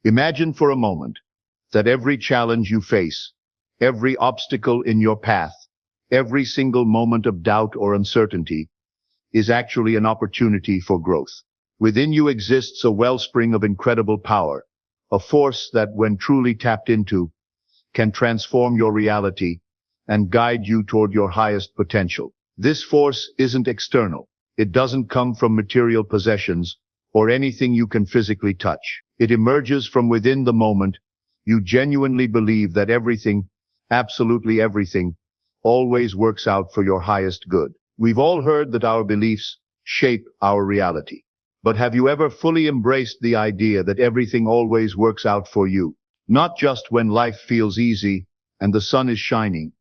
Imagine for a moment that every challenge you face, every obstacle in your path, every single moment of doubt or uncertainty is actually an opportunity for growth. Within you exists a wellspring of incredible power, a force that, when truly tapped into, can transform your reality and guide you toward your highest potential. This force isn't external. It doesn't come from material possessions or anything you can physically touch. It emerges from within the moment you genuinely believe that everything, absolutely everything, always works out for your highest good. We've all heard that our beliefs shape our reality. But have you ever fully embraced the idea that everything always works out for you? Not just when life feels easy and the sun is shining,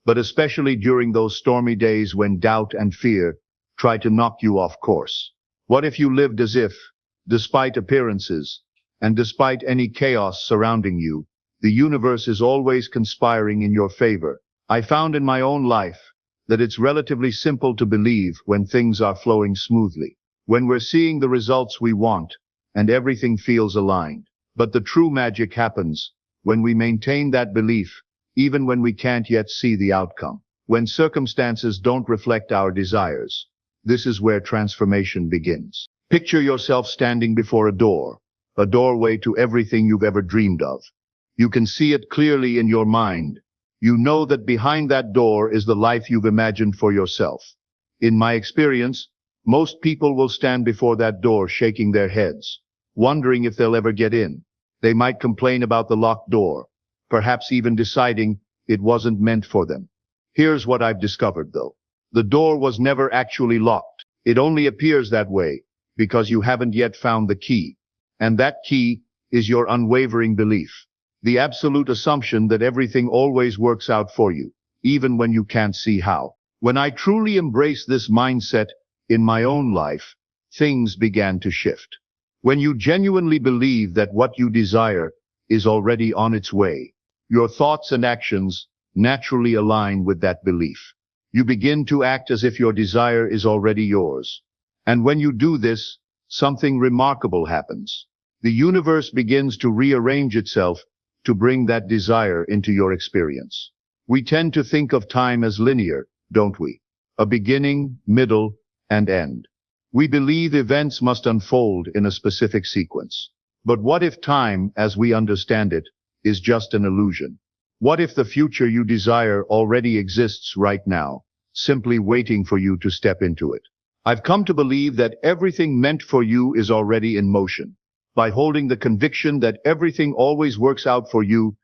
but especially during those stormy days when doubt and fear try to knock you off course. What if you lived as if, despite appearances, and despite any chaos surrounding you, the universe is always conspiring in your favor? I found in my own life that it's relatively simple to believe when things are flowing smoothly, when we're seeing the results we want, and everything feels aligned. But the true magic happens when we maintain that belief, even when we can't yet see the outcome. When circumstances don't reflect our desires, this is where transformation begins. Picture yourself standing before a doorway to everything you've ever dreamed of. You can see it clearly in your mind. You know that behind that door is the life you've imagined for yourself. In my experience, most people will stand before that door shaking their heads, wondering if they'll ever get in. They might complain about the locked door, perhaps even deciding it wasn't meant for them. Here's what I've discovered, though. The door was never actually locked. It only appears that way because you haven't yet found the key. And that key is your unwavering belief. The absolute assumption that everything always works out for you, even when you can't see how. When I truly embraced this mindset in my own life, things began to shift. When you genuinely believe that what you desire is already on its way, your thoughts and actions naturally align with that belief. You begin to act as if your desire is already yours. And when you do this, something remarkable happens. The universe begins to rearrange itself to bring that desire into your experience. We tend to think of time as linear, don't we? A beginning, middle, and end. We believe events must unfold in a specific sequence. But what if time, as we understand it, is just an illusion? What if the future you desire already exists right now, simply waiting for you to step into it? I've come to believe that everything meant for you is already in motion. By holding the conviction that everything always works out for you,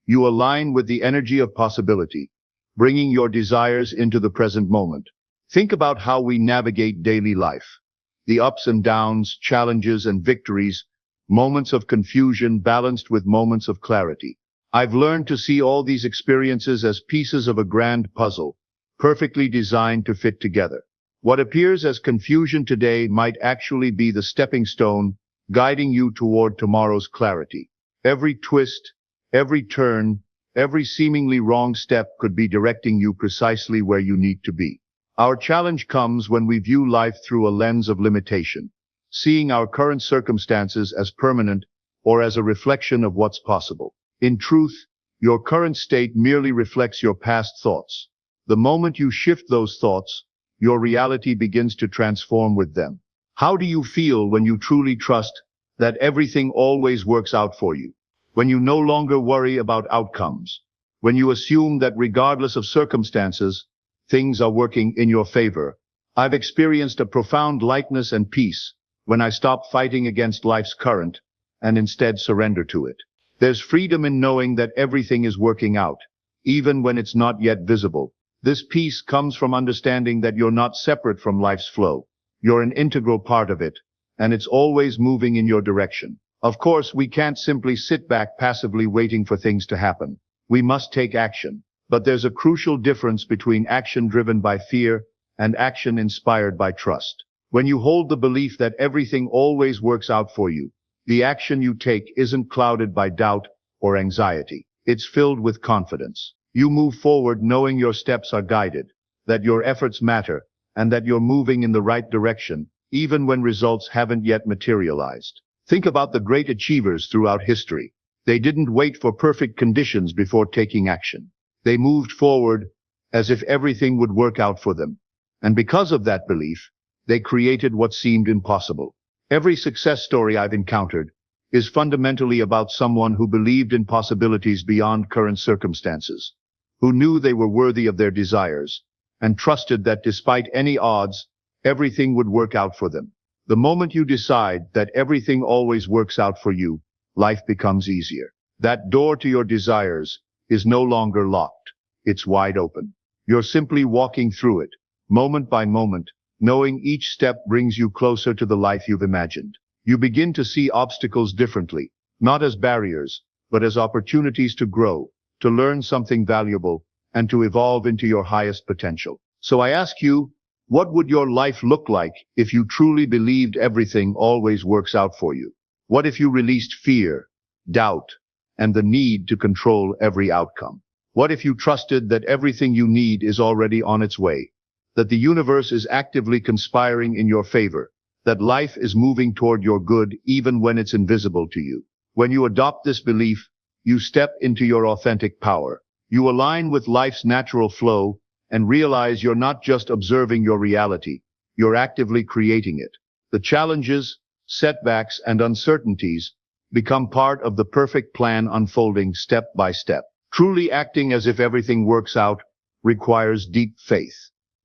you align with the energy of possibility, bringing your desires into the present moment. Think about how we navigate daily life. The ups and downs, challenges and victories, moments of confusion balanced with moments of clarity. I've learned to see all these experiences as pieces of a grand puzzle, perfectly designed to fit together. What appears as confusion today might actually be the stepping stone guiding you toward tomorrow's clarity. Every twist, every turn, every seemingly wrong step could be directing you precisely where you need to be. Our challenge comes when we view life through a lens of limitation, seeing our current circumstances as permanent or as a reflection of what's possible. In truth, your current state merely reflects your past thoughts. The moment you shift those thoughts, your reality begins to transform with them. How do you feel when you truly trust that everything always works out for you? When you no longer worry about outcomes? When you assume that regardless of circumstances, things are working in your favor? I've experienced a profound lightness and peace when I stop fighting against life's current and instead surrender to it. There's freedom in knowing that everything is working out, even when it's not yet visible. This peace comes from understanding that you're not separate from life's flow. You're an integral part of it, and it's always moving in your direction. Of course, we can't simply sit back passively waiting for things to happen. We must take action. But there's a crucial difference between action driven by fear and action inspired by trust. When you hold the belief that everything always works out for you, the action you take isn't clouded by doubt or anxiety. It's filled with confidence. You move forward knowing your steps are guided, that your efforts matter, and that you're moving in the right direction, even when results haven't yet materialized. Think about the great achievers throughout history. They didn't wait for perfect conditions before taking action. They moved forward as if everything would work out for them. And because of that belief, they created what seemed impossible. Every success story I've encountered is fundamentally about someone who believed in possibilities beyond current circumstances, who knew they were worthy of their desires, and trusted that despite any odds, everything would work out for them. The moment you decide that everything always works out for you, life becomes easier. That door to your desires is no longer locked. It's wide open. You're simply walking through it, moment by moment, knowing each step brings you closer to the life you've imagined. You begin to see obstacles differently, not as barriers, but as opportunities to grow, to learn something valuable, and to evolve into your highest potential. So I ask you, what would your life look like if you truly believed everything always works out for you? What if you released fear, doubt, and the need to control every outcome? What if you trusted that everything you need is already on its way, that the universe is actively conspiring in your favor, that life is moving toward your good even when it's invisible to you? When you adopt this belief, you step into your authentic power. You align with life's natural flow and realize you're not just observing your reality, you're actively creating it. The challenges, setbacks, and uncertainties become part of the perfect plan unfolding step by step. Truly acting as if everything works out requires deep faith.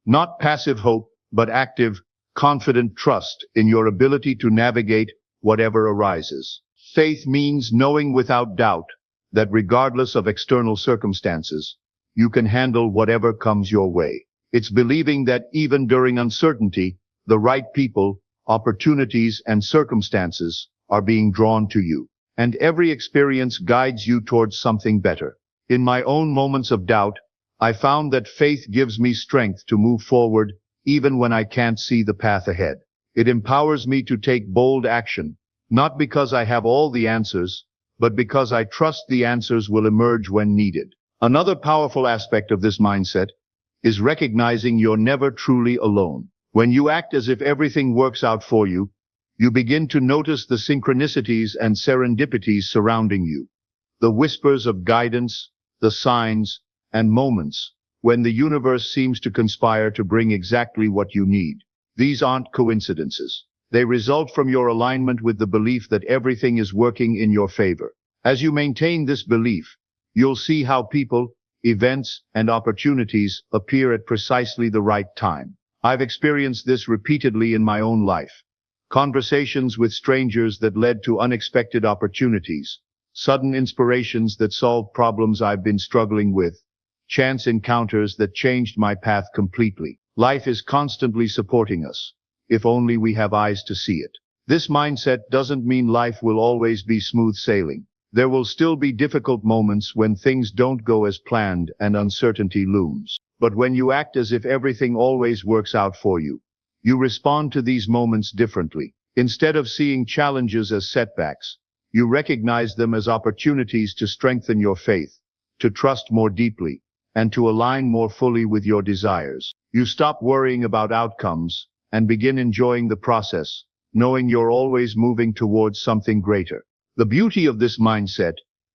Not passive hope, but active, confident trust in your ability to navigate whatever arises. Faith means knowing without doubt that regardless of external circumstances, you can handle whatever comes your way. It's believing that even during uncertainty, the right people, opportunities, and circumstances are being drawn to you, and every experience guides you towards something better. In my own moments of doubt, I found that faith gives me strength to move forward even when I can't see the path ahead. It empowers me to take bold action, not because I have all the answers, but because I trust the answers will emerge when needed. Another powerful aspect of this mindset is recognizing you're never truly alone. When you act as if everything works out for you, you begin to notice the synchronicities and serendipities surrounding you, the whispers of guidance, the signs, and moments when the universe seems to conspire to bring exactly what you need. These aren't coincidences. They result from your alignment with the belief that everything is working in your favor. As you maintain this belief, you'll see how people, events, and opportunities appear at precisely the right time. I've experienced this repeatedly in my own life. Conversations with strangers that led to unexpected opportunities, sudden inspirations that solved problems I've been struggling with, chance encounters that changed my path completely. Life is constantly supporting us, if only we have eyes to see it. This mindset doesn't mean life will always be smooth sailing. There will still be difficult moments when things don't go as planned and uncertainty looms. But when you act as if everything always works out for you, you respond to these moments differently. Instead of seeing challenges as setbacks, you recognize them as opportunities to strengthen your faith, to trust more deeply, and to align more fully with your desires. You stop worrying about outcomes and begin enjoying the process, knowing you're always moving towards something greater. The beauty of this mindset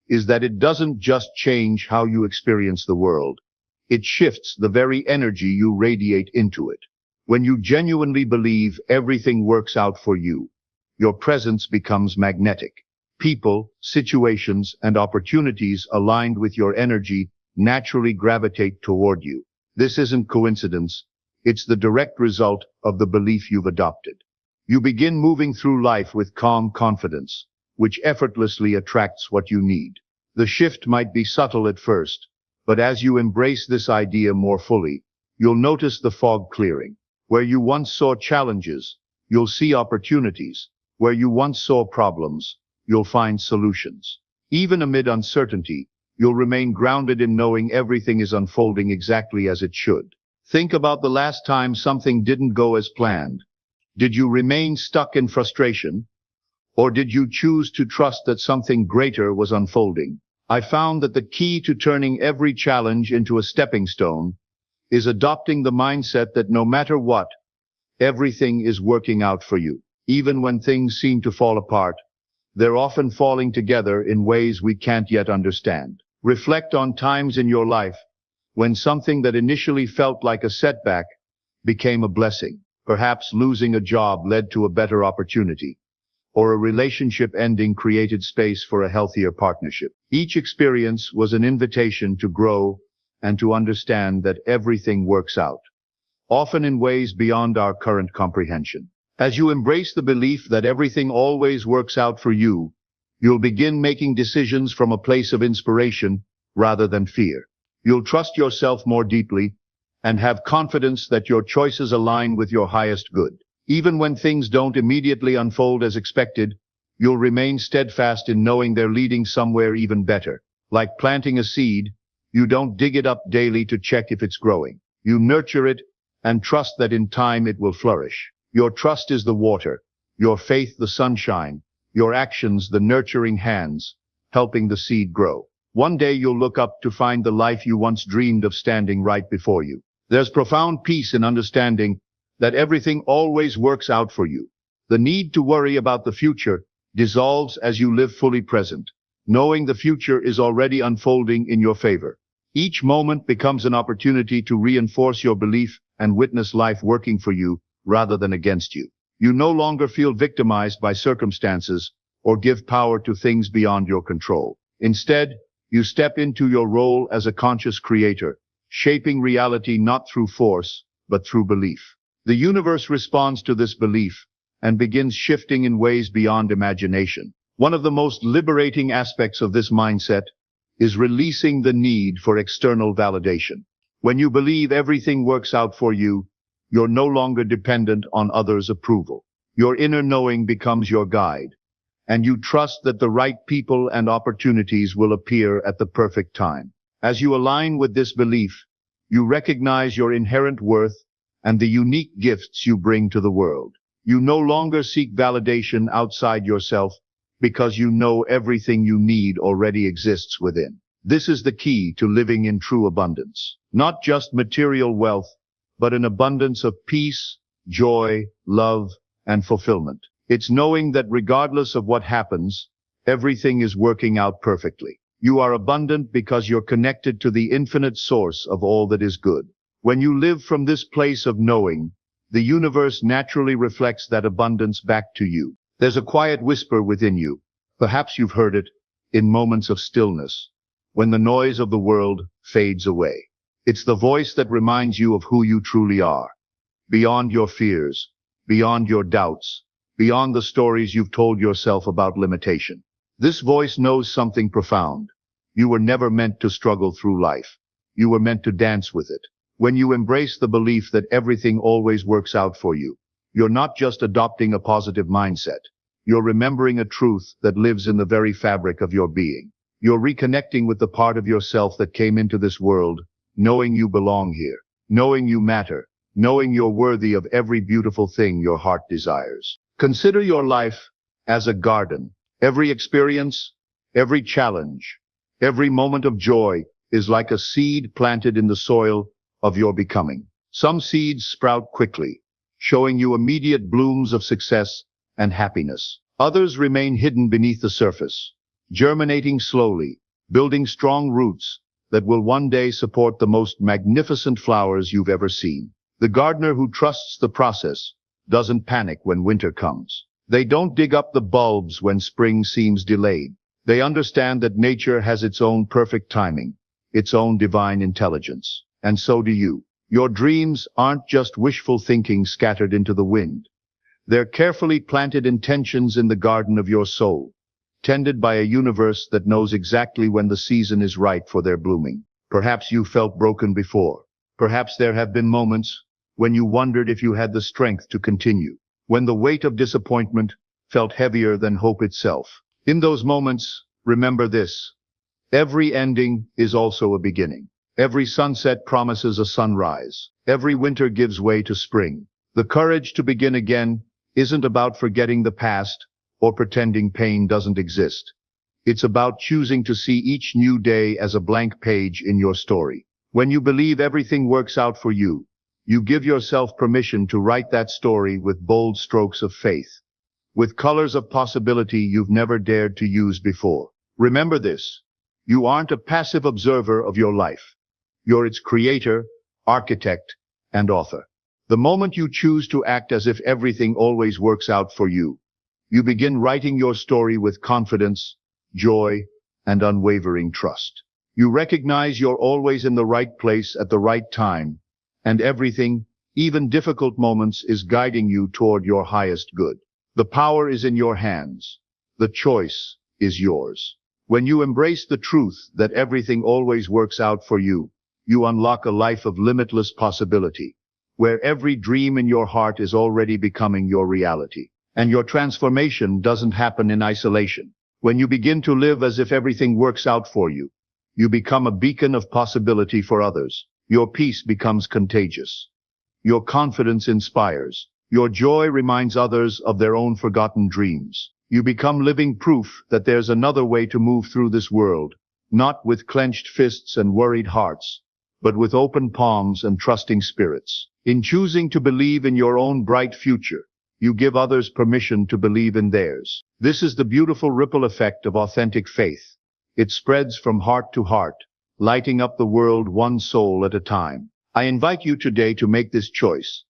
is that it doesn't just change how you experience the world. It shifts the very energy you radiate into it. When you genuinely believe everything works out for you, your presence becomes magnetic. People, situations, and opportunities aligned with your energy naturally gravitate toward you. This isn't coincidence. It's the direct result of the belief you've adopted. You begin moving through life with calm confidence, which effortlessly attracts what you need. The shift might be subtle at first, but as you embrace this idea more fully, you'll notice the fog clearing. Where you once saw challenges, you'll see opportunities. Where you once saw problems, you'll find solutions. Even amid uncertainty, you'll remain grounded in knowing everything is unfolding exactly as it should. Think about the last time something didn't go as planned. Did you remain stuck in frustration? Or did you choose to trust that something greater was unfolding? I found that the key to turning every challenge into a stepping stone is adopting the mindset that no matter what, everything is working out for you. Even when things seem to fall apart, they're often falling together in ways we can't yet understand. Reflect on times in your life when something that initially felt like a setback became a blessing. Perhaps losing a job led to a better opportunity, or a relationship ending created space for a healthier partnership. Each experience was an invitation to grow and to understand that everything works out, often in ways beyond our current comprehension. As you embrace the belief that everything always works out for you, you'll begin making decisions from a place of inspiration rather than fear. You'll trust yourself more deeply and have confidence that your choices align with your highest good. Even when things don't immediately unfold as expected, you'll remain steadfast in knowing they're leading somewhere even better. Like planting a seed, you don't dig it up daily to check if it's growing. You nurture it and trust that in time it will flourish. Your trust is the water, your faith the sunshine, your actions the nurturing hands, helping the seed grow. One day you'll look up to find the life you once dreamed of standing right before you. There's profound peace in understanding that everything always works out for you. The need to worry about the future dissolves as you live fully present, knowing the future is already unfolding in your favor. Each moment becomes an opportunity to reinforce your belief and witness life working for you rather than against you. You no longer feel victimized by circumstances or give power to things beyond your control. Instead, you step into your role as a conscious creator, shaping reality not through force, but through belief. The universe responds to this belief and begins shifting in ways beyond imagination. One of the most liberating aspects of this mindset is releasing the need for external validation. When you believe everything works out for you, you're no longer dependent on others' approval. Your inner knowing becomes your guide, and you trust that the right people and opportunities will appear at the perfect time. As you align with this belief, you recognize your inherent worth and the unique gifts you bring to the world. You no longer seek validation outside yourself because you know everything you need already exists within. This is the key to living in true abundance. Not just material wealth, but an abundance of peace, joy, love, and fulfillment. It's knowing that regardless of what happens, everything is working out perfectly. You are abundant because you're connected to the infinite source of all that is good. When you live from this place of knowing, the universe naturally reflects that abundance back to you. There's a quiet whisper within you. Perhaps you've heard it in moments of stillness, when the noise of the world fades away. It's the voice that reminds you of who you truly are, beyond your fears, beyond your doubts, beyond the stories you've told yourself about limitation. This voice knows something profound. You were never meant to struggle through life. You were meant to dance with it. When you embrace the belief that everything always works out for you, you're not just adopting a positive mindset. You're remembering a truth that lives in the very fabric of your being. You're reconnecting with the part of yourself that came into this world, knowing you belong here, knowing you matter, knowing you're worthy of every beautiful thing your heart desires. Consider your life as a garden. Every experience, every challenge, every moment of joy is like a seed planted in the soil of your becoming. Some seeds sprout quickly, showing you immediate blooms of success and happiness. Others remain hidden beneath the surface, germinating slowly, building strong roots that will one day support the most magnificent flowers you've ever seen. The gardener who trusts the process doesn't panic when winter comes. They don't dig up the bulbs when spring seems delayed. They understand that nature has its own perfect timing, its own divine intelligence. And so do you. Your dreams aren't just wishful thinking scattered into the wind. They're carefully planted intentions in the garden of your soul, tended by a universe that knows exactly when the season is right for their blooming. Perhaps you felt broken before. Perhaps there have been moments when you wondered if you had the strength to continue, when the weight of disappointment felt heavier than hope itself. In those moments, remember this: every ending is also a beginning. Every sunset promises a sunrise. Every winter gives way to spring. The courage to begin again isn't about forgetting the past or pretending pain doesn't exist. It's about choosing to see each new day as a blank page in your story. When you believe everything works out for you, you give yourself permission to write that story with bold strokes of faith. with colors of possibility you've never dared to use before. Remember this. You aren't a passive observer of your life. You're its creator, architect, and author. The moment you choose to act as if everything always works out for you, you begin writing your story with confidence, joy, and unwavering trust. You recognize you're always in the right place at the right time, and everything, even difficult moments, is guiding you toward your highest good. The power is in your hands. The choice is yours. When you embrace the truth that everything always works out for you, you unlock a life of limitless possibility, where every dream in your heart is already becoming your reality. And your transformation doesn't happen in isolation. When you begin to live as if everything works out for you, you become a beacon of possibility for others. Your peace becomes contagious. Your confidence inspires. Your joy reminds others of their own forgotten dreams. You become living proof that there's another way to move through this world, not with clenched fists and worried hearts, but with open palms and trusting spirits. In choosing to believe in your own bright future, you give others permission to believe in theirs. This is the beautiful ripple effect of authentic faith. It spreads from heart to heart, lighting up the world one soul at a time. I invite you today to make this choice,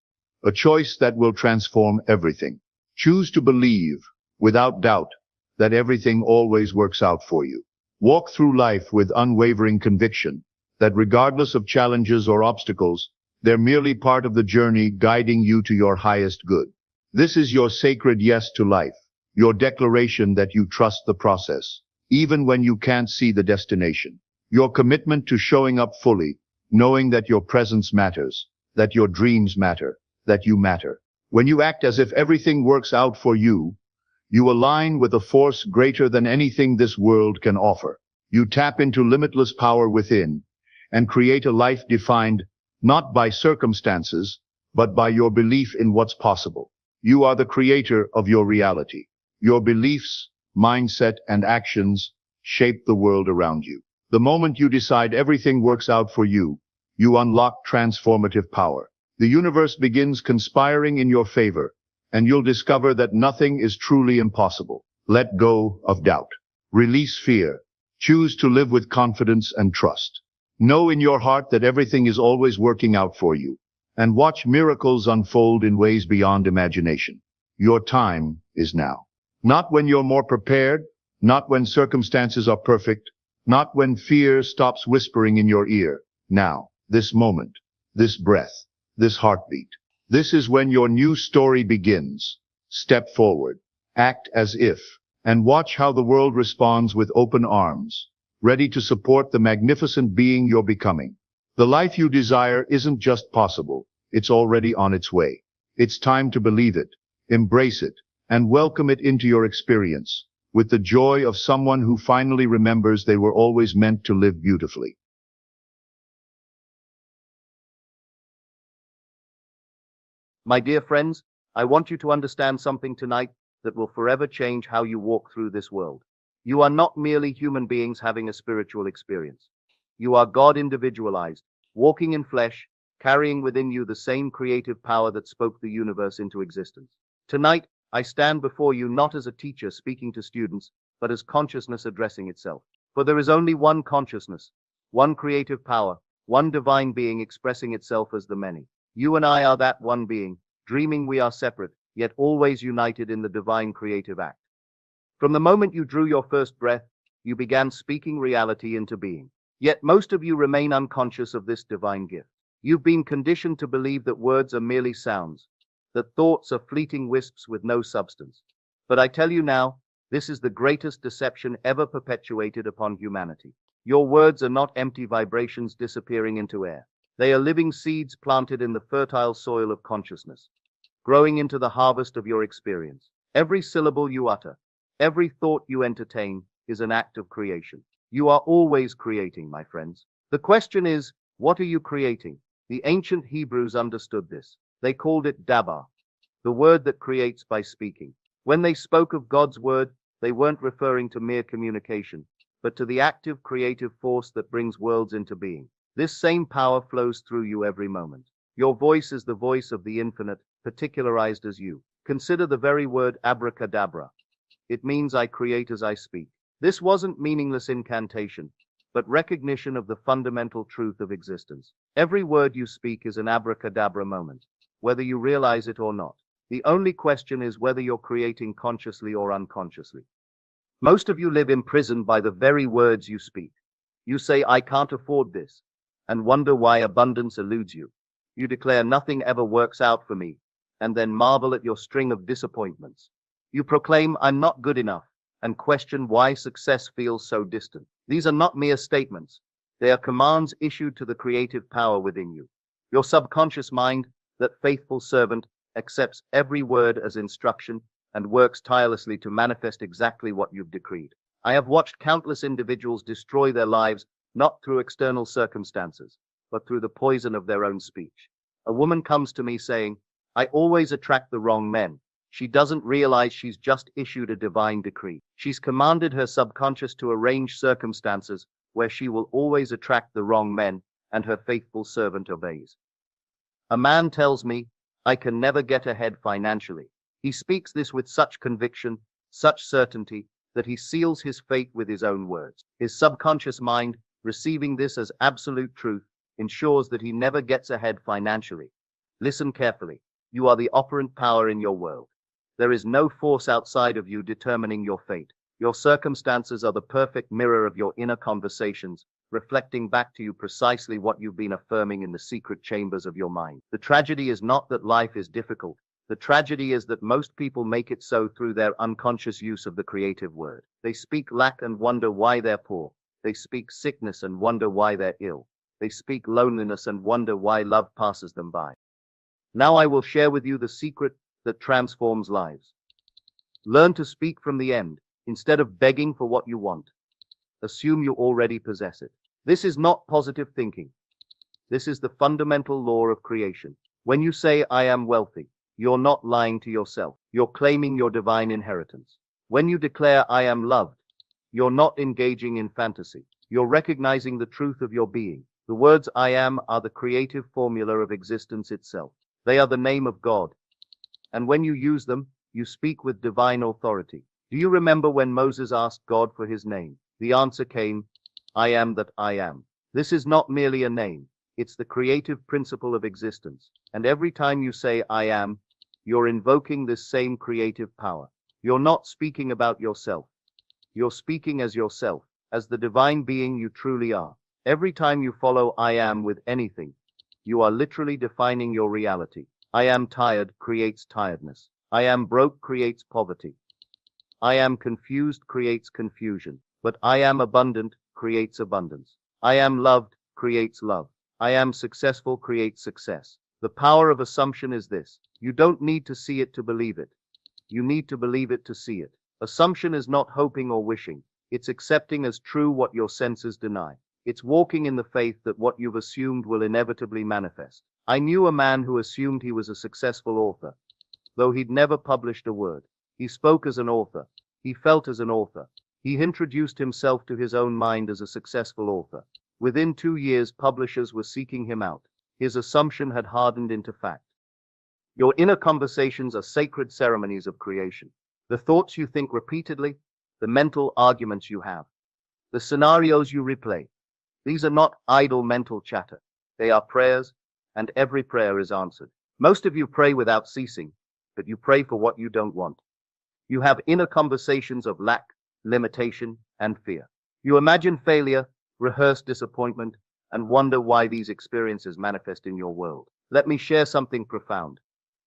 a choice that will transform everything. Choose to believe, without doubt, that everything always works out for you. Walk through life with unwavering conviction that regardless of challenges or obstacles, they're merely part of the journey guiding you to your highest good. This is your sacred yes to life, your declaration that you trust the process, even when you can't see the destination. Your commitment to showing up fully, knowing that your presence matters, that your dreams matter, that you matter. When you act as if everything works out for you, you align with a force greater than anything this world can offer. You tap into limitless power within and create a life defined not by circumstances, but by your belief in what's possible. You are the creator of your reality. Your beliefs, mindset, and actions shape the world around you. The moment you decide everything works out for you, you unlock transformative power. The universe begins conspiring in your favor, and you'll discover that nothing is truly impossible. Let go of doubt. Release fear. Choose to live with confidence and trust. Know in your heart that everything is always working out for you, and watch miracles unfold in ways beyond imagination. Your time is now. Not when you're more prepared, not when circumstances are perfect, not when fear stops whispering in your ear. Now, this moment, this breath, this heartbeat. This is when your new story begins. Step forward, act as if, and watch how the world responds with open arms, ready to support the magnificent being you're becoming. The life you desire isn't just possible, it's already on its way. It's time to believe it, embrace it, and welcome it into your experience, with the joy of someone who finally remembers they were always meant to live beautifully. My dear friends, I want you to understand something tonight that will forever change how you walk through this world. You are not merely human beings having a spiritual experience. You are God individualized, walking in flesh, carrying within you the same creative power that spoke the universe into existence. Tonight, I stand before you not as a teacher speaking to students, but as consciousness addressing itself. For there is only one consciousness, one creative power, one divine being expressing itself as the many. You and I are that one being, dreaming we are separate, yet always united in the divine creative act. From the moment you drew your first breath, you began speaking reality into being. Yet most of you remain unconscious of this divine gift. You've been conditioned to believe that words are merely sounds, that thoughts are fleeting wisps with no substance. But I tell you now, this is the greatest deception ever perpetuated upon humanity. Your words are not empty vibrations disappearing into air. They are living seeds planted in the fertile soil of consciousness, growing into the harvest of your experience. Every syllable you utter, every thought you entertain is an act of creation. You are always creating, my friends. The question is, what are you creating? The ancient Hebrews understood this. They called it dabar, the word that creates by speaking. When they spoke of God's word, they weren't referring to mere communication, but to the active creative force that brings worlds into being. This same power flows through you every moment. Your voice is the voice of the infinite, particularized as you. Consider the very word abracadabra. It means I create as I speak. This wasn't meaningless incantation, but recognition of the fundamental truth of existence. Every word you speak is an abracadabra moment, whether you realize it or not. The only question is whether you're creating consciously or unconsciously. Most of you live imprisoned by the very words you speak. You say, I can't afford this, and wonder why abundance eludes you. You declare nothing ever works out for me, and then marvel at your string of disappointments. You proclaim, I'm not good enough, and question why success feels so distant. These are not mere statements. They are commands issued to the creative power within you. Your subconscious mind, that faithful servant, accepts every word as instruction and works tirelessly to manifest exactly what you've decreed. I have watched countless individuals destroy their lives not through external circumstances, but through the poison of their own speech. A woman comes to me saying, I always attract the wrong men. She doesn't realize she's just issued a divine decree. She's commanded her subconscious to arrange circumstances where she will always attract the wrong men, and her faithful servant obeys. A man tells me, I can never get ahead financially. He speaks this with such conviction, such certainty, that he seals his fate with his own words. His subconscious mind, receiving this as absolute truth, ensures that he never gets ahead financially. Listen carefully. You are the operant power in your world. There is no force outside of you determining your fate. Your circumstances are the perfect mirror of your inner conversations, reflecting back to you precisely what you've been affirming in the secret chambers of your mind. The tragedy is not that life is difficult. The tragedy is that most people make it so through their unconscious use of the creative word. They speak lack and wonder why they're poor. They speak sickness and wonder why they're ill. They speak loneliness and wonder why love passes them by. Now I will share with you the secret that transforms lives. Learn to speak from the end, instead of begging for what you want. Assume you already possess it. This is not positive thinking. This is the fundamental law of creation. When you say, I am wealthy, you're not lying to yourself. You're claiming your divine inheritance. When you declare, I am loved, you're not engaging in fantasy. You're recognizing the truth of your being. The words I am are the creative formula of existence itself. They are the name of God. And when you use them, you speak with divine authority. Do you remember when Moses asked God for his name? The answer came, I am that I am. This is not merely a name. It's the creative principle of existence. And every time you say, I am, you're invoking this same creative power. You're not speaking about yourself. You're speaking as yourself, as the divine being you truly are. Every time you follow I am with anything, you are literally defining your reality. I am tired creates tiredness. I am broke creates poverty. I am confused creates confusion. But I am abundant creates abundance. I am loved creates love. I am successful creates success. The power of assumption is this. You don't need to see it to believe it. You need to believe it to see it. Assumption is not hoping or wishing. It's accepting as true what your senses deny. It's walking in the faith that what you've assumed will inevitably manifest. I knew a man who assumed he was a successful author, though he'd never published a word. He spoke as an author. He felt as an author. He introduced himself to his own mind as a successful author. Within 2 years, publishers were seeking him out. His assumption had hardened into fact. Your inner conversations are sacred ceremonies of creation. The thoughts you think repeatedly, the mental arguments you have, the scenarios you replay. These are not idle mental chatter. They are prayers, and every prayer is answered. Most of you pray without ceasing, but you pray for what you don't want. You have inner conversations of lack, limitation, and fear. You imagine failure, rehearse disappointment, and wonder why these experiences manifest in your world. Let me share something profound.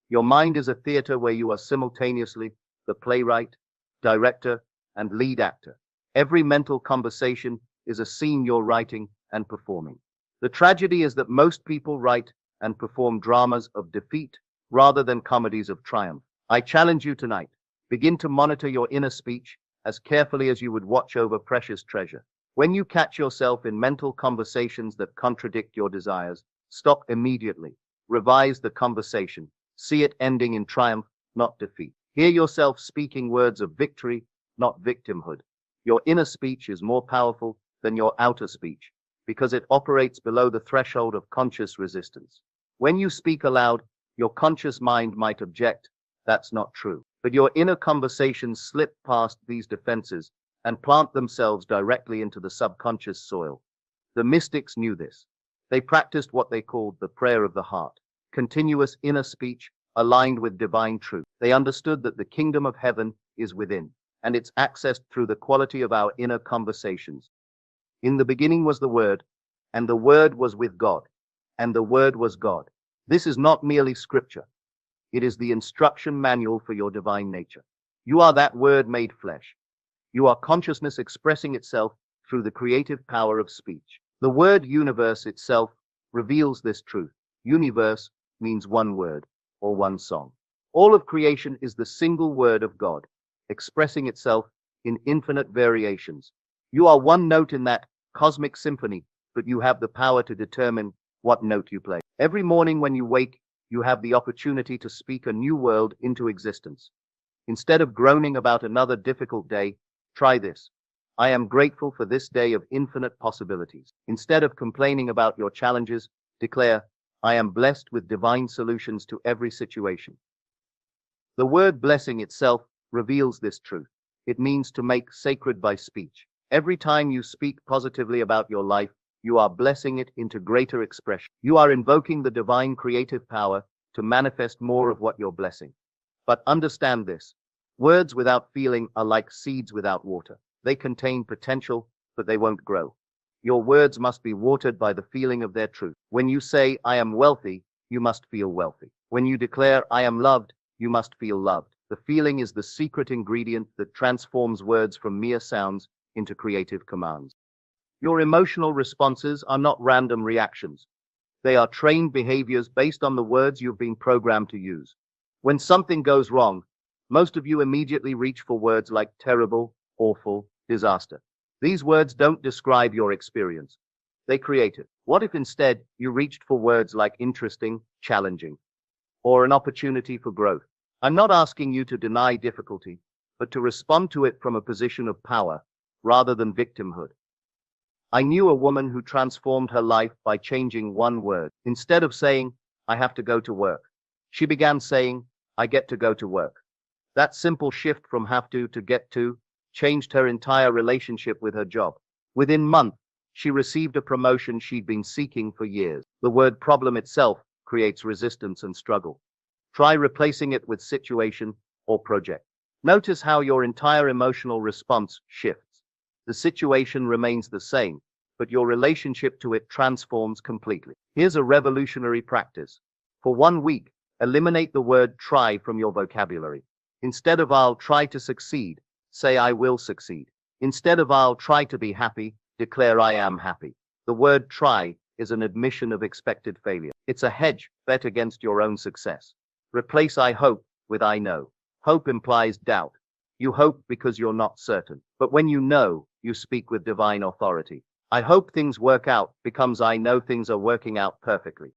Your mind is a theater where you are simultaneously the playwright, director, and lead actor. Every mental conversation is a scene you're writing and performing. The tragedy is that most people write and perform dramas of defeat rather than comedies of triumph. I challenge you tonight. Begin to monitor your inner speech as carefully as you would watch over precious treasure. When you catch yourself in mental conversations that contradict your desires, stop immediately. Revise the conversation. See it ending in triumph, not defeat. Hear yourself speaking words of victory, not victimhood. Your inner speech is more powerful than your outer speech because it operates below the threshold of conscious resistance. When you speak aloud, your conscious mind might object That's not true. But your inner conversations slip past these defenses and plant themselves directly into the subconscious soil. The mystics knew this. They practiced what they called the prayer of the heart, continuous inner speech aligned with divine truth. They understood that the kingdom of heaven is within, and it's accessed through the quality of our inner conversations. In the beginning was the Word, and the Word was with God, and the Word was God. This is not merely scripture. It is the instruction manual for your divine nature. You are that Word made flesh. You are consciousness expressing itself through the creative power of speech. The word universe itself reveals this truth. Universe means one word or one song. All of creation is the single word of God, expressing itself in infinite variations. You are one note in that cosmic symphony, but you have the power to determine what note you play. Every morning when you wake, you have the opportunity to speak a new world into existence. Instead of groaning about another difficult day, try this. I am grateful for this day of infinite possibilities. Instead of complaining about your challenges, declare, I am blessed with divine solutions to every situation. The word blessing itself reveals this truth. It means to make sacred by speech. Every time you speak positively about your life, you are blessing it into greater expression. You are invoking the divine creative power to manifest more of what you're blessing. But understand this. Words without feeling are like seeds without water. They contain potential, but they won't grow. Your words must be watered by the feeling of their truth. When you say, I am wealthy, you must feel wealthy. When you declare, I am loved, you must feel loved. The feeling is the secret ingredient that transforms words from mere sounds into creative commands. Your emotional responses are not random reactions. They are trained behaviors based on the words you've been programmed to use. When something goes wrong, most of you immediately reach for words like terrible, awful, disaster. These words don't describe your experience. They create it. What if instead you reached for words like interesting, challenging, or an opportunity for growth? I'm not asking you to deny difficulty, but to respond to it from a position of power rather than victimhood. I knew a woman who transformed her life by changing one word. Instead of saying, I have to go to work, she began saying, I get to go to work. That simple shift from have to get to changed her entire relationship with her job. Within months, she received a promotion she'd been seeking for years. The word problem itself creates resistance and struggle. Try replacing it with situation or project. Notice how your entire emotional response shifts. The situation remains the same, but your relationship to it transforms completely. Here's a revolutionary practice. For 1 week, eliminate the word try from your vocabulary. Instead of I'll try to succeed, say I will succeed. Instead of I'll try to be happy, declare I am happy. The word try is an admission of expected failure. It's a hedge bet against your own success. Replace I hope with I know. Hope implies doubt. You hope because you're not certain. But when you know, you speak with divine authority. I hope things work out becomes I know things are working out perfectly.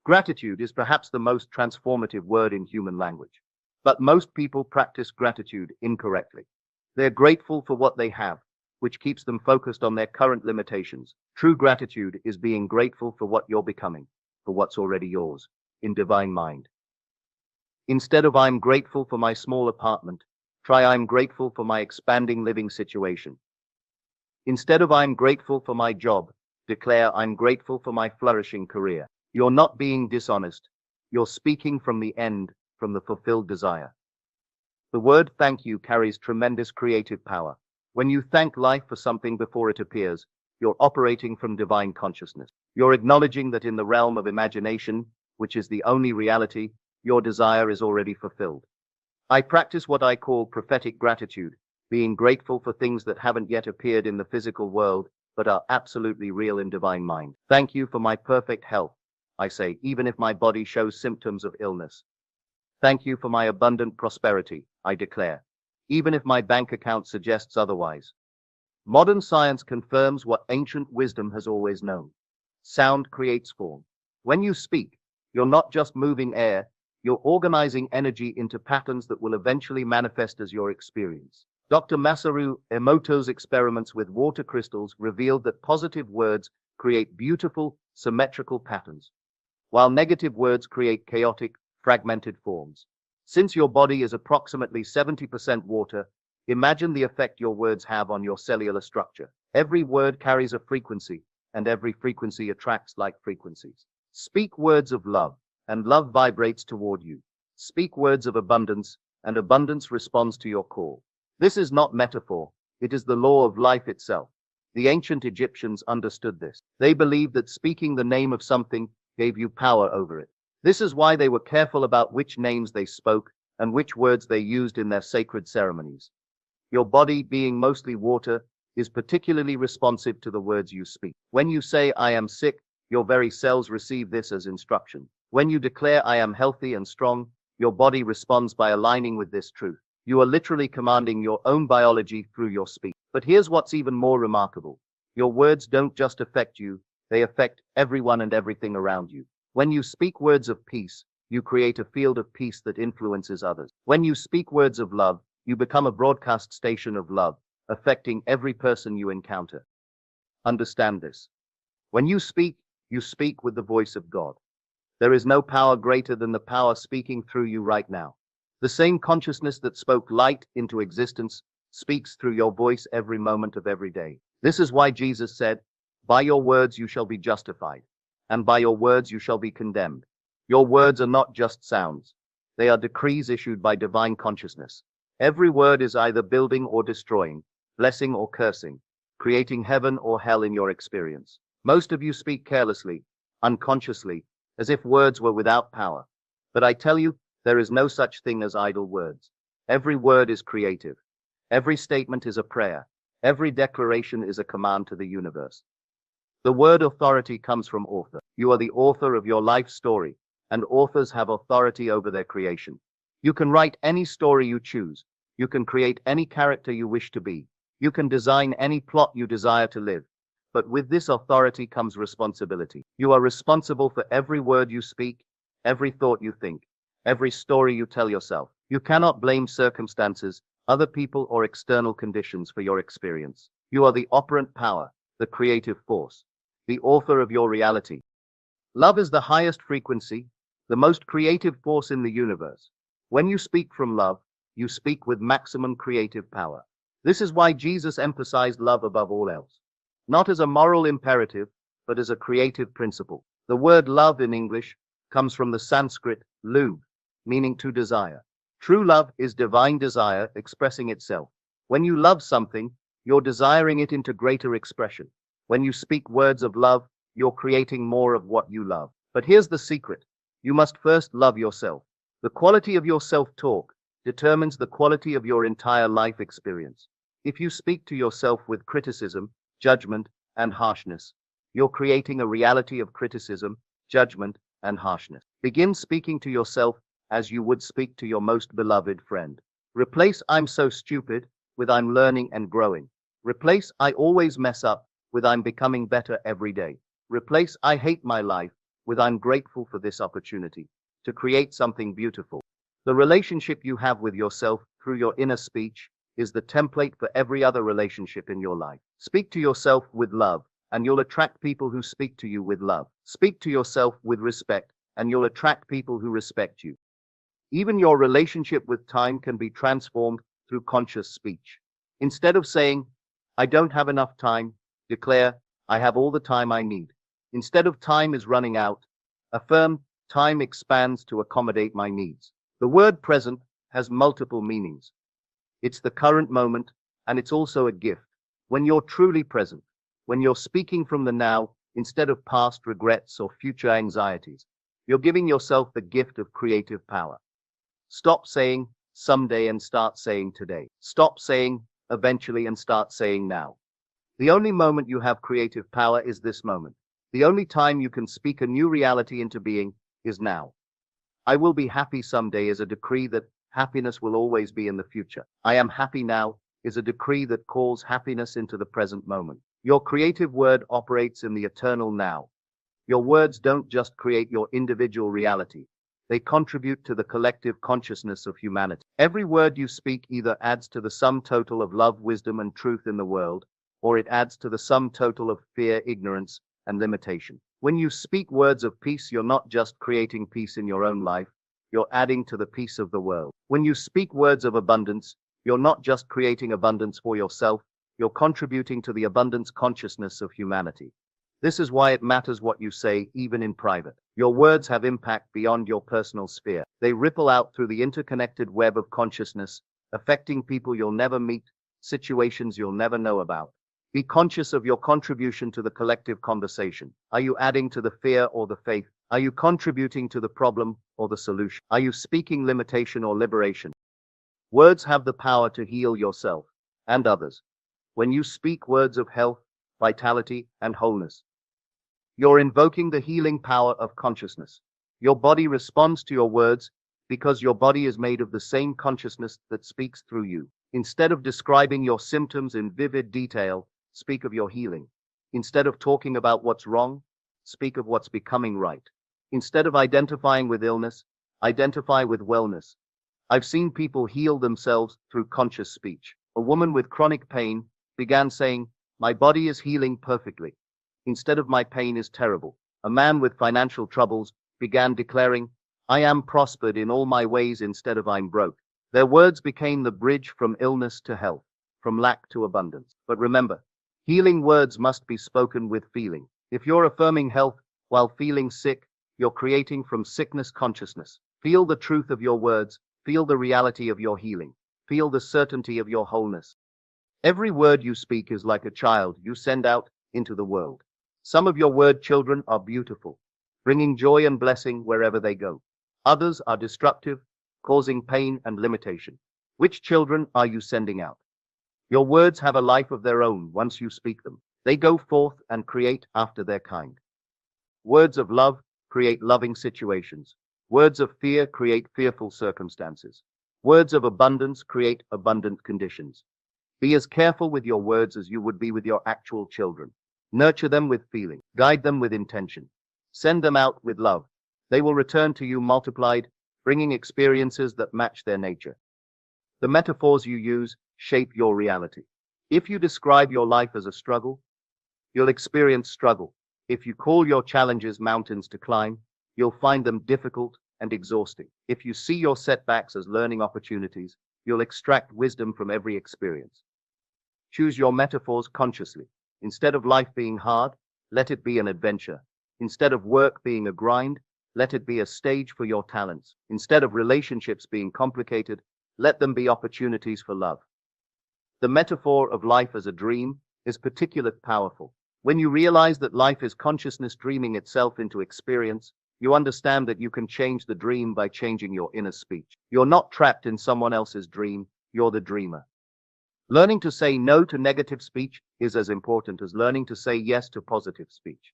Gratitude is perhaps the most transformative word in human language. But most people practice gratitude incorrectly. They're grateful for what they have, which keeps them focused on their current limitations. True gratitude is being grateful for what you're becoming, for what's already yours, in divine mind. Instead of I'm grateful for my small apartment, try I'm grateful for my expanding living situation. Instead of I'm grateful for my job, declare I'm grateful for my flourishing career. You're not being dishonest. You're speaking from the end, from the fulfilled desire. The word thank you carries tremendous creative power. When you thank life for something before it appears, you're operating from divine consciousness. You're acknowledging that in the realm of imagination, which is the only reality, your desire is already fulfilled. I practice what I call prophetic gratitude, being grateful for things that haven't yet appeared in the physical world, but are absolutely real in divine mind. Thank you for my perfect health, I say, even if my body shows symptoms of illness. Thank you for my abundant prosperity, I declare, even if my bank account suggests otherwise. Modern science confirms what ancient wisdom has always known. Sound creates form. When you speak, you're not just moving air, you're organizing energy into patterns that will eventually manifest as your experience. Dr. Masaru Emoto's experiments with water crystals revealed that positive words create beautiful, symmetrical patterns, while negative words create chaotic, fragmented forms. Since your body is approximately 70% water, imagine the effect your words have on your cellular structure. Every word carries a frequency, and every frequency attracts like frequencies. Speak words of love, and love vibrates toward you. Speak words of abundance, and abundance responds to your call. This is not metaphor, it is the law of life itself. The ancient Egyptians understood this. They believed that speaking the name of something gave you power over it. This is why they were careful about which names they spoke and which words they used in their sacred ceremonies. Your body, being mostly water, is particularly responsive to the words you speak. When you say, "I am sick," your very cells receive this as instruction. When you declare, "I am healthy and strong," your body responds by aligning with this truth. You are literally commanding your own biology through your speech. But here's what's even more remarkable. Your words don't just affect you, they affect everyone and everything around you. When you speak words of peace, you create a field of peace that influences others. When you speak words of love, you become a broadcast station of love, affecting every person you encounter. Understand this. When you speak with the voice of God. There is no power greater than the power speaking through you right now. The same consciousness that spoke light into existence speaks through your voice every moment of every day. This is why Jesus said, "By your words you shall be justified, and by your words you shall be condemned." Your words are not just sounds. They are decrees issued by divine consciousness. Every word is either building or destroying, blessing or cursing, creating heaven or hell in your experience. Most of you speak carelessly, unconsciously, as if words were without power. But I tell you, there is no such thing as idle words. Every word is creative. Every statement is a prayer. Every declaration is a command to the universe. The word authority comes from author. You are the author of your life story, and authors have authority over their creation. You can write any story you choose. You can create any character you wish to be. You can design any plot you desire to live. But with this authority comes responsibility. You are responsible for every word you speak, every thought you think, every story you tell yourself. You cannot blame circumstances, other people, or external conditions for your experience. You are the operant power, the creative force, the author of your reality. Love is the highest frequency, the most creative force in the universe. When you speak from love, you speak with maximum creative power. This is why Jesus emphasized love above all else. Not as a moral imperative, but as a creative principle. The word love in English comes from the Sanskrit lub, meaning to desire. True love is divine desire expressing itself. When you love something, you're desiring it into greater expression. When you speak words of love, you're creating more of what you love. But here's the secret. You must first love yourself. The quality of your self-talk determines the quality of your entire life experience. If you speak to yourself with criticism, judgment, and harshness, you're creating a reality of criticism, judgment, and harshness. Begin speaking to yourself as you would speak to your most beloved friend. Replace "I'm so stupid" with "I'm learning and growing." Replace "I always mess up" with "I'm becoming better every day." Replace "I hate my life" with "I'm grateful for this opportunity to create something beautiful." The relationship you have with yourself through your inner speech is the template for every other relationship in your life. Speak to yourself with love, and you'll attract people who speak to you with love. Speak to yourself with respect, and you'll attract people who respect you. Even your relationship with time can be transformed through conscious speech. Instead of saying, "I don't have enough time," declare, "I have all the time I need." Instead of "time is running out," affirm, "Time expands to accommodate my needs." The word present has multiple meanings. It's the current moment, and it's also a gift. When you're truly present, when you're speaking from the now instead of past regrets or future anxieties, you're giving yourself the gift of creative power. Stop saying "someday" and start saying "today." Stop saying "eventually" and start saying "now." The only moment you have creative power is this moment. The only time you can speak a new reality into being is now. "I will be happy someday" is a decree that happiness will always be in the future. "I am happy now" is a decree that calls happiness into the present moment. Your creative word operates in the eternal now. Your words don't just create your individual reality. They contribute to the collective consciousness of humanity. Every word you speak either adds to the sum total of love, wisdom, and truth in the world, or it adds to the sum total of fear, ignorance, and limitation. When you speak words of peace, you're not just creating peace in your own life, you're adding to the peace of the world. When you speak words of abundance, you're not just creating abundance for yourself, you're contributing to the abundance consciousness of humanity. This is why it matters what you say, even in private. Your words have impact beyond your personal sphere. They ripple out through the interconnected web of consciousness, affecting people you'll never meet, situations you'll never know about. Be conscious of your contribution to the collective conversation. Are you adding to the fear or the faith? Are you contributing to the problem or the solution? Are you speaking limitation or liberation? Words have the power to heal yourself and others. When you speak words of health, vitality, and wholeness, you're invoking the healing power of consciousness. Your body responds to your words because your body is made of the same consciousness that speaks through you. Instead of describing your symptoms in vivid detail, speak of your healing. Instead of talking about what's wrong, speak of what's becoming right. Instead of identifying with illness, identify with wellness. I've seen people heal themselves through conscious speech. A woman with chronic pain began saying, "My body is healing perfectly," instead of "My pain is terrible." A man with financial troubles began declaring, "I am prospered in all my ways," instead of "I'm broke." Their words became the bridge from illness to health, from lack to abundance. But remember, healing words must be spoken with feeling. If you're affirming health while feeling sick, you're creating from sickness consciousness. Feel the truth of your words, feel the reality of your healing, feel the certainty of your wholeness. Every word you speak is like a child you send out into the world. Some of your word children are beautiful, bringing joy and blessing wherever they go. Others are destructive, causing pain and limitation. Which children are you sending out? Your words have a life of their own once you speak them. They go forth and create after their kind. Words of love create loving situations. Words of fear create fearful circumstances. Words of abundance create abundant conditions. Be as careful with your words as you would be with your actual children. Nurture them with feeling. Guide them with intention. Send them out with love. They will return to you multiplied, bringing experiences that match their nature. The metaphors you use shape your reality. If you describe your life as a struggle, you'll experience struggle. If you call your challenges mountains to climb, you'll find them difficult and exhausting. If you see your setbacks as learning opportunities, you'll extract wisdom from every experience. Choose your metaphors consciously. Instead of life being hard, let it be an adventure. Instead of work being a grind, let it be a stage for your talents. Instead of relationships being complicated, let them be opportunities for love. The metaphor of life as a dream is particularly powerful. When you realize that life is consciousness dreaming itself into experience, you understand that you can change the dream by changing your inner speech. You're not trapped in someone else's dream, you're the dreamer. Learning to say no to negative speech is as important as learning to say yes to positive speech.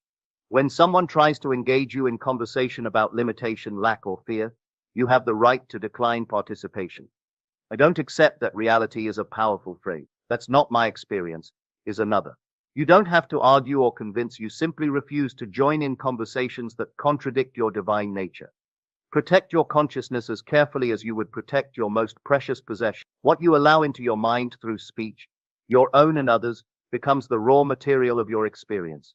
When someone tries to engage you in conversation about limitation, lack, or fear, you have the right to decline participation. "I don't accept that reality" is a powerful phrase. "That's not my experience" is another. You don't have to argue or convince, you simply refuse to join in conversations that contradict your divine nature. Protect your consciousness as carefully as you would protect your most precious possession. What you allow into your mind through speech, your own and others, becomes the raw material of your experience.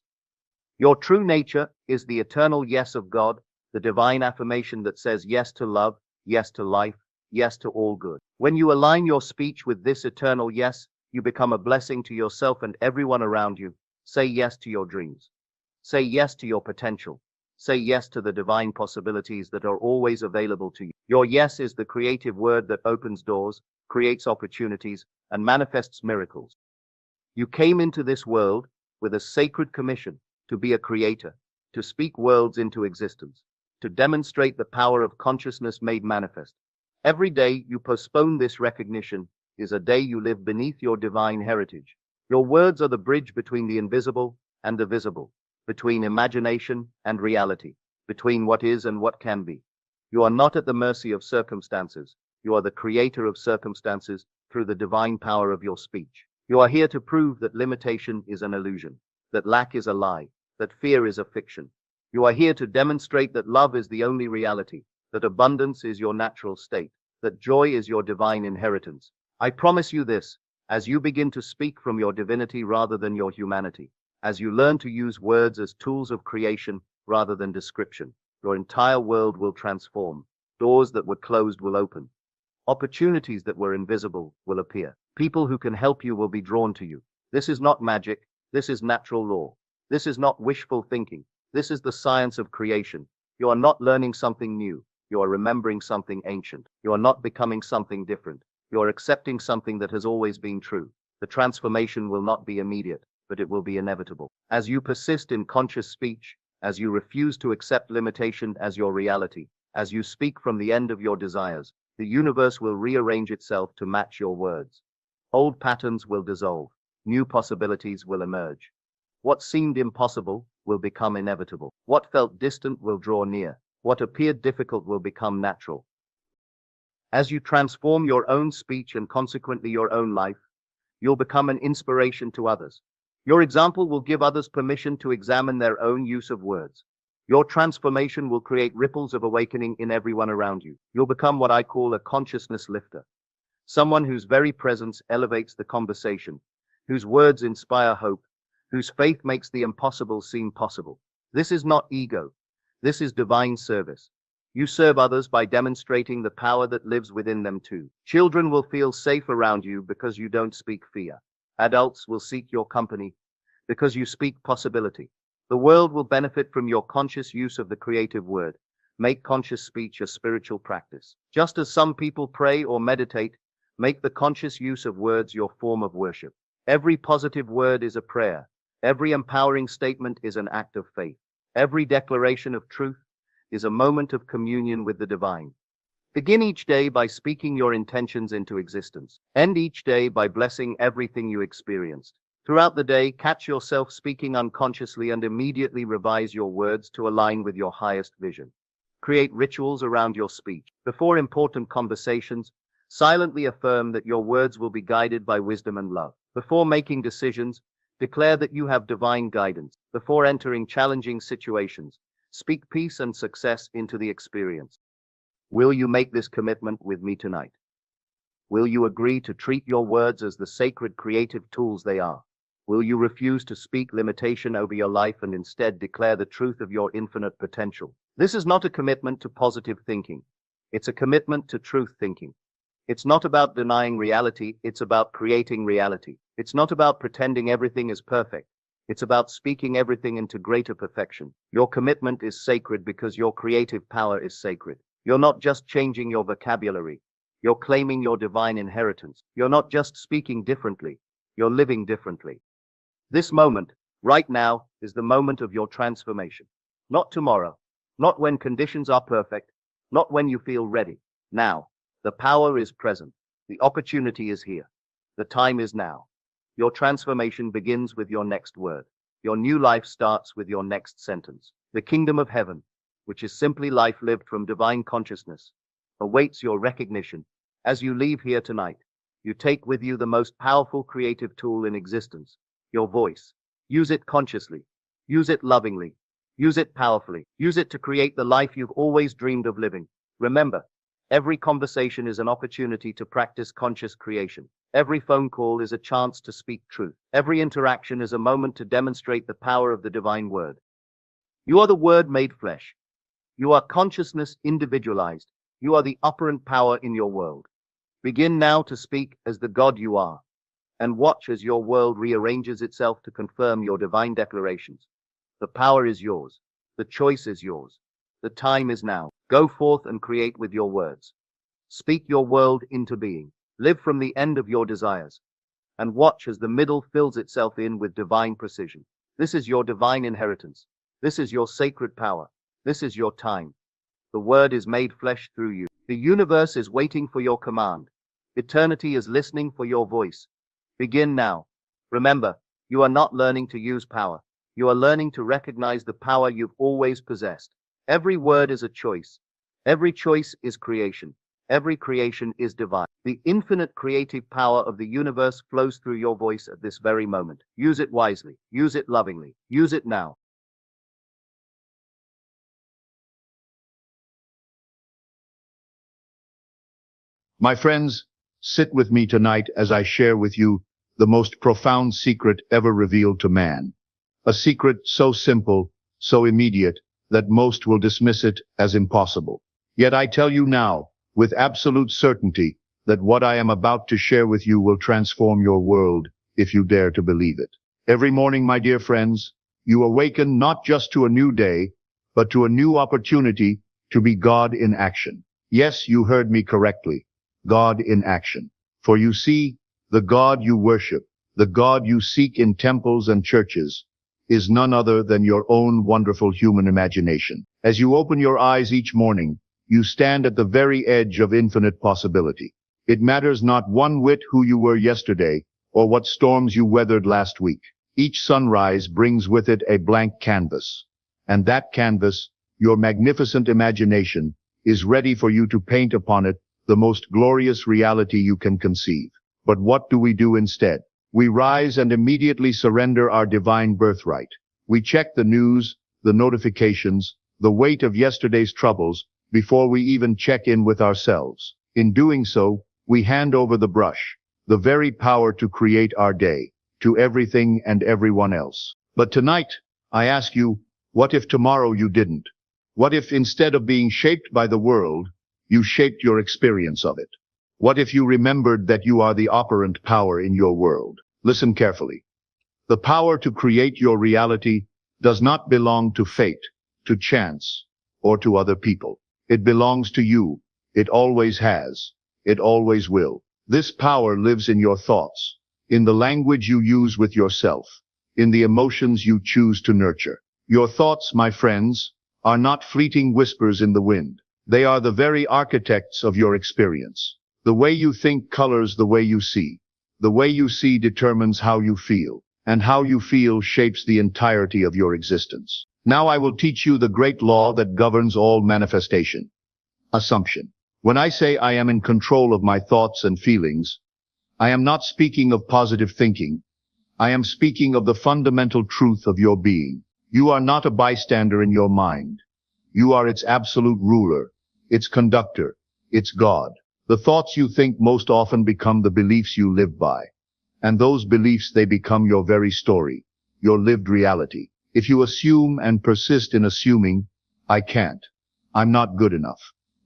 Your true nature is the eternal yes of God, the divine affirmation that says yes to love, yes to life, yes to all good. When you align your speech with this eternal yes, you become a blessing to yourself and everyone around you. Say yes to your dreams. Say yes to your potential. Say yes to the divine possibilities that are always available to you. Your yes is the creative word that opens doors, creates opportunities, and manifests miracles. You came into this world with a sacred commission to be a creator, to speak worlds into existence, to demonstrate the power of consciousness made manifest. Every day you postpone this recognition is a day you live beneath your divine heritage. Your words are the bridge between the invisible and the visible, between imagination and reality, between what is and what can be. You are not at the mercy of circumstances. You are the creator of circumstances through the divine power of your speech. You are here to prove that limitation is an illusion, that lack is a lie, that fear is a fiction. You are here to demonstrate that love is the only reality, that abundance is your natural state, that joy is your divine inheritance. I promise you this, as you begin to speak from your divinity rather than your humanity, as you learn to use words as tools of creation rather than description, your entire world will transform. Doors that were closed will open. Opportunities that were invisible will appear. People who can help you will be drawn to you. This is not magic. This is natural law. This is not wishful thinking. This is the science of creation. You are not learning something new. You are remembering something ancient. You are not becoming something different. You are accepting something that has always been true. The transformation will not be immediate, but it will be inevitable. As you persist in conscious speech, as you refuse to accept limitation as your reality, as you speak from the end of your desires, the universe will rearrange itself to match your words. Old patterns will dissolve. New possibilities will emerge. What seemed impossible will become inevitable. What felt distant will draw near. What appeared difficult will become natural. As you transform your own speech and consequently your own life, you'll become an inspiration to others. Your example will give others permission to examine their own use of words. Your transformation will create ripples of awakening in everyone around you. You'll become what I call a consciousness lifter. Someone whose very presence elevates the conversation, whose words inspire hope, whose faith makes the impossible seem possible. This is not ego. This is divine service. You serve others by demonstrating the power that lives within them too. Children will feel safe around you because you don't speak fear. Adults will seek your company because you speak possibility. The world will benefit from your conscious use of the creative word. Make conscious speech a spiritual practice. Just as some people pray or meditate, make the conscious use of words your form of worship. Every positive word is a prayer. Every empowering statement is an act of faith. Every declaration of truth is a moment of communion with the divine. Begin each day by speaking your intentions into existence. End each day by blessing everything you experienced. Throughout the day, catch yourself speaking unconsciously and immediately revise your words to align with your highest vision. Create rituals around your speech. Before important conversations, silently affirm that your words will be guided by wisdom and love. Before making decisions, declare that you have divine guidance. Before entering challenging situations, speak peace and success into the experience. Will you make this commitment with me tonight? Will you agree to treat your words as the sacred creative tools they are? Will you refuse to speak limitation over your life and instead declare the truth of your infinite potential? This is not a commitment to positive thinking. It's a commitment to truth thinking. It's not about denying reality, it's about creating reality. It's not about pretending everything is perfect. It's about speaking everything into greater perfection. Your commitment is sacred because your creative power is sacred. You're not just changing your vocabulary. You're claiming your divine inheritance. You're not just speaking differently. You're living differently. This moment, right now, is the moment of your transformation. Not tomorrow. Not when conditions are perfect. Not when you feel ready. Now. The power is present. The opportunity is here. The time is now. Your transformation begins with your next word. Your new life starts with your next sentence. The kingdom of heaven, which is simply life lived from divine consciousness, awaits your recognition. As you leave here tonight, you take with you the most powerful creative tool in existence, your voice. Use it consciously. Use it lovingly. Use it powerfully. Use it to create the life you've always dreamed of living. Remember, every conversation is an opportunity to practice conscious creation. Every phone call is a chance to speak truth. Every interaction is a moment to demonstrate the power of the divine word. You are the word made flesh. You are consciousness individualized. You are the operant power in your world. Begin now to speak as the God you are, and watch as your world rearranges itself to confirm your divine declarations. The power is yours. The choice is yours. The time is now. Go forth and create with your words. Speak your world into being. Live from the end of your desires. And watch as the middle fills itself in with divine precision. This is your divine inheritance. This is your sacred power. This is your time. The word is made flesh through you. The universe is waiting for your command. Eternity is listening for your voice. Begin now. Remember, you are not learning to use power. You are learning to recognize the power you've always possessed. Every word is a choice. Every choice is creation. Every creation is divine. The infinite creative power of the universe flows through your voice at this very moment. Use it wisely. Use it lovingly. Use it now. My friends, sit with me tonight as I share with you the most profound secret ever revealed to man. A secret so simple, so immediate, that most will dismiss it as impossible. Yet I tell you now, with absolute certainty, that what I am about to share with you will transform your world if you dare to believe it. Every morning, my dear friends, you awaken not just to a new day, but to a new opportunity to be God in action. Yes, you heard me correctly. God in action. For you see, the God you worship, the God you seek in temples and churches, is none other than your own wonderful human imagination. As you open your eyes each morning, you stand at the very edge of infinite possibility. It matters not one whit who you were yesterday, or what storms you weathered last week. Each sunrise brings with it a blank canvas. And that canvas, your magnificent imagination, is ready for you to paint upon it the most glorious reality you can conceive. But what do we do instead? We rise and immediately surrender our divine birthright. We check the news, the notifications, the weight of yesterday's troubles, before we even check in with ourselves. In doing so, we hand over the brush, the very power to create our day, to everything and everyone else. But tonight, I ask you, what if tomorrow you didn't? What if instead of being shaped by the world, you shaped your experience of it? What if you remembered that you are the operant power in your world? Listen carefully. The power to create your reality does not belong to fate, to chance, or to other people. It belongs to you. It always has. It always will. This power lives in your thoughts, in the language you use with yourself, in the emotions you choose to nurture. Your thoughts, my friends, are not fleeting whispers in the wind. They are the very architects of your experience. The way you think colors the way you see. The way you see determines how you feel, and how you feel shapes the entirety of your existence. Now I will teach you the great law that governs all manifestation. Assumption. When I say I am in control of my thoughts and feelings, I am not speaking of positive thinking. I am speaking of the fundamental truth of your being. You are not a bystander in your mind. You are its absolute ruler, its conductor, its God. The thoughts you think most often become the beliefs you live by. And those beliefs, they become your very story, your lived reality. If you assume and persist in assuming, I can't, I'm not good enough,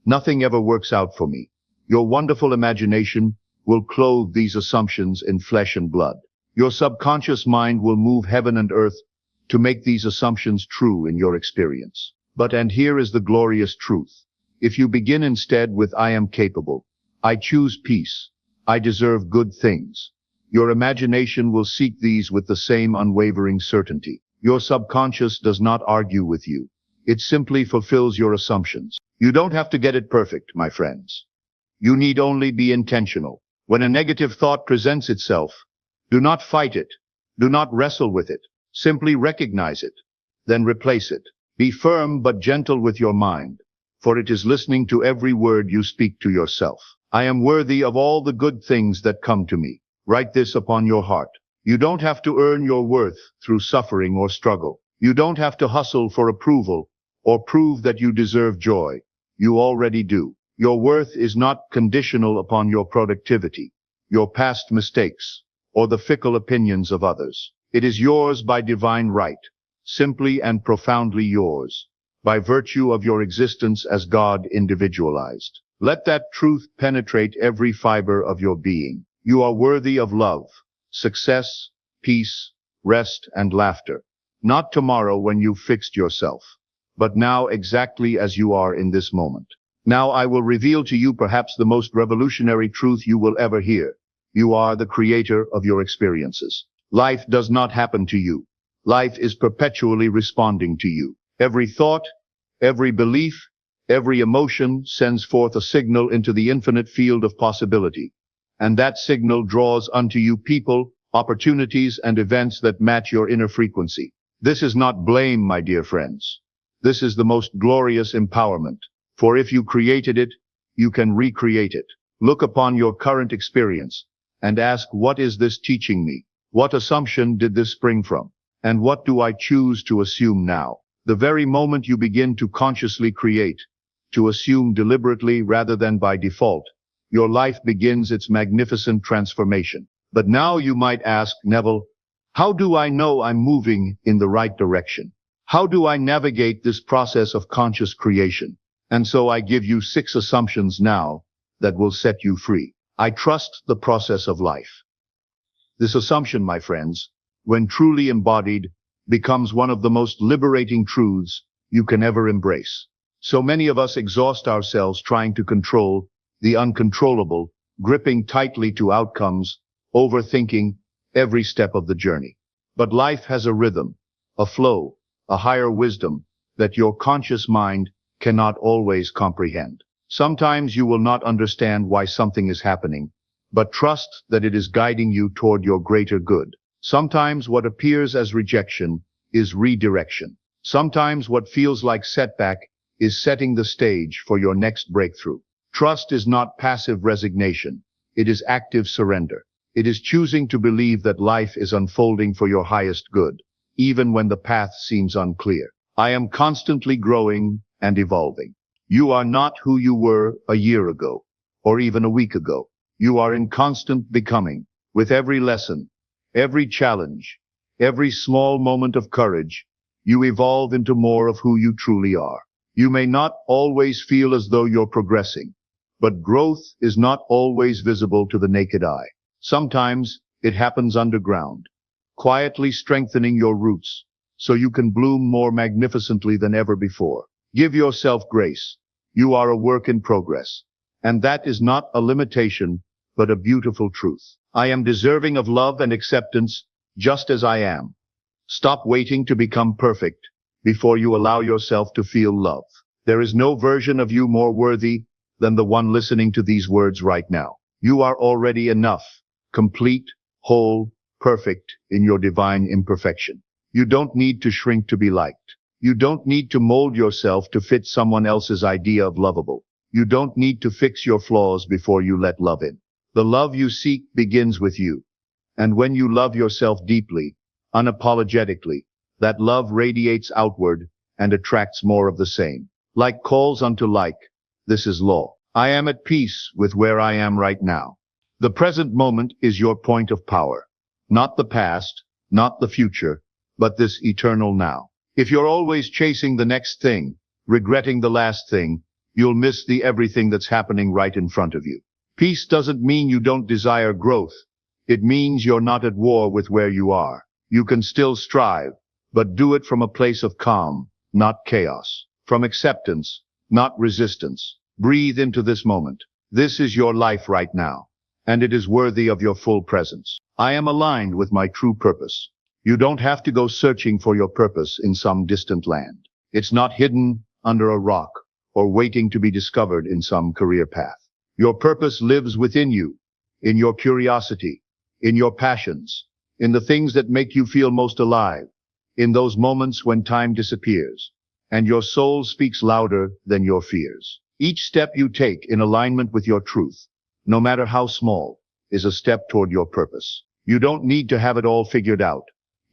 nothing ever works out for me, your wonderful imagination will clothe these assumptions in flesh and blood. Your subconscious mind will move heaven and earth to make these assumptions true in your experience. And here is the glorious truth. If you begin instead with I am capable, I choose peace, I deserve good things, your imagination will seek these with the same unwavering certainty. Your subconscious does not argue with you. It simply fulfills your assumptions. You don't have to get it perfect, my friends. You need only be intentional. When a negative thought presents itself, do not fight it. Do not wrestle with it. Simply recognize it. Then replace it. Be firm but gentle with your mind, for it is listening to every word you speak to yourself. I am worthy of all the good things that come to me. Write this upon your heart. You don't have to earn your worth through suffering or struggle. You don't have to hustle for approval or prove that you deserve joy. You already do. Your worth is not conditional upon your productivity, your past mistakes, or the fickle opinions of others. It is yours by divine right, simply and profoundly yours, by virtue of your existence as God individualized. Let that truth penetrate every fiber of your being. You are worthy of love, success, peace, rest, and laughter. Not tomorrow when you've fixed yourself, but now exactly as you are in this moment. Now I will reveal to you perhaps the most revolutionary truth you will ever hear. You are the creator of your experiences. Life does not happen to you. Life is perpetually responding to you. Every thought, every belief, every emotion sends forth a signal into the infinite field of possibility. And that signal draws unto you people, opportunities, and events that match your inner frequency. This is not blame, my dear friends. This is the most glorious empowerment. For if you created it, you can recreate it. Look upon your current experience and ask, what is this teaching me? What assumption did this spring from? And what do I choose to assume now? The very moment you begin to consciously create, to assume deliberately rather than by default, your life begins its magnificent transformation. But now you might ask, Neville, how do I know I'm moving in the right direction? How do I navigate this process of conscious creation? And so I give you 6 assumptions now that will set you free. I trust the process of life. This assumption, my friends, when truly embodied, becomes one of the most liberating truths you can ever embrace. So many of us exhaust ourselves trying to control the uncontrollable, gripping tightly to outcomes, overthinking every step of the journey. But life has a rhythm, a flow, a higher wisdom that your conscious mind cannot always comprehend. Sometimes you will not understand why something is happening, but trust that it is guiding you toward your greater good. Sometimes what appears as rejection is redirection. Sometimes what feels like setback is setting the stage for your next breakthrough. Trust is not passive resignation. It is active surrender. It is choosing to believe that life is unfolding for your highest good, even when the path seems unclear. I am constantly growing and evolving. You are not who you were a year ago, or even a week ago. You are in constant becoming. With every lesson, every challenge, every small moment of courage, you evolve into more of who you truly are. You may not always feel as though you're progressing, but growth is not always visible to the naked eye. Sometimes it happens underground, quietly strengthening your roots, so you can bloom more magnificently than ever before. Give yourself grace. You are a work in progress. And that is not a limitation, but a beautiful truth. I am deserving of love and acceptance just as I am. Stop waiting to become perfect before you allow yourself to feel love. There is no version of you more worthy than the one listening to these words right now. You are already enough, complete, whole, perfect in your divine imperfection. You don't need to shrink to be liked. You don't need to mold yourself to fit someone else's idea of lovable. You don't need to fix your flaws before you let love in. The love you seek begins with you. And when you love yourself deeply, unapologetically, that love radiates outward and attracts more of the same. Like calls unto like, this is law. I am at peace with where I am right now. The present moment is your point of power. Not the past, not the future, but this eternal now. If you're always chasing the next thing, regretting the last thing, you'll miss the everything that's happening right in front of you. Peace doesn't mean you don't desire growth. It means you're not at war with where you are. You can still strive, but do it from a place of calm, not chaos. From acceptance, not resistance. Breathe into this moment. This is your life right now, and it is worthy of your full presence. I am aligned with my true purpose. You don't have to go searching for your purpose in some distant land. It's not hidden under a rock or waiting to be discovered in some career path. Your purpose lives within you, in your curiosity, in your passions, in the things that make you feel most alive, in those moments when time disappears, and your soul speaks louder than your fears. Each step you take in alignment with your truth, no matter how small, is a step toward your purpose. You don't need to have it all figured out.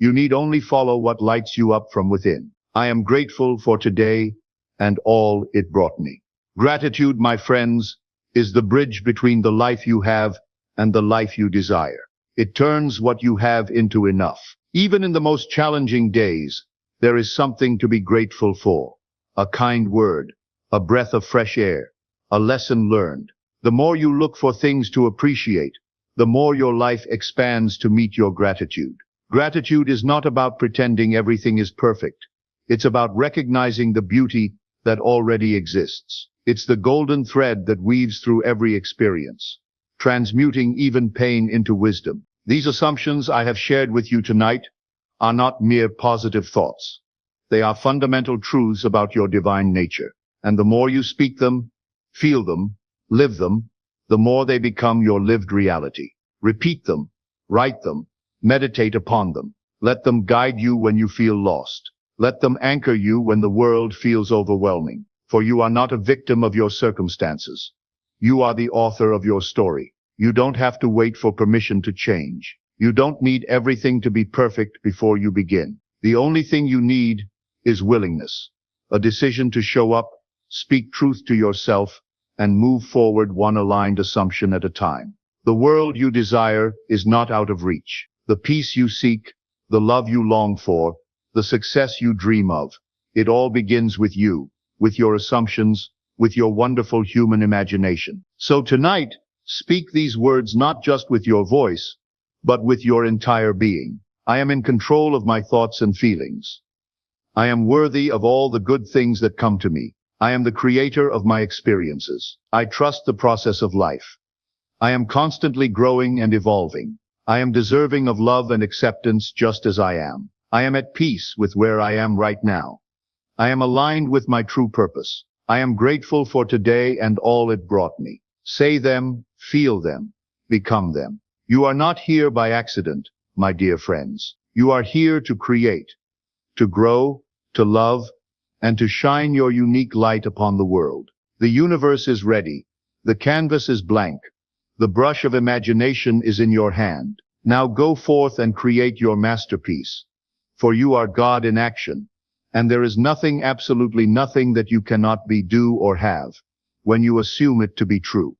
You need only follow what lights you up from within. I am grateful for today and all it brought me. Gratitude, my friends, is the bridge between the life you have and the life you desire. It turns what you have into enough. Even in the most challenging days, there is something to be grateful for. A kind word, a breath of fresh air, a lesson learned. The more you look for things to appreciate, the more your life expands to meet your gratitude. Gratitude is not about pretending everything is perfect. It's about recognizing the beauty that already exists. It's the golden thread that weaves through every experience, transmuting even pain into wisdom. These assumptions I have shared with you tonight are not mere positive thoughts. They are fundamental truths about your divine nature. And the more you speak them, feel them, live them, the more they become your lived reality. Repeat them, write them, meditate upon them. Let them guide you when you feel lost. Let them anchor you when the world feels overwhelming. For you are not a victim of your circumstances. You are the author of your story. You don't have to wait for permission to change. You don't need everything to be perfect before you begin. The only thing you need is willingness, a decision to show up, speak truth to yourself, and move forward one aligned assumption at a time. The world you desire is not out of reach. The peace you seek, the love you long for, the success you dream of, it all begins with you, with your assumptions, with your wonderful human imagination. So tonight, speak these words not just with your voice, but with your entire being. I am in control of my thoughts and feelings. I am worthy of all the good things that come to me. I am the creator of my experiences. I trust the process of life. I am constantly growing and evolving. I am deserving of love and acceptance just as I am. I am at peace with where I am right now. I am aligned with my true purpose. I am grateful for today and all it brought me. Say them, feel them, become them. You are not here by accident, my dear friends. You are here to create, to grow, to love, and to shine your unique light upon the world. The universe is ready. The canvas is blank. The brush of imagination is in your hand. Now go forth and create your masterpiece. For you are God in action, and there is nothing, absolutely nothing that you cannot be, do, or have, when you assume it to be true.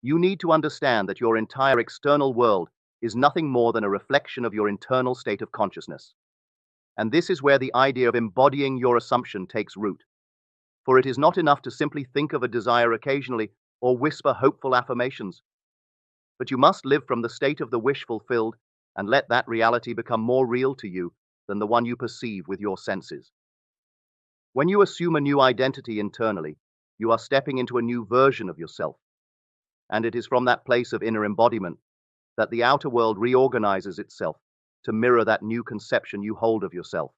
You need to understand that your entire external world is nothing more than a reflection of your internal state of consciousness. And this is where the idea of embodying your assumption takes root. For it is not enough to simply think of a desire occasionally or whisper hopeful affirmations. But you must live from the state of the wish fulfilled and let that reality become more real to you than the one you perceive with your senses. When you assume a new identity internally, you are stepping into a new version of yourself. And it is from that place of inner embodiment that the outer world reorganizes itself to mirror that new conception you hold of yourself,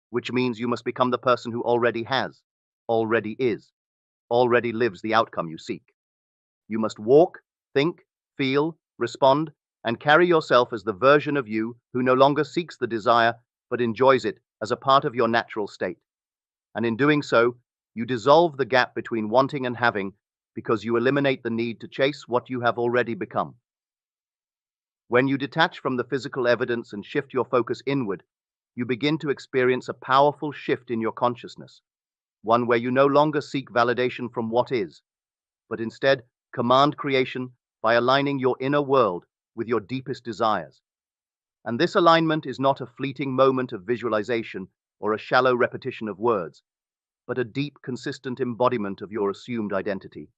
which means you must become the person who already has, already is, already lives the outcome you seek. You must walk, think, feel, respond, and carry yourself as the version of you who no longer seeks the desire but enjoys it as a part of your natural state. And in doing so, you dissolve the gap between wanting and having because you eliminate the need to chase what you have already become. When you detach from the physical evidence and shift your focus inward, you begin to experience a powerful shift in your consciousness, one where you no longer seek validation from what is, but instead command creation by aligning your inner world with your deepest desires. And this alignment is not a fleeting moment of visualization or a shallow repetition of words, but a deep, consistent embodiment of your assumed identity,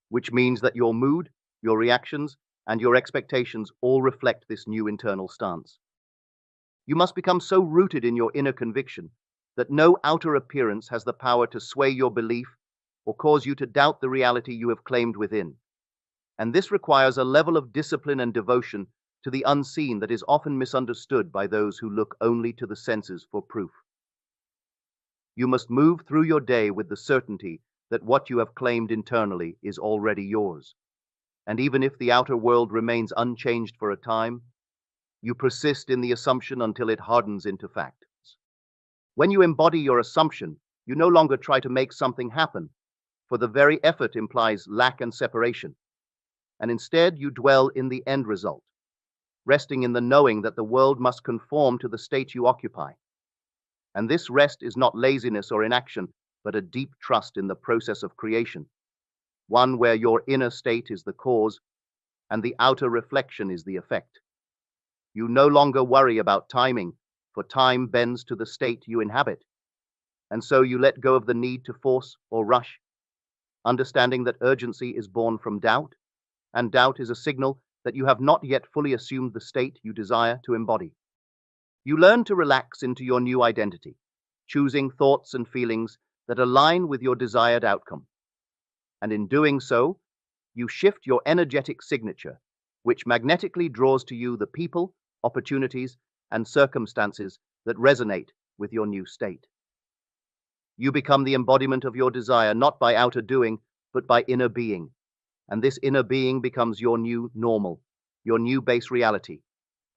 which means that your mood, your reactions, and your expectations all reflect this new internal stance. You must become so rooted in your inner conviction that no outer appearance has the power to sway your belief or cause you to doubt the reality you have claimed within. And this requires a level of discipline and devotion to the unseen that is often misunderstood by those who look only to the senses for proof. You must move through your day with the certainty that what you have claimed internally is already yours. And even if the outer world remains unchanged for a time, you persist in the assumption until it hardens into fact. When you embody your assumption, you no longer try to make something happen, for the very effort implies lack and separation. And instead, you dwell in the end result, resting in the knowing that the world must conform to the state you occupy. And this rest is not laziness or inaction, but a deep trust in the process of creation, one where your inner state is the cause and the outer reflection is the effect. You no longer worry about timing, for time bends to the state you inhabit. And so you let go of the need to force or rush, understanding that urgency is born from doubt, and doubt is a signal that you have not yet fully assumed the state you desire to embody. You learn to relax into your new identity, choosing thoughts and feelings that align with your desired outcome. And in doing so, you shift your energetic signature, which magnetically draws to you the people, opportunities, and circumstances that resonate with your new state. You become the embodiment of your desire not by outer doing, but by inner being. And this inner being becomes your new normal, your new base reality.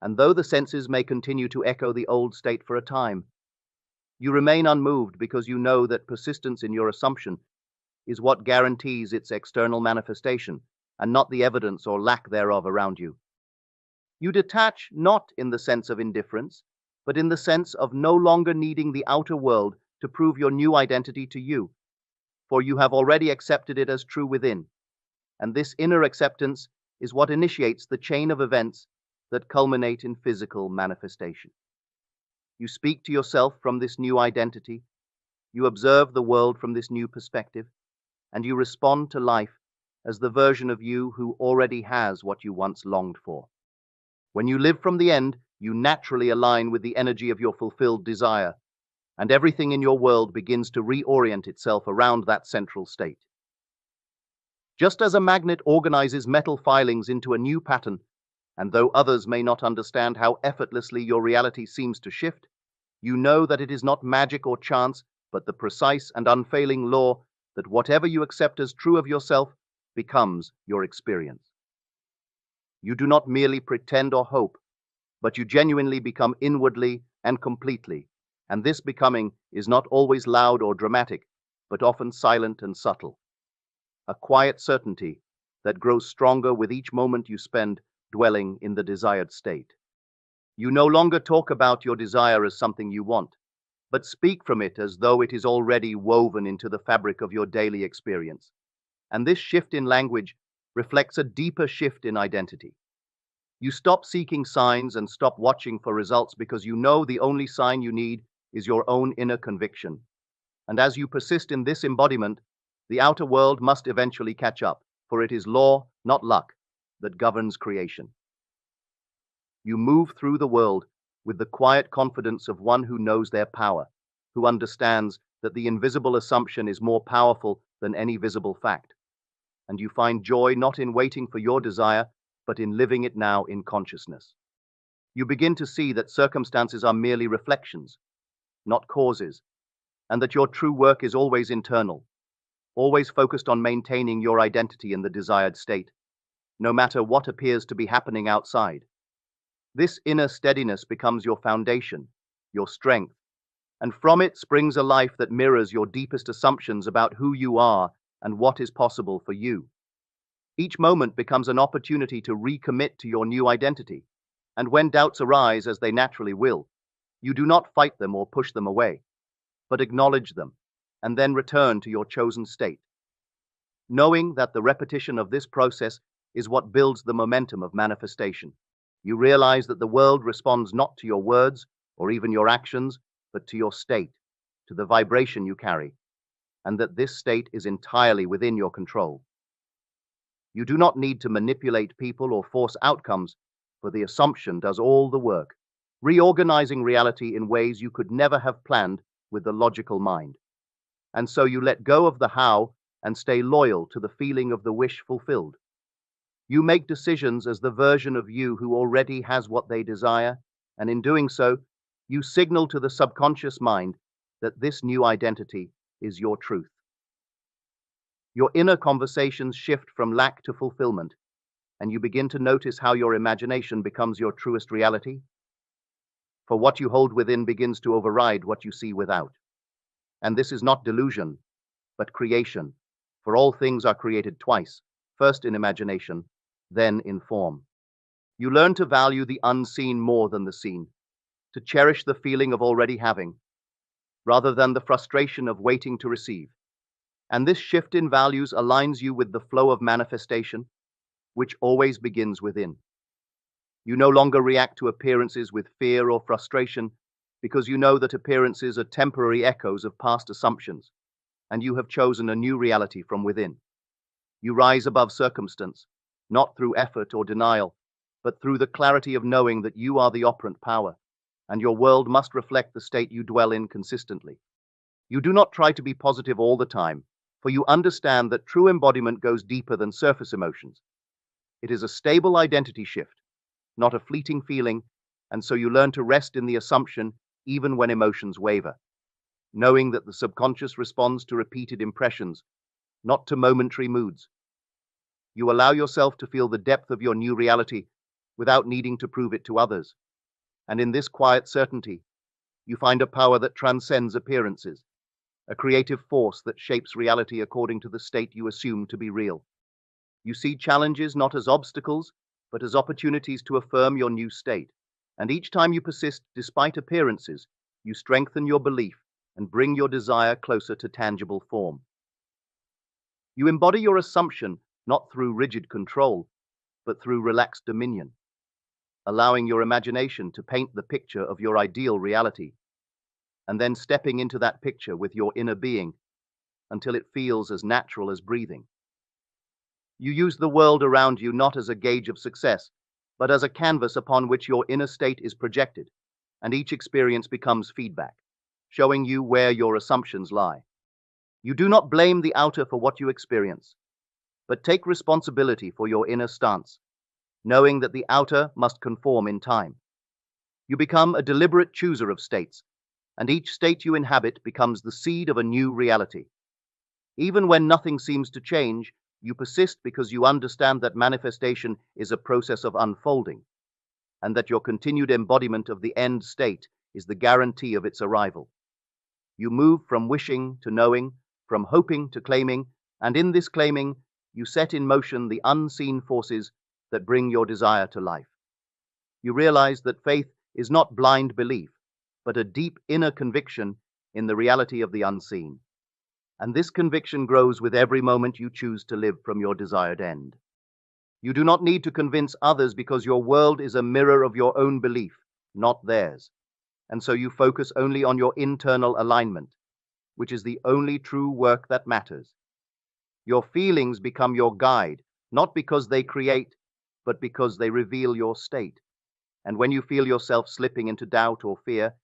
And though the senses may continue to echo the old state for a time, you remain unmoved because you know that persistence in your assumption is what guarantees its external manifestation, and not the evidence or lack thereof around you. You detach not in the sense of indifference, but in the sense of no longer needing the outer world to prove your new identity to you, for you have already accepted it as true within. And this inner acceptance is what initiates the chain of events that culminate in physical manifestation. You speak to yourself from this new identity, you observe the world from this new perspective, and you respond to life as the version of you who already has what you once longed for. When you live from the end, you naturally align with the energy of your fulfilled desire, and everything in your world begins to reorient itself around that central state. Just as a magnet organizes metal filings into a new pattern, and though others may not understand how effortlessly your reality seems to shift, you know that it is not magic or chance, but the precise and unfailing law that whatever you accept as true of yourself becomes your experience. You do not merely pretend or hope, but you genuinely become inwardly and completely, and this becoming is not always loud or dramatic, but often silent and subtle. A quiet certainty that grows stronger with each moment you spend dwelling in the desired state. You no longer talk about your desire as something you want, but speak from it as though it is already woven into the fabric of your daily experience. And this shift in language reflects a deeper shift in identity. You stop seeking signs and stop watching for results because you know the only sign you need is your own inner conviction. And as you persist in this embodiment, the outer world must eventually catch up, for it is law, not luck, that governs creation. You move through the world with the quiet confidence of one who knows their power, who understands that the invisible assumption is more powerful than any visible fact. And you find joy not in waiting for your desire, but in living it now in consciousness. You begin to see that circumstances are merely reflections, not causes, and that your true work is always internal, always focused on maintaining your identity in the desired state, no matter what appears to be happening outside. This inner steadiness becomes your foundation, your strength, and from it springs a life that mirrors your deepest assumptions about who you are and what is possible for you. Each moment becomes an opportunity to recommit to your new identity, and when doubts arise, as they naturally will, you do not fight them or push them away, but acknowledge them, and then return to your chosen state, knowing that the repetition of this process is what builds the momentum of manifestation. You realize that the world responds not to your words or even your actions, but to your state, to the vibration you carry, and that this state is entirely within your control. You do not need to manipulate people or force outcomes, for the assumption does all the work, reorganizing reality in ways you could never have planned with the logical mind. And so you let go of the how and stay loyal to the feeling of the wish fulfilled. You make decisions as the version of you who already has what they desire, and in doing so, you signal to the subconscious mind that this new identity is your truth. Your inner conversations shift from lack to fulfillment, and you begin to notice how your imagination becomes your truest reality. For what you hold within begins to override what you see without. And this is not delusion, but creation, for all things are created twice, first in imagination, then in form. You learn to value the unseen more than the seen, to cherish the feeling of already having, rather than the frustration of waiting to receive. And this shift in values aligns you with the flow of manifestation, which always begins within. You no longer react to appearances with fear or frustration, because you know that appearances are temporary echoes of past assumptions, and you have chosen a new reality from within. You rise above circumstance, not through effort or denial, but through the clarity of knowing that you are the operant power, and your world must reflect the state you dwell in consistently. You do not try to be positive all the time, for you understand that true embodiment goes deeper than surface emotions. It is a stable identity shift, not a fleeting feeling, and so you learn to rest in the assumption even when emotions waver, knowing that the subconscious responds to repeated impressions, not to momentary moods. You allow yourself to feel the depth of your new reality without needing to prove it to others. And in this quiet certainty, you find a power that transcends appearances, a creative force that shapes reality according to the state you assume to be real. You see challenges not as obstacles, but as opportunities to affirm your new state. And each time you persist despite appearances, you strengthen your belief and bring your desire closer to tangible form. You embody your assumption not through rigid control, but through relaxed dominion. allowing your imagination to paint the picture of your ideal reality, and then stepping into that picture with your inner being until it feels as natural as breathing. You use the world around you not as a gauge of success, but as a canvas upon which your inner state is projected, and each experience becomes feedback, showing you where your assumptions lie. You do not blame the outer for what you experience, but take responsibility for your inner stance, knowing that the outer must conform in time. You become a deliberate chooser of states, and each state you inhabit becomes the seed of a new reality. Even when nothing seems to change, you persist because you understand that manifestation is a process of unfolding, and that your continued embodiment of the end state is the guarantee of its arrival. You move from wishing to knowing, from hoping to claiming, and in this claiming, you set in motion the unseen forces that bring your desire to life. You realize that faith is not blind belief, but a deep inner conviction in the reality of the unseen. And this conviction grows with every moment you choose to live from your desired end. You do not need to convince others because your world is a mirror of your own belief, not theirs. And so you focus only on your internal alignment, which is the only true work that matters. Your feelings become your guide, not because they create, but because they reveal your state. And when you feel yourself slipping into doubt or fear,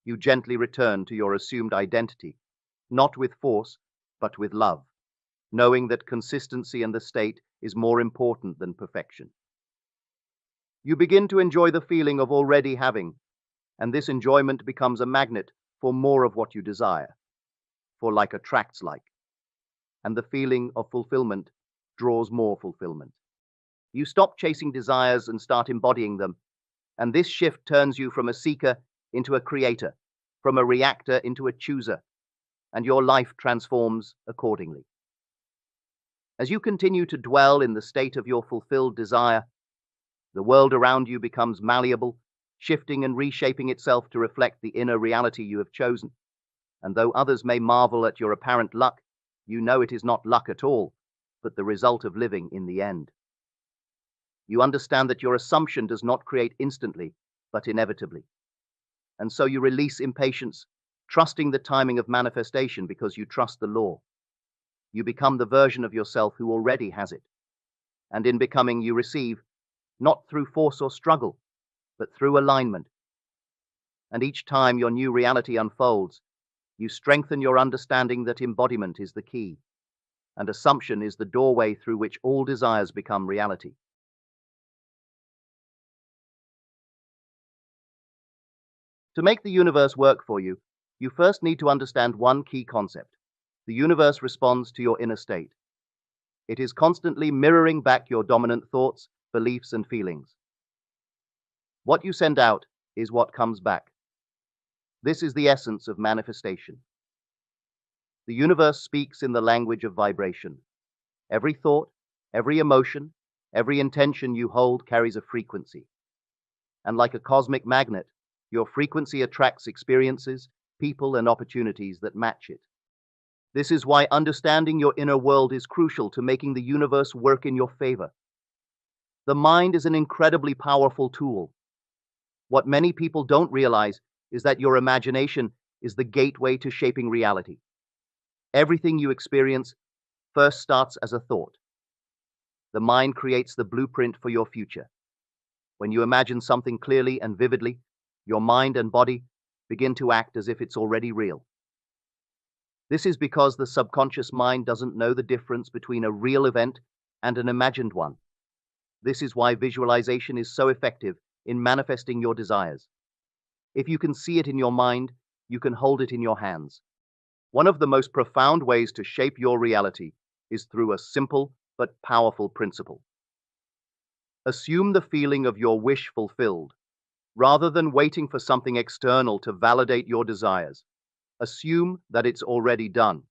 you gently return to your assumed identity, not with force, but with love, knowing that consistency in the state is more important than perfection. You begin to enjoy the feeling of already having, and this enjoyment becomes a magnet for more of what you desire, for like attracts like, and the feeling of fulfillment draws more fulfillment. You stop chasing desires and start embodying them, and this shift turns you from a seeker into a creator, from a reactor into a chooser, and your life transforms accordingly. As you continue to dwell in the state of your fulfilled desire, the world around you becomes malleable, shifting and reshaping itself to reflect the inner reality you have chosen. And though others may marvel at your apparent luck, you know it is not luck at all, but the result of living in the end. You understand that your assumption does not create instantly, but inevitably. And so you release impatience, trusting the timing of manifestation because you trust the law. You become the version of yourself who already has it. And in becoming, you receive, not through force or struggle, but through alignment. And each time your new reality unfolds, you strengthen your understanding that embodiment is the key, and assumption is the doorway through which all desires become reality. To make the universe work for you, you first need to understand one key concept. The universe responds to your inner state. It is constantly mirroring back your dominant thoughts, beliefs, and feelings. What you send out is what comes back. This is the essence of manifestation. The universe speaks in the language of vibration. Every thought, every emotion, every intention you hold carries a frequency. And like a cosmic magnet, your frequency attracts experiences, people, and opportunities that match it. This is why understanding your inner world is crucial to making the universe work in your favor. The mind is an incredibly powerful tool. What many people don't realize is that your imagination is the gateway to shaping reality. Everything you experience first starts as a thought. The mind creates the blueprint for your future. When you imagine something clearly and vividly, your mind and body begin to act as if it's already real. This is because the subconscious mind doesn't know the difference between a real event and an imagined one. This is why visualization is so effective in manifesting your desires. If you can see it in your mind, you can hold it in your hands. One of the most profound ways to shape your reality is through a simple but powerful principle. Assume the feeling of your wish fulfilled, rather than waiting for something external to validate your desires. Assume that it's already done.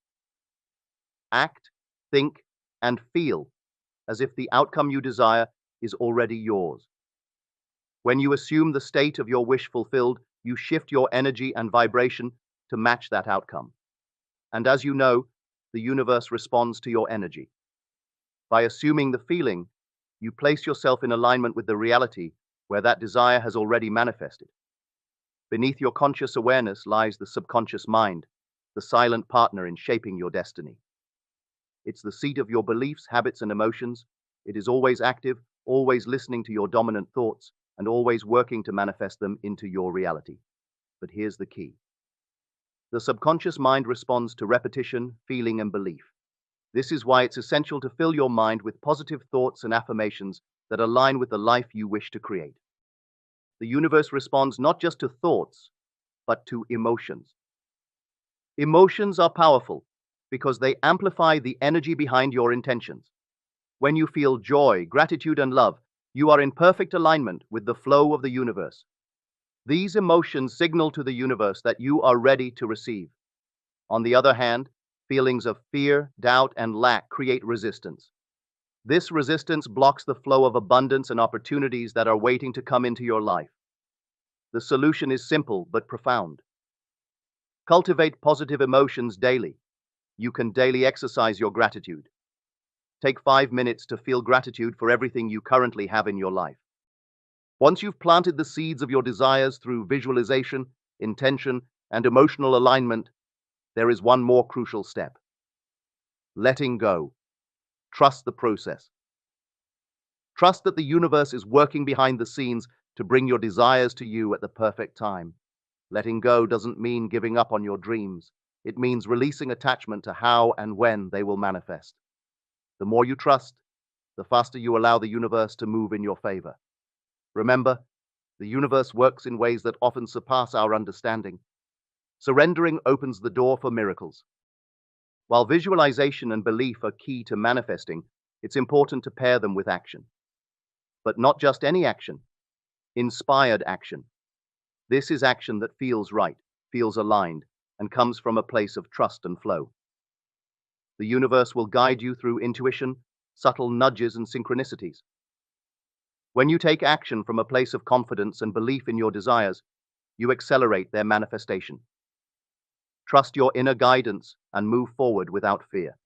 Act, think, and feel as if the outcome you desire is already yours. When you assume the state of your wish fulfilled, you shift your energy and vibration to match that outcome. And as you know, the universe responds to your energy. By assuming the feeling, you place yourself in alignment with the reality where that desire has already manifested. Beneath your conscious awareness lies the subconscious mind, the silent partner in shaping your destiny. It's the seat of your beliefs, habits, and emotions. It is always active, always listening to your dominant thoughts, and always working to manifest them into your reality. But here's the key. The subconscious mind responds to repetition, feeling, and belief. This is why it's essential to fill your mind with positive thoughts and affirmations that align with the life you wish to create. The universe responds not just to thoughts, but to emotions. Emotions are powerful because they amplify the energy behind your intentions. When you feel joy, gratitude, and love, you are in perfect alignment with the flow of the universe. These emotions signal to the universe that you are ready to receive. On the other hand, feelings of fear, doubt, and lack create resistance. This resistance blocks the flow of abundance and opportunities that are waiting to come into your life. The solution is simple but profound. Cultivate positive emotions daily. You can daily exercise your gratitude. Take 5 minutes to feel gratitude for everything you currently have in your life. Once you've planted the seeds of your desires through visualization, intention, and emotional alignment, there is one more crucial step. Letting go. Trust the process. Trust that the universe is working behind the scenes to bring your desires to you at the perfect time. Letting go doesn't mean giving up on your dreams. It means releasing attachment to how and when they will manifest. The more you trust, the faster you allow the universe to move in your favor. Remember, the universe works in ways that often surpass our understanding. Surrendering opens the door for miracles. While visualization and belief are key to manifesting, it's important to pair them with action. But not just any action. Inspired action. This is action that feels right, feels aligned, and comes from a place of trust and flow. The universe will guide you through intuition, subtle nudges, and synchronicities. When you take action from a place of confidence and belief in your desires, you accelerate their manifestation. Trust your inner guidance and move forward without fear.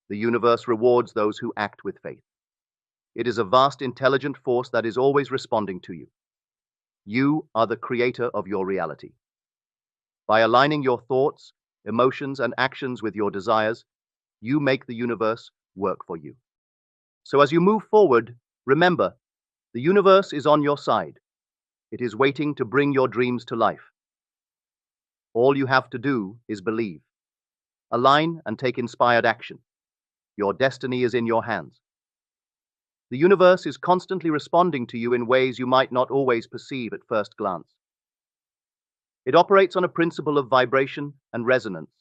The universe rewards those who act with faith. It is a vast, intelligent force that is always responding to you. You are the creator of your reality. By aligning your thoughts, emotions, and actions with your desires, you make the universe work for you. So as you move forward, remember, the universe is on your side. It is waiting to bring your dreams to life. All you have to do is believe. Align and take inspired action. Your destiny is in your hands. The universe is constantly responding to you in ways you might not always perceive at first glance. It operates on a principle of vibration and resonance.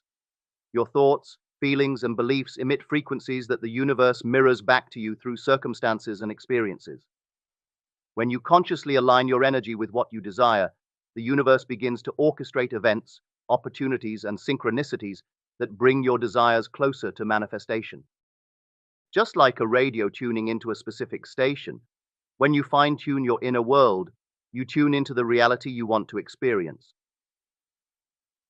Your thoughts, feelings, and beliefs emit frequencies that the universe mirrors back to you through circumstances and experiences. When you consciously align your energy with what you desire, the universe begins to orchestrate events, opportunities, and synchronicities that bring your desires closer to manifestation. Just like a radio tuning into a specific station, when you fine-tune your inner world, you tune into the reality you want to experience.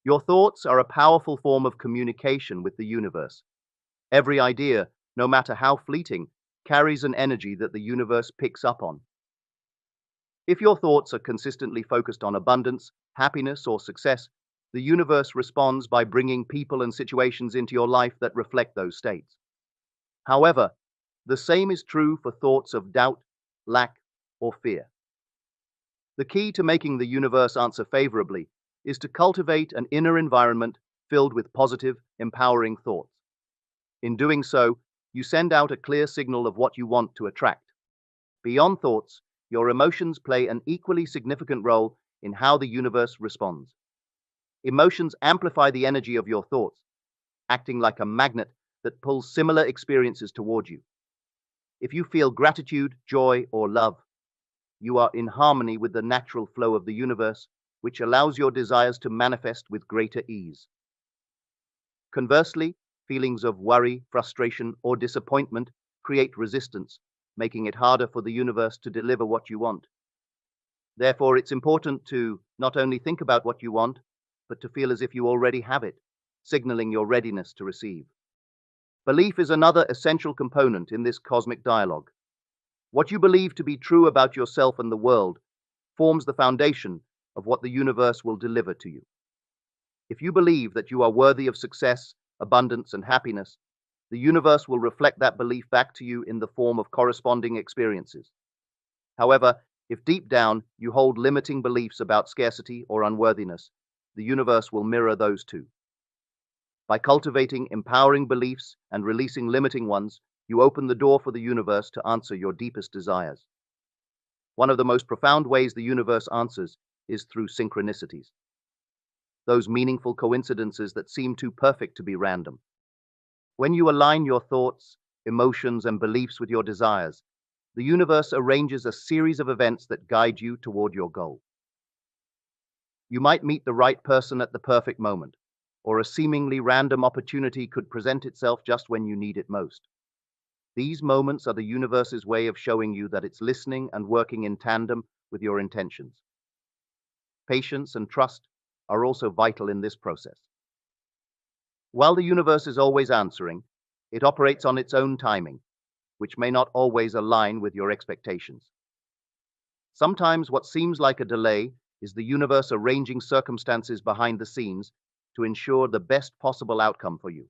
Your thoughts are a powerful form of communication with the universe. Every idea, no matter how fleeting, carries an energy that the universe picks up on. If your thoughts are consistently focused on abundance, happiness, or success, the universe responds by bringing people and situations into your life that reflect those states. However, the same is true for thoughts of doubt, lack, or fear. The key to making the universe answer favorably is to cultivate an inner environment filled with positive, empowering thoughts. In doing so, you send out a clear signal of what you want to attract. Beyond thoughts, your emotions play an equally significant role in how the universe responds. Emotions amplify the energy of your thoughts, acting like a magnet that pulls similar experiences toward you. If you feel gratitude, joy, or love, you are in harmony with the natural flow of the universe, which allows your desires to manifest with greater ease. Conversely, feelings of worry, frustration, or disappointment create resistance, making it harder for the universe to deliver what you want. Therefore, it's important to not only think about what you want, but to feel as if you already have it, signaling your readiness to receive. Belief is another essential component in this cosmic dialogue. What you believe to be true about yourself and the world forms the foundation of what the universe will deliver to you. If you believe that you are worthy of success, abundance, and happiness, the universe will reflect that belief back to you in the form of corresponding experiences. However, if deep down you hold limiting beliefs about scarcity or unworthiness, the universe will mirror those too. By cultivating empowering beliefs and releasing limiting ones, you open the door for the universe to answer your deepest desires. One of the most profound ways the universe answers is through synchronicities. Those meaningful coincidences that seem too perfect to be random. When you align your thoughts, emotions, and beliefs with your desires, the universe arranges a series of events that guide you toward your goal. You might meet the right person at the perfect moment, or a seemingly random opportunity could present itself just when you need it most. These moments are the universe's way of showing you that it's listening and working in tandem with your intentions. Patience and trust are also vital in this process. While the universe is always answering, it operates on its own timing, which may not always align with your expectations. Sometimes what seems like a delay is the universe arranging circumstances behind the scenes to ensure the best possible outcome for you.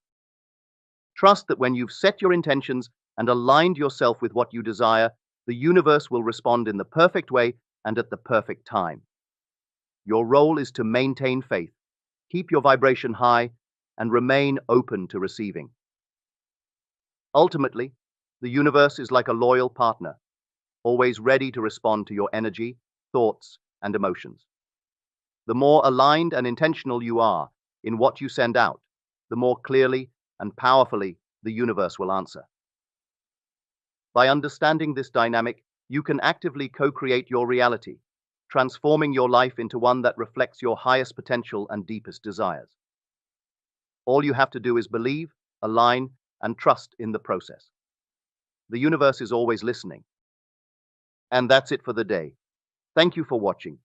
Trust that when you've set your intentions and aligned yourself with what you desire, the universe will respond in the perfect way and at the perfect time. Your role is to maintain faith, keep your vibration high, and remain open to receiving. Ultimately, the universe is like a loyal partner, always ready to respond to your energy, thoughts, and emotions. The more aligned and intentional you are in what you send out, the more clearly and powerfully the universe will answer. By understanding this dynamic, you can actively co-create your reality, transforming your life into one that reflects your highest potential and deepest desires. All you have to do is believe, align, and trust in the process. The universe is always listening. And that's it for the day. Thank you for watching.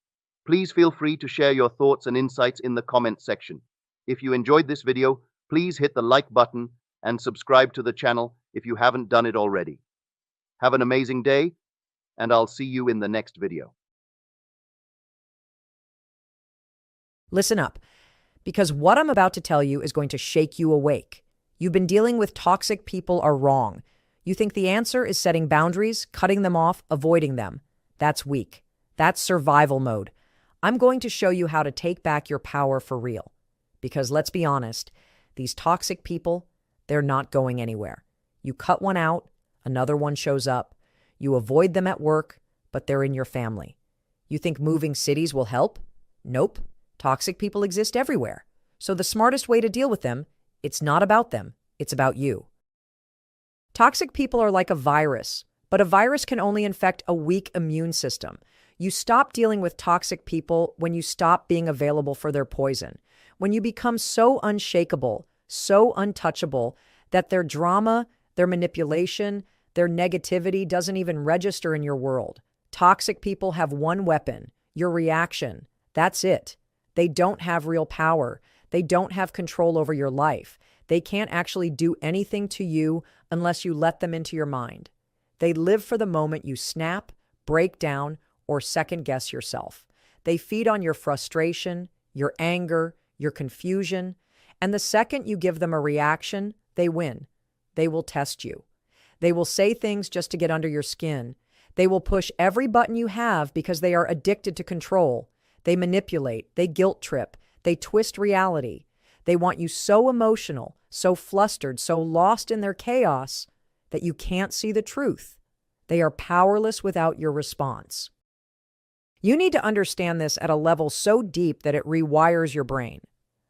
Please feel free to share your thoughts and insights in the comment section. If you enjoyed this video, please hit the like button and subscribe to the channel if you haven't done it already. Have an amazing day, and I'll see you in the next video. Listen up, because what I'm about to tell you is going to shake you awake. You've been dealing with toxic people are wrong. You think the answer is setting boundaries, cutting them off, avoiding them. That's weak. That's survival mode. I'm going to show you how to take back your power for real. Because let's be honest, these toxic people, they're not going anywhere. You cut one out, another one shows up. You avoid them at work, but they're in your family. You think moving cities will help? Nope. Toxic people exist everywhere. So the smartest way to deal with them, it's not about them, it's about you. Toxic people are like a virus, but a virus can only infect a weak immune system. You stop dealing with toxic people when you stop being available for their poison. When you become so unshakable, so untouchable, that their drama, their manipulation, their negativity doesn't even register in your world. Toxic people have one weapon, your reaction. That's it. They don't have real power. They don't have control over your life. They can't actually do anything to you unless you let them into your mind. They live for the moment you snap, break down, or second-guess yourself. They feed on your frustration, your anger, your confusion, and the second you give them a reaction, they win. They will test you. They will say things just to get under your skin. They will push every button you have because they are addicted to control. They manipulate, they guilt trip, they twist reality. They want you so emotional, so flustered, so lost in their chaos that you can't see the truth. They are powerless without your response. You need to understand this at a level so deep that it rewires your brain.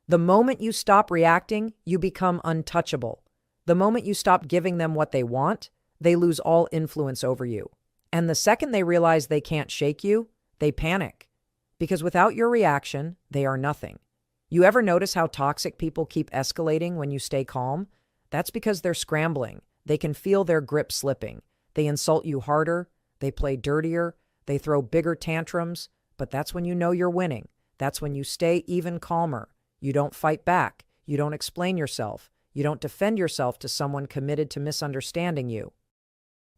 The moment you stop reacting, you become untouchable. The moment you stop giving them what they want, they lose all influence over you. And the second they realize they can't shake you, they panic. Because without your reaction, they are nothing. You ever notice how toxic people keep escalating when you stay calm? That's because they're scrambling. They can feel their grip slipping. They insult you harder. They play dirtier. They throw bigger tantrums. But that's when you know you're winning. That's when you stay even calmer. You don't fight back. You don't explain yourself. You don't defend yourself to someone committed to misunderstanding you.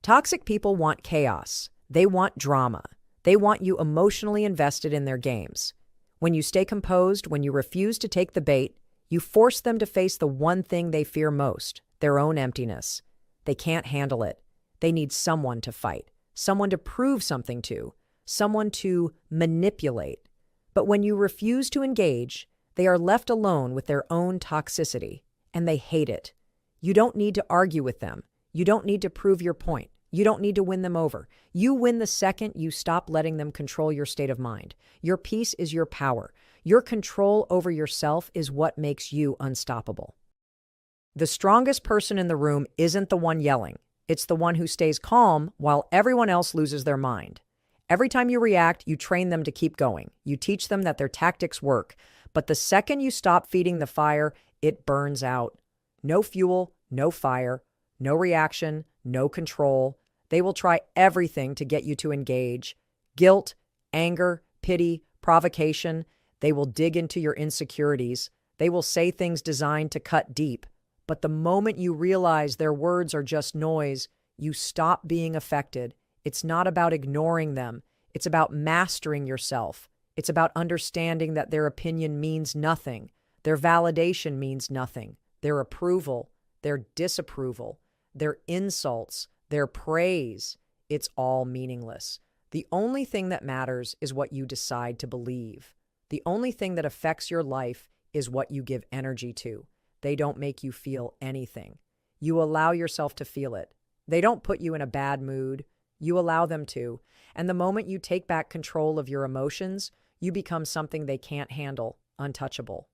Toxic people want chaos. They want drama. They want you emotionally invested in their games. When you stay composed, when you refuse to take the bait, you force them to face the one thing they fear most, their own emptiness. They can't handle it. They need someone to fight, someone to prove something to, someone to manipulate. But when you refuse to engage, they are left alone with their own toxicity, and they hate it. You don't need to argue with them. You don't need to prove your point. You don't need to win them over. You win the second you stop letting them control your state of mind. Your peace is your power. Your control over yourself is what makes you unstoppable. The strongest person in the room isn't the one yelling. It's the one who stays calm while everyone else loses their mind. Every time you react, you train them to keep going. You teach them that their tactics work. But the second you stop feeding the fire, it burns out. No fuel, no fire, no reaction, no control. They will try everything to get you to engage. Guilt, anger, pity, provocation. They will dig into your insecurities. They will say things designed to cut deep. But the moment you realize their words are just noise, you stop being affected. It's not about ignoring them. It's about mastering yourself. It's about understanding that their opinion means nothing. Their validation means nothing. Their approval, their disapproval, their insults, their praise, it's all meaningless. The only thing that matters is what you decide to believe. The only thing that affects your life is what you give energy to. They don't make you feel anything. You allow yourself to feel it. They don't put you in a bad mood. You allow them to. And the moment you take back control of your emotions, you become something they can't handle, untouchable.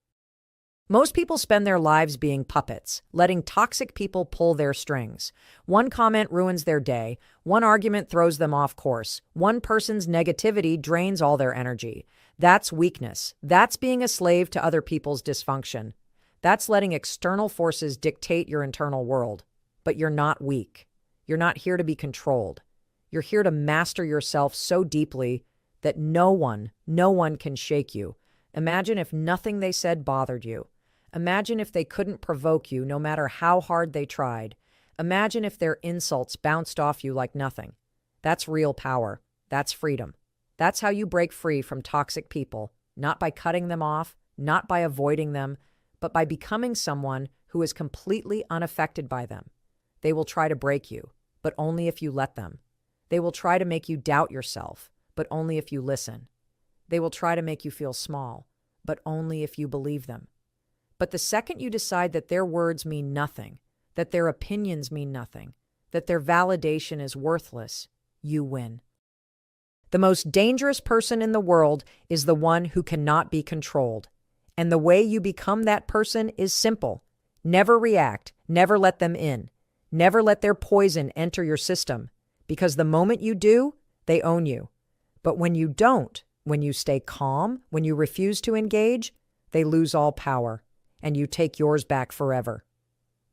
Most people spend their lives being puppets, letting toxic people pull their strings. One comment ruins their day. One argument throws them off course. One person's negativity drains all their energy. That's weakness. That's being a slave to other people's dysfunction. That's letting external forces dictate your internal world. But you're not weak. You're not here to be controlled. You're here to master yourself so deeply that no one can shake you. Imagine if nothing they said bothered you. Imagine if they couldn't provoke you no matter how hard they tried. Imagine if their insults bounced off you like nothing. That's real power. That's freedom. That's how you break free from toxic people, not by cutting them off, not by avoiding them, but by becoming someone who is completely unaffected by them. They will try to break you, but only if you let them. They will try to make you doubt yourself, but only if you listen. They will try to make you feel small, but only if you believe them. But the second you decide that their words mean nothing, that their opinions mean nothing, that their validation is worthless, you win. The most dangerous person in the world is the one who cannot be controlled. And the way you become that person is simple. Never react. Never let them in. Never let their poison enter your system. Because the moment you do, they own you. But when you don't, when you stay calm, when you refuse to engage, they lose all power, and you take yours back forever.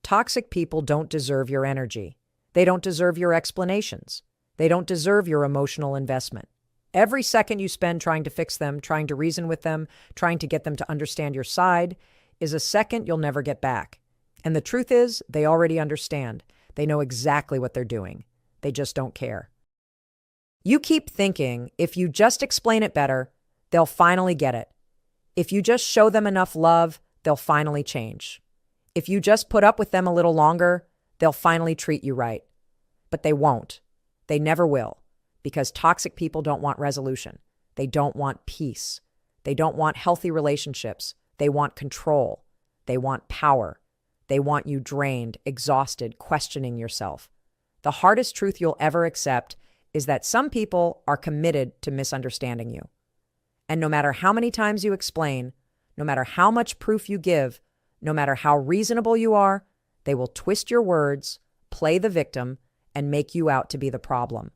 Toxic people don't deserve your energy. They don't deserve your explanations. They don't deserve your emotional investment. Every second you spend trying to fix them, trying to reason with them, trying to get them to understand your side, is a second you'll never get back. And the truth is, they already understand. They know exactly what they're doing. They just don't care. You keep thinking, if you just explain it better, they'll finally get it. If you just show them enough love, they'll finally change. If you just put up with them a little longer, they'll finally treat you right. But they won't. They never will. Because toxic people don't want resolution. They don't want peace. They don't want healthy relationships. They want control. They want power. They want you drained, exhausted, questioning yourself. The hardest truth you'll ever accept is that some people are committed to misunderstanding you. And no matter how many times you explain, no matter how much proof you give, no matter how reasonable you are, they will twist your words, play the victim, and make you out to be the problem.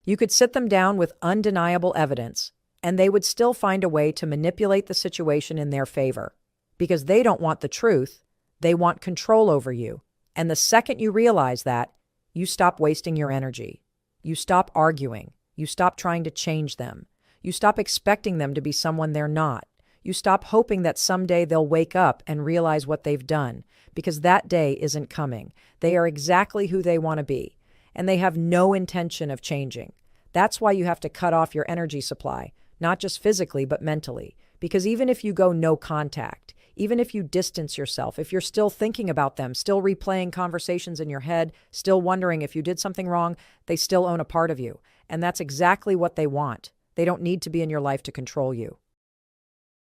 You could sit them down with undeniable evidence, and they would still find a way to manipulate the situation in their favor. Because they don't want the truth, they want control over you. And the second you realize that, you stop wasting your energy. You stop arguing. You stop trying to change them. You stop expecting them to be someone they're not. You stop hoping that someday they'll wake up and realize what they've done, because that day isn't coming. They are exactly who they want to be. and they have no intention of changing. That's why you have to cut off your energy supply, not just physically, but mentally. Because even if you go no contact, even if you distance yourself, if you're still thinking about them, still replaying conversations in your head, still wondering if you did something wrong, they still own a part of you. And that's exactly what they want. They don't need to be in your life to control you.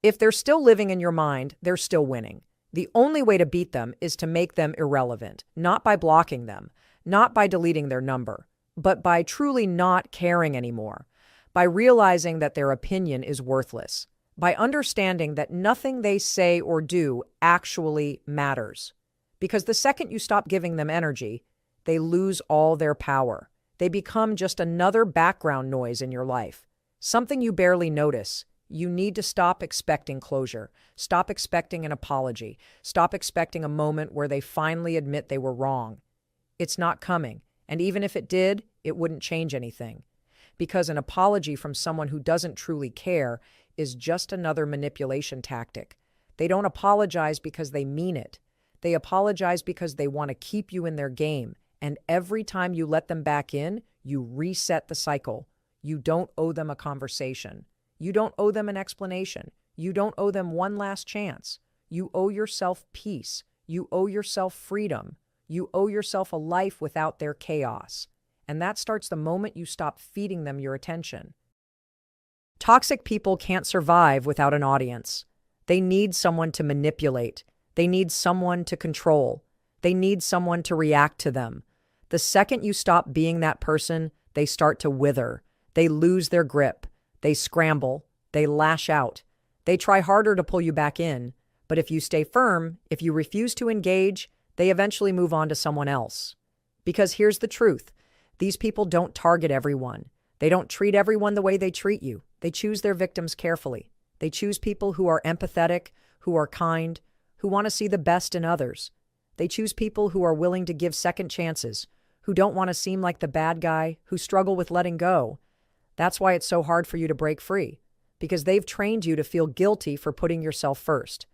If they're still living in your mind, they're still winning. The only way to beat them is to make them irrelevant, not by blocking them, not by deleting their number, but by truly not caring anymore, by realizing that their opinion is worthless, by understanding that nothing they say or do actually matters. Because the second you stop giving them energy, they lose all their power. They become just another background noise in your life, something you barely notice. You need to stop expecting closure, stop expecting an apology, stop expecting a moment where they finally admit they were wrong. It's not coming, and even if it did, it wouldn't change anything. Because an apology from someone who doesn't truly care is just another manipulation tactic. They don't apologize because they mean it. They apologize because they want to keep you in their game, and every time you let them back in, you reset the cycle. You don't owe them a conversation. You don't owe them an explanation. You don't owe them one last chance. You owe yourself peace. You owe yourself freedom. You owe yourself a life without their chaos. And that starts the moment you stop feeding them your attention. Toxic people can't survive without an audience. They need someone to manipulate. They need someone to control. They need someone to react to them. The second you stop being that person, they start to wither. They lose their grip. They scramble. They lash out. They try harder to pull you back in. But if you stay firm, if you refuse to engage, they eventually move on to someone else. Because here's the truth. These people don't target everyone. They don't treat everyone the way they treat you. They choose their victims carefully. They choose people who are empathetic, who are kind, who want to see the best in others. They choose people who are willing to give second chances, who don't want to seem like the bad guy, who struggle with letting go. That's why it's so hard for you to break free, because they've trained you to feel guilty for putting yourself first.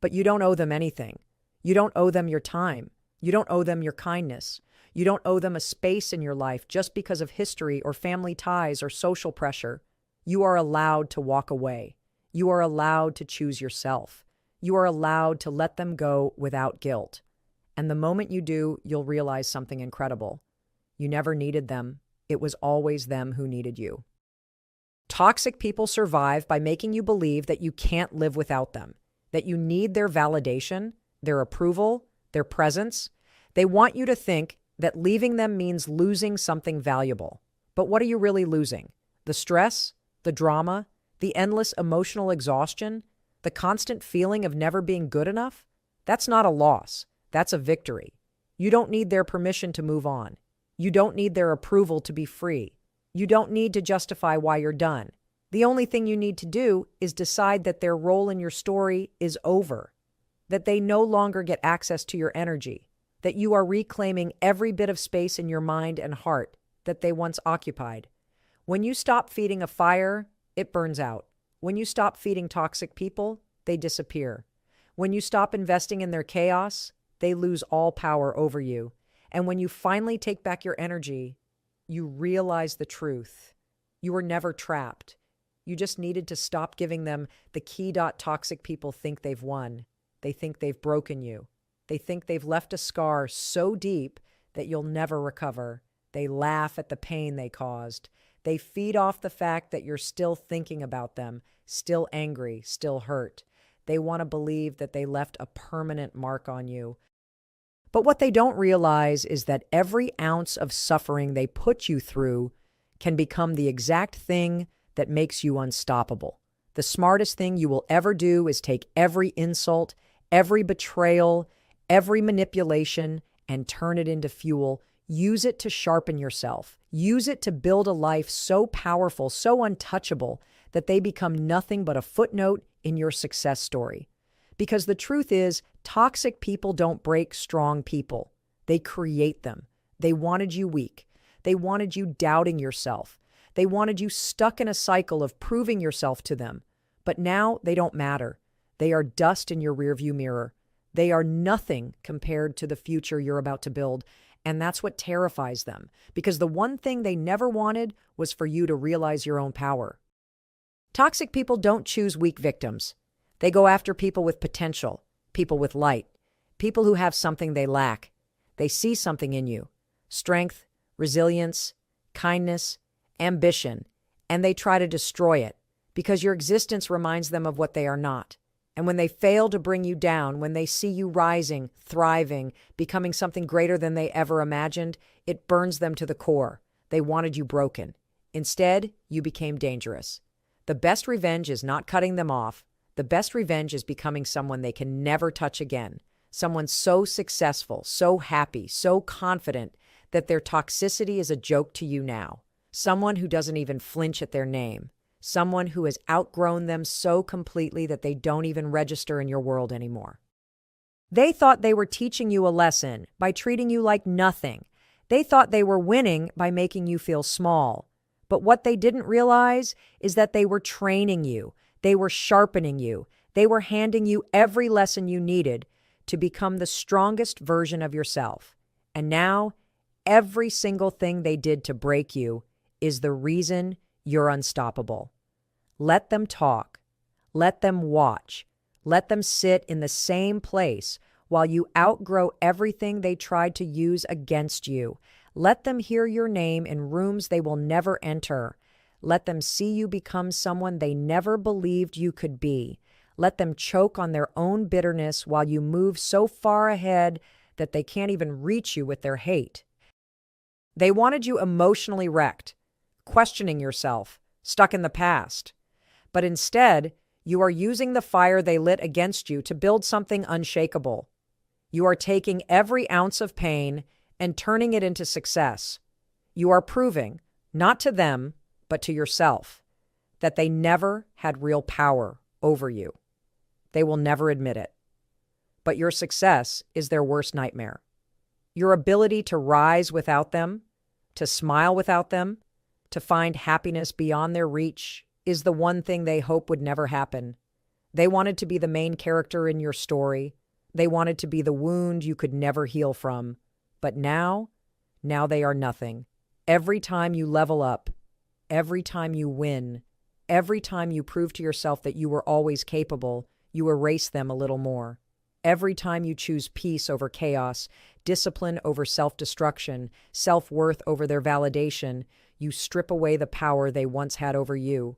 But you don't owe them anything. You don't owe them your time. You don't owe them your kindness. You don't owe them a space in your life just because of history or family ties or social pressure. You are allowed to walk away. You are allowed to choose yourself. You are allowed to let them go without guilt. And the moment you do, you'll realize something incredible. You never needed them. It was always them who needed you. Toxic people survive by making you believe that you can't live without them, that you need their validation, their approval, their presence. They want you to think that leaving them means losing something valuable. But what are you really losing? The stress, the drama, the endless emotional exhaustion, the constant feeling of never being good enough? That's not a loss. That's a victory. You don't need their permission to move on. You don't need their approval to be free. You don't need to justify why you're done. The only thing you need to do is decide that their role in your story is over, that they no longer get access to your energy, that you are reclaiming every bit of space in your mind and heart that they once occupied. When you stop feeding a fire, it burns out. When you stop feeding toxic people, they disappear. When you stop investing in their chaos, they lose all power over you. And when you finally take back your energy, you realize the truth. You were never trapped. You just needed to stop giving them the key. Toxic people think they've won. They think they've broken you. They think they've left a scar so deep that you'll never recover. They laugh at the pain they caused. They feed off the fact that you're still thinking about them, still angry, still hurt. They want to believe that they left a permanent mark on you. But what they don't realize is that every ounce of suffering they put you through can become the exact thing that makes you unstoppable. The smartest thing you will ever do is take every insult, every betrayal, every manipulation, and turn it into fuel. Use it to sharpen yourself. Use it to build a life so powerful, so untouchable, that they become nothing but a footnote in your success story. Because the truth is, toxic people don't break strong people. They create them. They wanted you weak. They wanted you doubting yourself. They wanted you stuck in a cycle of proving yourself to them. But now they don't matter. They are dust in your rearview mirror. They are nothing compared to the future you're about to build. And that's what terrifies them, because the one thing they never wanted was for you to realize your own power. Toxic people don't choose weak victims. They go after people with potential, people with light, people who have something they lack. They see something in you: strength, resilience, kindness, ambition, and they try to destroy it because your existence reminds them of what they are not. And when they fail to bring you down, when they see you rising, thriving, becoming something greater than they ever imagined, it burns them to the core. They wanted you broken. Instead, you became dangerous. The best revenge is not cutting them off. The best revenge is becoming someone they can never touch again. Someone so successful, so happy, so confident that their toxicity is a joke to you now. Someone who doesn't even flinch at their name. Someone who has outgrown them so completely that they don't even register in your world anymore. They thought they were teaching you a lesson by treating you like nothing. They thought they were winning by making you feel small. But what they didn't realize is that they were training you. They were sharpening you. They were handing you every lesson you needed to become the strongest version of yourself. And now, every single thing they did to break you is the reason you're unstoppable. Let them talk. Let them watch. Let them sit in the same place while you outgrow everything they tried to use against you. Let them hear your name in rooms they will never enter. Let them see you become someone they never believed you could be. Let them choke on their own bitterness while you move so far ahead that they can't even reach you with their hate. They wanted you emotionally wrecked, questioning yourself, stuck in the past. But instead, you are using the fire they lit against you to build something unshakable. You are taking every ounce of pain and turning it into success. You are proving, not to them, but to yourself, that they never had real power over you. They will never admit it. But your success is their worst nightmare. Your ability to rise without them, to smile without them, to find happiness beyond their reach is the one thing they hope would never happen. They wanted to be the main character in your story. They wanted to be the wound you could never heal from. But now they are nothing. Every time you level up, every time you win, every time you prove to yourself that you were always capable, you erase them a little more. Every time you choose peace over chaos, discipline over self-destruction, self-worth over their validation, you strip away the power they once had over you.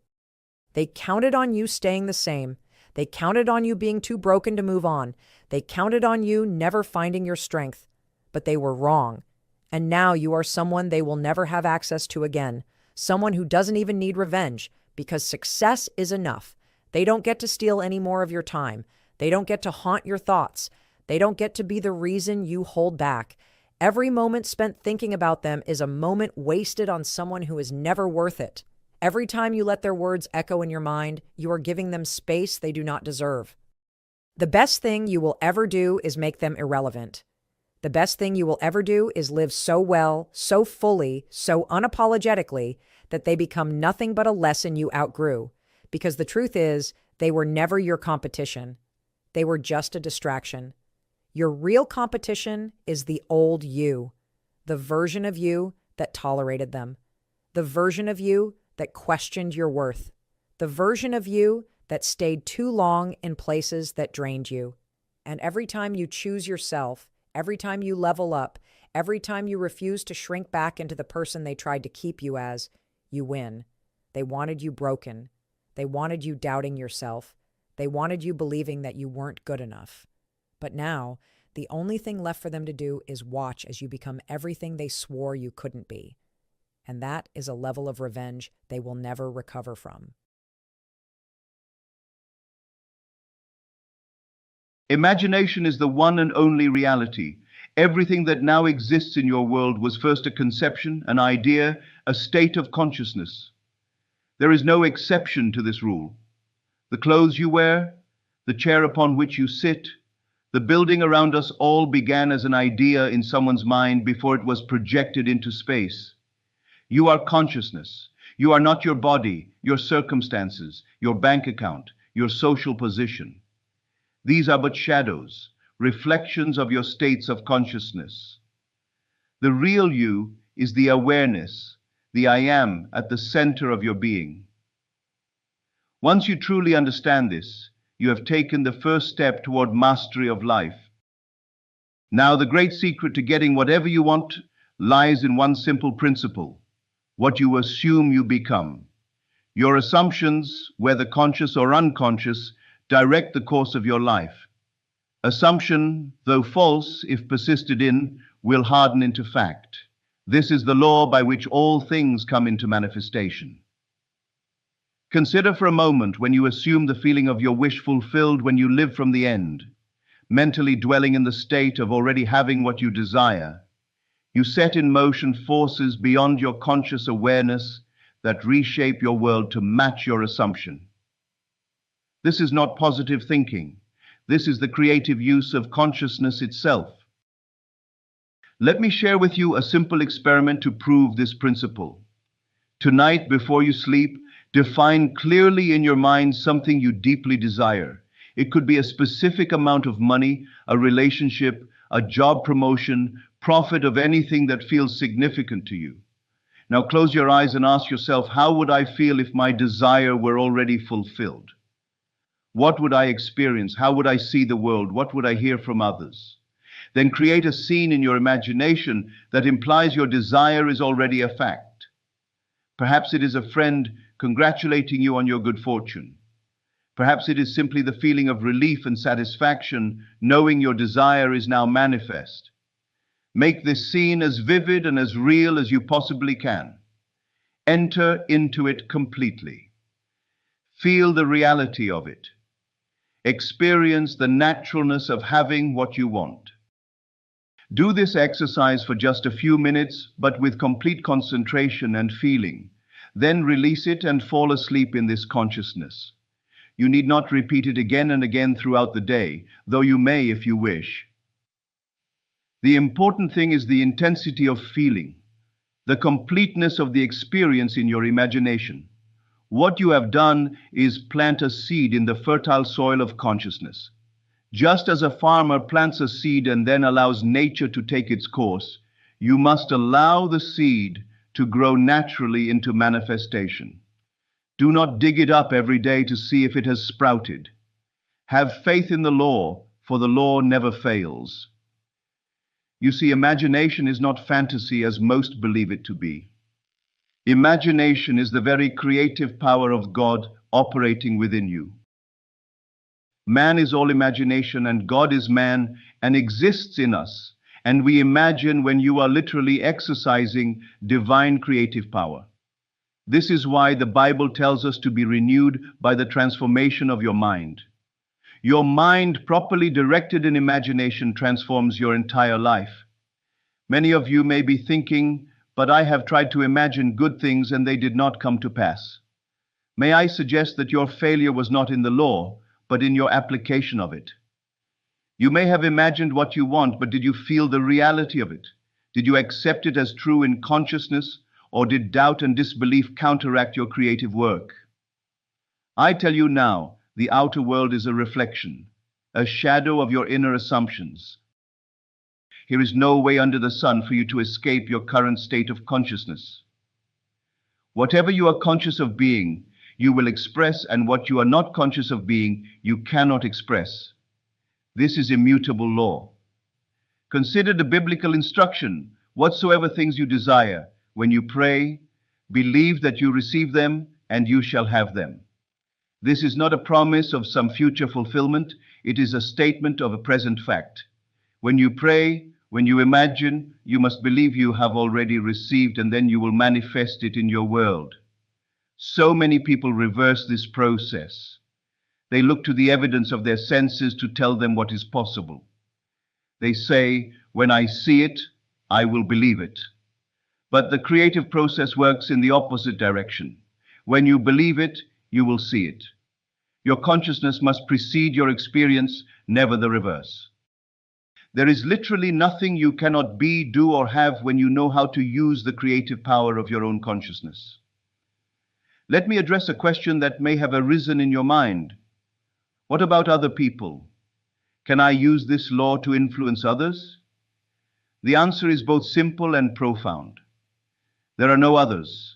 They counted on you staying the same. They counted on you being too broken to move on. They counted on you never finding your strength. But they were wrong. And now you are someone they will never have access to again. Someone who doesn't even need revenge, because success is enough. They don't get to steal any more of your time. They don't get to haunt your thoughts. They don't get to be the reason you hold back. Every moment spent thinking about them is a moment wasted on someone who is never worth it. Every time you let their words echo in your mind, you are giving them space they do not deserve. The best thing you will ever do is make them irrelevant. The best thing you will ever do is live so well, so fully, so unapologetically that they become nothing but a lesson you outgrew. Because the truth is, they were never your competition. They were just a distraction. Your real competition is the old you, the version of you that tolerated them, the version of you that questioned your worth, the version of you that stayed too long in places that drained you. And every time you choose yourself, every time you level up, every time you refuse to shrink back into the person they tried to keep you as, you win. They wanted you broken. They wanted you doubting yourself. They wanted you believing that you weren't good enough. But now, the only thing left for them to do is watch as you become everything they swore you couldn't be. And that is a level of revenge they will never recover from. Imagination is the one and only reality. Everything that now exists in your world was first a conception, an idea, a state of consciousness. There is no exception to this rule. The clothes you wear, the chair upon which you sit, the building around us all began as an idea in someone's mind before it was projected into space. You are consciousness. You are not your body, your circumstances, your bank account, your social position. These are but shadows, reflections of your states of consciousness. The real you is the awareness, the I am at the center of your being. Once you truly understand this, you have taken the first step toward mastery of life. Now, the great secret to getting whatever you want lies in one simple principle: what you assume you become. Your assumptions, whether conscious or unconscious, direct the course of your life. Assumption, though false, if persisted in, will harden into fact. This is the law by which all things come into manifestation. Consider for a moment when you assume the feeling of your wish fulfilled when you live from the end, mentally dwelling in the state of already having what you desire. You set in motion forces beyond your conscious awareness that reshape your world to match your assumption. This is not positive thinking. This is the creative use of consciousness itself. Let me share with you a simple experiment to prove this principle. Tonight, before you sleep, define clearly in your mind something you deeply desire. It could be a specific amount of money, a relationship, a job promotion, profit of anything that feels significant to you. Now close your eyes and ask yourself, how would I feel if my desire were already fulfilled? What would I experience? How would I see the world? What would I hear from others? Then create a scene in your imagination that implies your desire is already a fact. Perhaps it is a friend congratulating you on your good fortune. Perhaps it is simply the feeling of relief and satisfaction knowing your desire is now manifest. Make this scene as vivid and as real as you possibly can. Enter into it completely. Feel the reality of it. Experience the naturalness of having what you want. Do this exercise for just a few minutes, but with complete concentration and feeling. Then release it and fall asleep in this consciousness. You need not repeat it again and again throughout the day, though you may if you wish. The important thing is the intensity of feeling, the completeness of the experience in your imagination. What you have done is plant a seed in the fertile soil of consciousness. Just as a farmer plants a seed and then allows nature to take its course, you must allow the seed to grow naturally into manifestation. Do not dig it up every day to see if it has sprouted. Have faith in the law, for the law never fails. You see, imagination is not fantasy as most believe it to be. Imagination is the very creative power of God operating within you. Man is all imagination and God is man and exists in us, and we imagine when you are literally exercising divine creative power. This is why the Bible tells us to be renewed by the transformation of your mind. Your mind, properly directed in imagination, transforms your entire life. Many of you may be thinking, but I have tried to imagine good things and they did not come to pass. May I suggest that your failure was not in the law, but in your application of it. You may have imagined what you want, but did you feel the reality of it? Did you accept it as true in consciousness, or did doubt and disbelief counteract your creative work? I tell you now, the outer world is a reflection, a shadow of your inner assumptions. Here is no way under the sun for you to escape your current state of consciousness. Whatever you are conscious of being, you will express, and what you are not conscious of being, you cannot express. This is immutable law. Consider the biblical instruction: whatsoever things you desire, when you pray, believe that you receive them, and you shall have them. This is not a promise of some future fulfillment, it is a statement of a present fact. When you pray, when you imagine, you must believe you have already received, and then you will manifest it in your world. So many people reverse this process. They look to the evidence of their senses to tell them what is possible. They say, when I see it, I will believe it. But the creative process works in the opposite direction. When you believe it, you will see it. Your consciousness must precede your experience, never the reverse. There is literally nothing you cannot be, do, or have when you know how to use the creative power of your own consciousness. Let me address a question that may have arisen in your mind. What about other people? Can I use this law to influence others? The answer is both simple and profound. There are no others.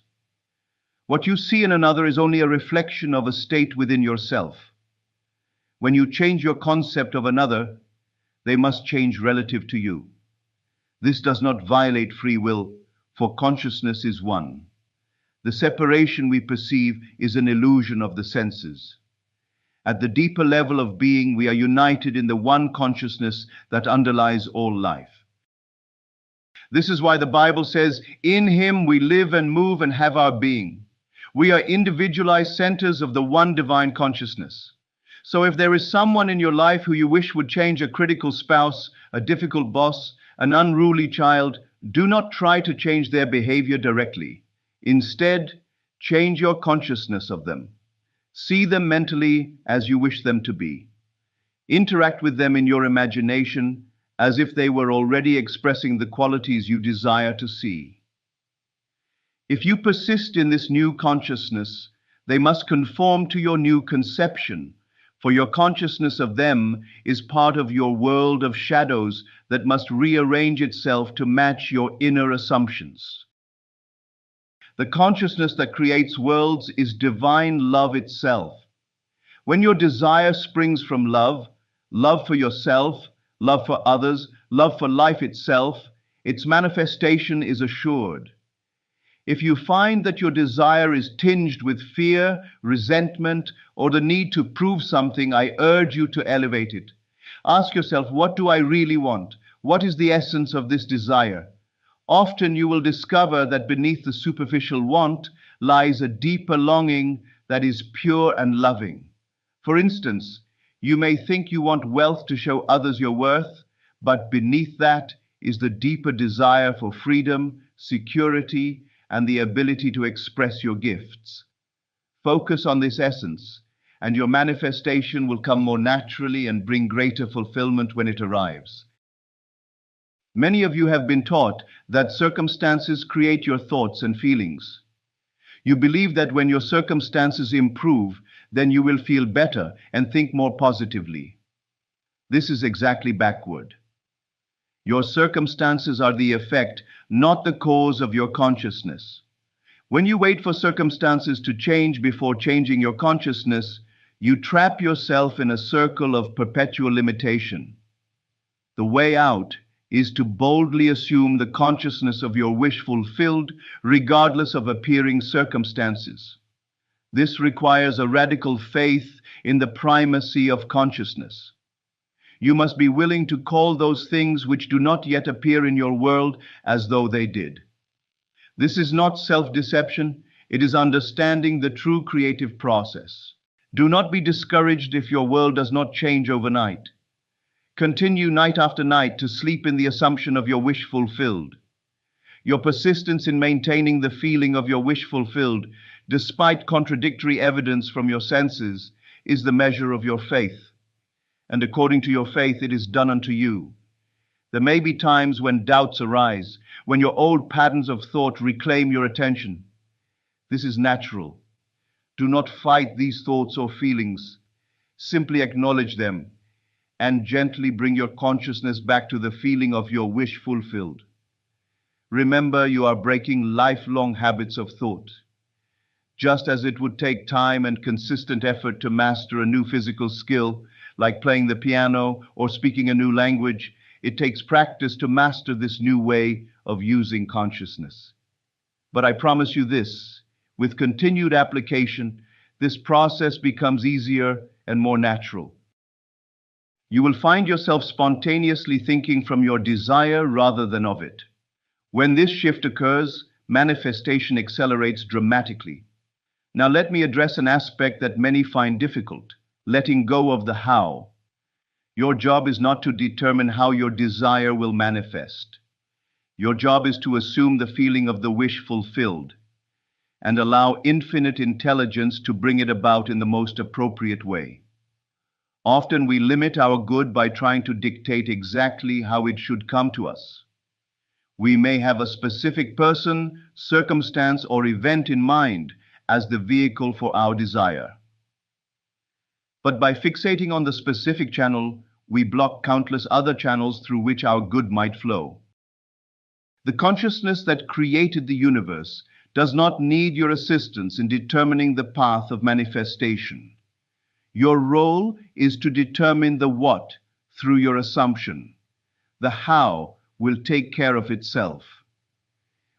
What you see in another is only a reflection of a state within yourself. When you change your concept of another, they must change relative to you. This does not violate free will, for consciousness is one. The separation we perceive is an illusion of the senses. At the deeper level of being, we are united in the one consciousness that underlies all life. This is why the Bible says, "In him we live and move and have our being." We are individualized centers of the one divine consciousness. So if there is someone in your life who you wish would change, a critical spouse, a difficult boss, an unruly child, do not try to change their behavior directly. Instead, change your consciousness of them. See them mentally as you wish them to be. Interact with them in your imagination as if they were already expressing the qualities you desire to see. If you persist in this new consciousness, they must conform to your new conception, for your consciousness of them is part of your world of shadows that must rearrange itself to match your inner assumptions. The consciousness that creates worlds is divine love itself. When your desire springs from love, love for yourself, love for others, love for life itself, its manifestation is assured. If you find that your desire is tinged with fear, resentment, or the need to prove something, I urge you to elevate it. Ask yourself, what do I really want? What is the essence of this desire? Often you will discover that beneath the superficial want lies a deeper longing that is pure and loving. For instance, you may think you want wealth to show others your worth, but beneath that is the deeper desire for freedom, security, and the ability to express your gifts. Focus on this essence, and your manifestation will come more naturally and bring greater fulfillment when it arrives. Many of you have been taught that circumstances create your thoughts and feelings. You believe that when your circumstances improve, then you will feel better and think more positively. This is exactly backward. Your circumstances are the effect, not the cause of your consciousness. When you wait for circumstances to change before changing your consciousness, you trap yourself in a circle of perpetual limitation. The way out is to boldly assume the consciousness of your wish fulfilled, regardless of appearing circumstances. This requires a radical faith in the primacy of consciousness. You must be willing to call those things which do not yet appear in your world as though they did. This is not self-deception, it is understanding the true creative process. Do not be discouraged if your world does not change overnight. Continue night after night to sleep in the assumption of your wish fulfilled. Your persistence in maintaining the feeling of your wish fulfilled, despite contradictory evidence from your senses, is the measure of your faith. And according to your faith, it is done unto you. There may be times when doubts arise, when your old patterns of thought reclaim your attention. This is natural. Do not fight these thoughts or feelings. Simply acknowledge them and gently bring your consciousness back to the feeling of your wish fulfilled. Remember, you are breaking lifelong habits of thought. Just as it would take time and consistent effort to master a new physical skill, like playing the piano or speaking a new language, it takes practice to master this new way of using consciousness. But I promise you this, with continued application, this process becomes easier and more natural. You will find yourself spontaneously thinking from your desire rather than of it. When this shift occurs, manifestation accelerates dramatically. Now let me address an aspect that many find difficult, letting go of the how. Your job is not to determine how your desire will manifest. Your job is to assume the feeling of the wish fulfilled and allow infinite intelligence to bring it about in the most appropriate way. Often we limit our good by trying to dictate exactly how it should come to us. We may have a specific person, circumstance, or event in mind as the vehicle for our desire. But by fixating on the specific channel, we block countless other channels through which our good might flow. The consciousness that created the universe does not need your assistance in determining the path of manifestation. Your role is to determine the what through your assumption. The how will take care of itself.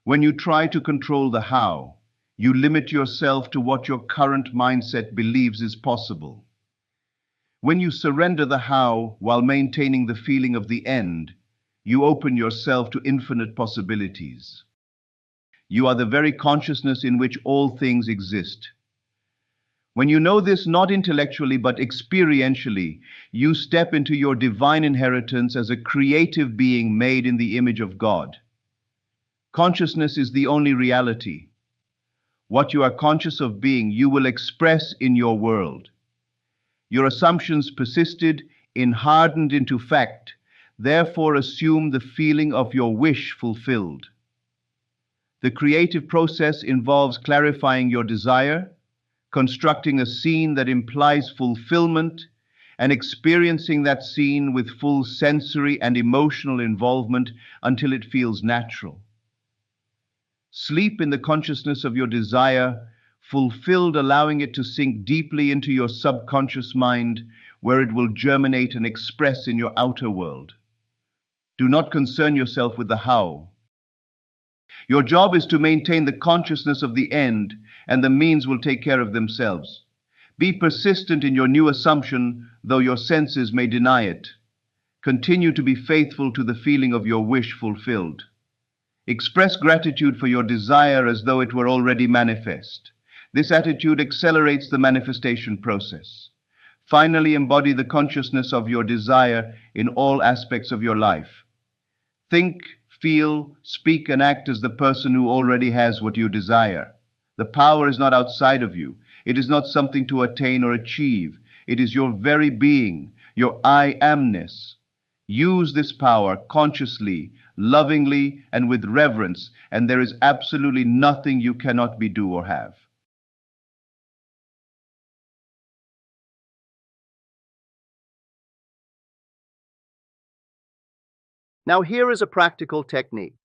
When you try to control the how, you limit yourself to what your current mindset believes is possible. When you surrender the how while maintaining the feeling of the end, you open yourself to infinite possibilities. You are the very consciousness in which all things exist. When you know this not intellectually but experientially, you step into your divine inheritance as a creative being made in the image of God. Consciousness is the only reality. What you are conscious of being, you will express in your world. Your assumptions persisted in hardened into fact, therefore assume the feeling of your wish fulfilled. The creative process involves clarifying your desire, constructing a scene that implies fulfillment, and experiencing that scene with full sensory and emotional involvement until it feels natural. Sleep in the consciousness of your desire, fulfilled, allowing it to sink deeply into your subconscious mind, where it will germinate and express in your outer world. Do not concern yourself with the how. Your job is to maintain the consciousness of the end, and the means will take care of themselves. Be persistent in your new assumption, though your senses may deny it. Continue to be faithful to the feeling of your wish fulfilled. Express gratitude for your desire as though it were already manifest. This attitude accelerates the manifestation process. Finally, embody the consciousness of your desire in all aspects of your life. Think, feel, speak, and act as the person who already has what you desire. The power is not outside of you. It is not something to attain or achieve. It is your very being, your I amness. Use this power consciously, lovingly, and with reverence, and there is absolutely nothing you cannot be, do, or have. Now here is a practical technique.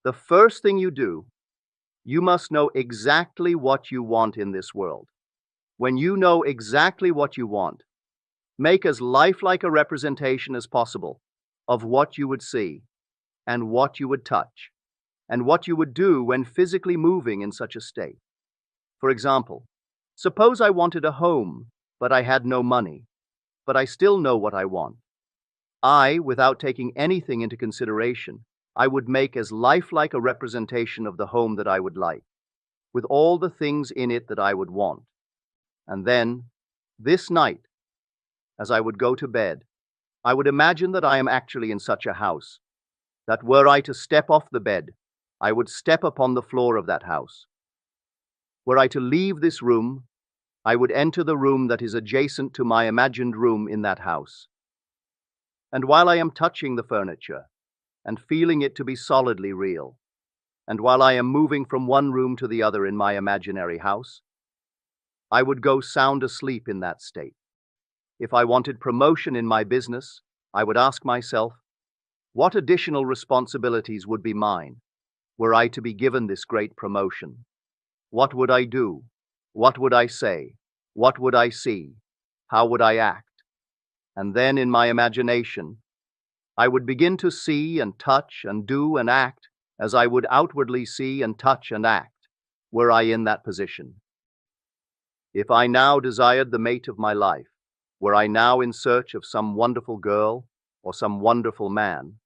The first thing you do, you must know exactly what you want in this world. When you know exactly what you want, make as lifelike a representation as possible of what you would see and what you would touch and what you would do when physically moving in such a state. For example, suppose I wanted a home, but I had no money, but I still know what I want. Without taking anything into consideration, I would make as lifelike a representation of the home that I would like, with all the things in it that I would want. And then, this night, as I would go to bed, I would imagine that I am actually in such a house, that were I to step off the bed, I would step upon the floor of that house. Were I to leave this room, I would enter the room that is adjacent to my imagined room in that house. And while I am touching the furniture and feeling it to be solidly real, and while I am moving from one room to the other in my imaginary house, I would go sound asleep in that state. If I wanted promotion in my business, I would ask myself, what additional responsibilities would be mine were I to be given this great promotion? What would I do? What would I say? What would I see? How would I act? And then in my imagination, I would begin to see and touch and do and act as I would outwardly see and touch and act were I in that position. If I now desired the mate of my life, were I now in search of some wonderful girl or some wonderful man,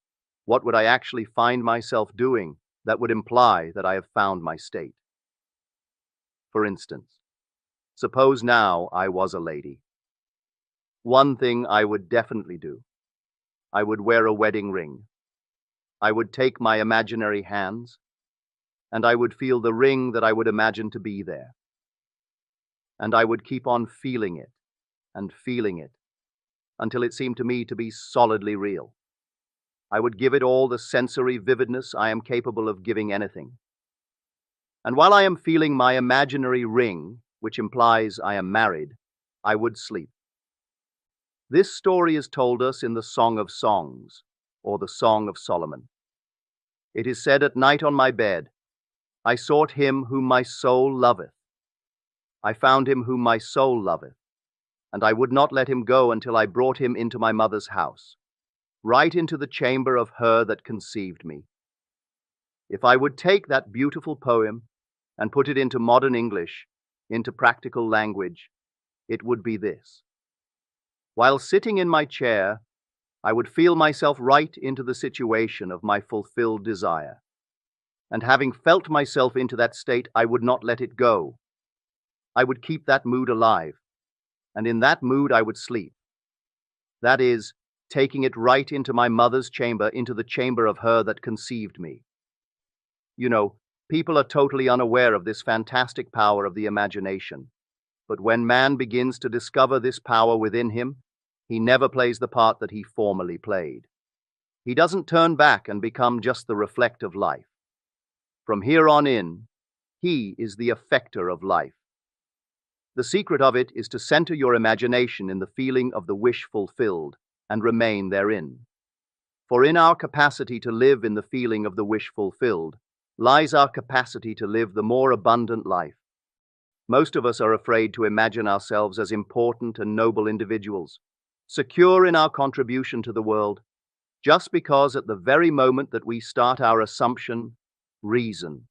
what would I actually find myself doing that would imply that I have found my state? For instance, suppose now I was a lady. One thing I would definitely do. I would wear a wedding ring. I would take my imaginary hands, and I would feel the ring that I would imagine to be there. And I would keep on feeling it until it seemed to me to be solidly real. I would give it all the sensory vividness I am capable of giving anything. And while I am feeling my imaginary ring, which implies I am married, I would sleep. This story is told us in the Song of Songs, or the Song of Solomon. It is said at night on my bed, I sought him whom my soul loveth. I found him whom my soul loveth, and I would not let him go until I brought him into my mother's house, right into the chamber of her that conceived me. If I would take that beautiful poem and put it into modern English, into practical language, it would be this. While sitting in my chair, I would feel myself right into the situation of my fulfilled desire. And having felt myself into that state, I would not let it go. I would keep that mood alive, and in that mood I would sleep. That is, taking it right into my mother's chamber, into the chamber of her that conceived me. You know, people are totally unaware of this fantastic power of the imagination. But when man begins to discover this power within him, he never plays the part that he formerly played. He doesn't turn back and become just the reflect of life. From here on in, he is the effector of life. The secret of it is to center your imagination in the feeling of the wish fulfilled and remain therein. For in our capacity to live in the feeling of the wish fulfilled lies our capacity to live the more abundant life. Most of us are afraid to imagine ourselves as important and noble individuals, secure in our contribution to the world, just because at the very moment that we start our assumption, reason,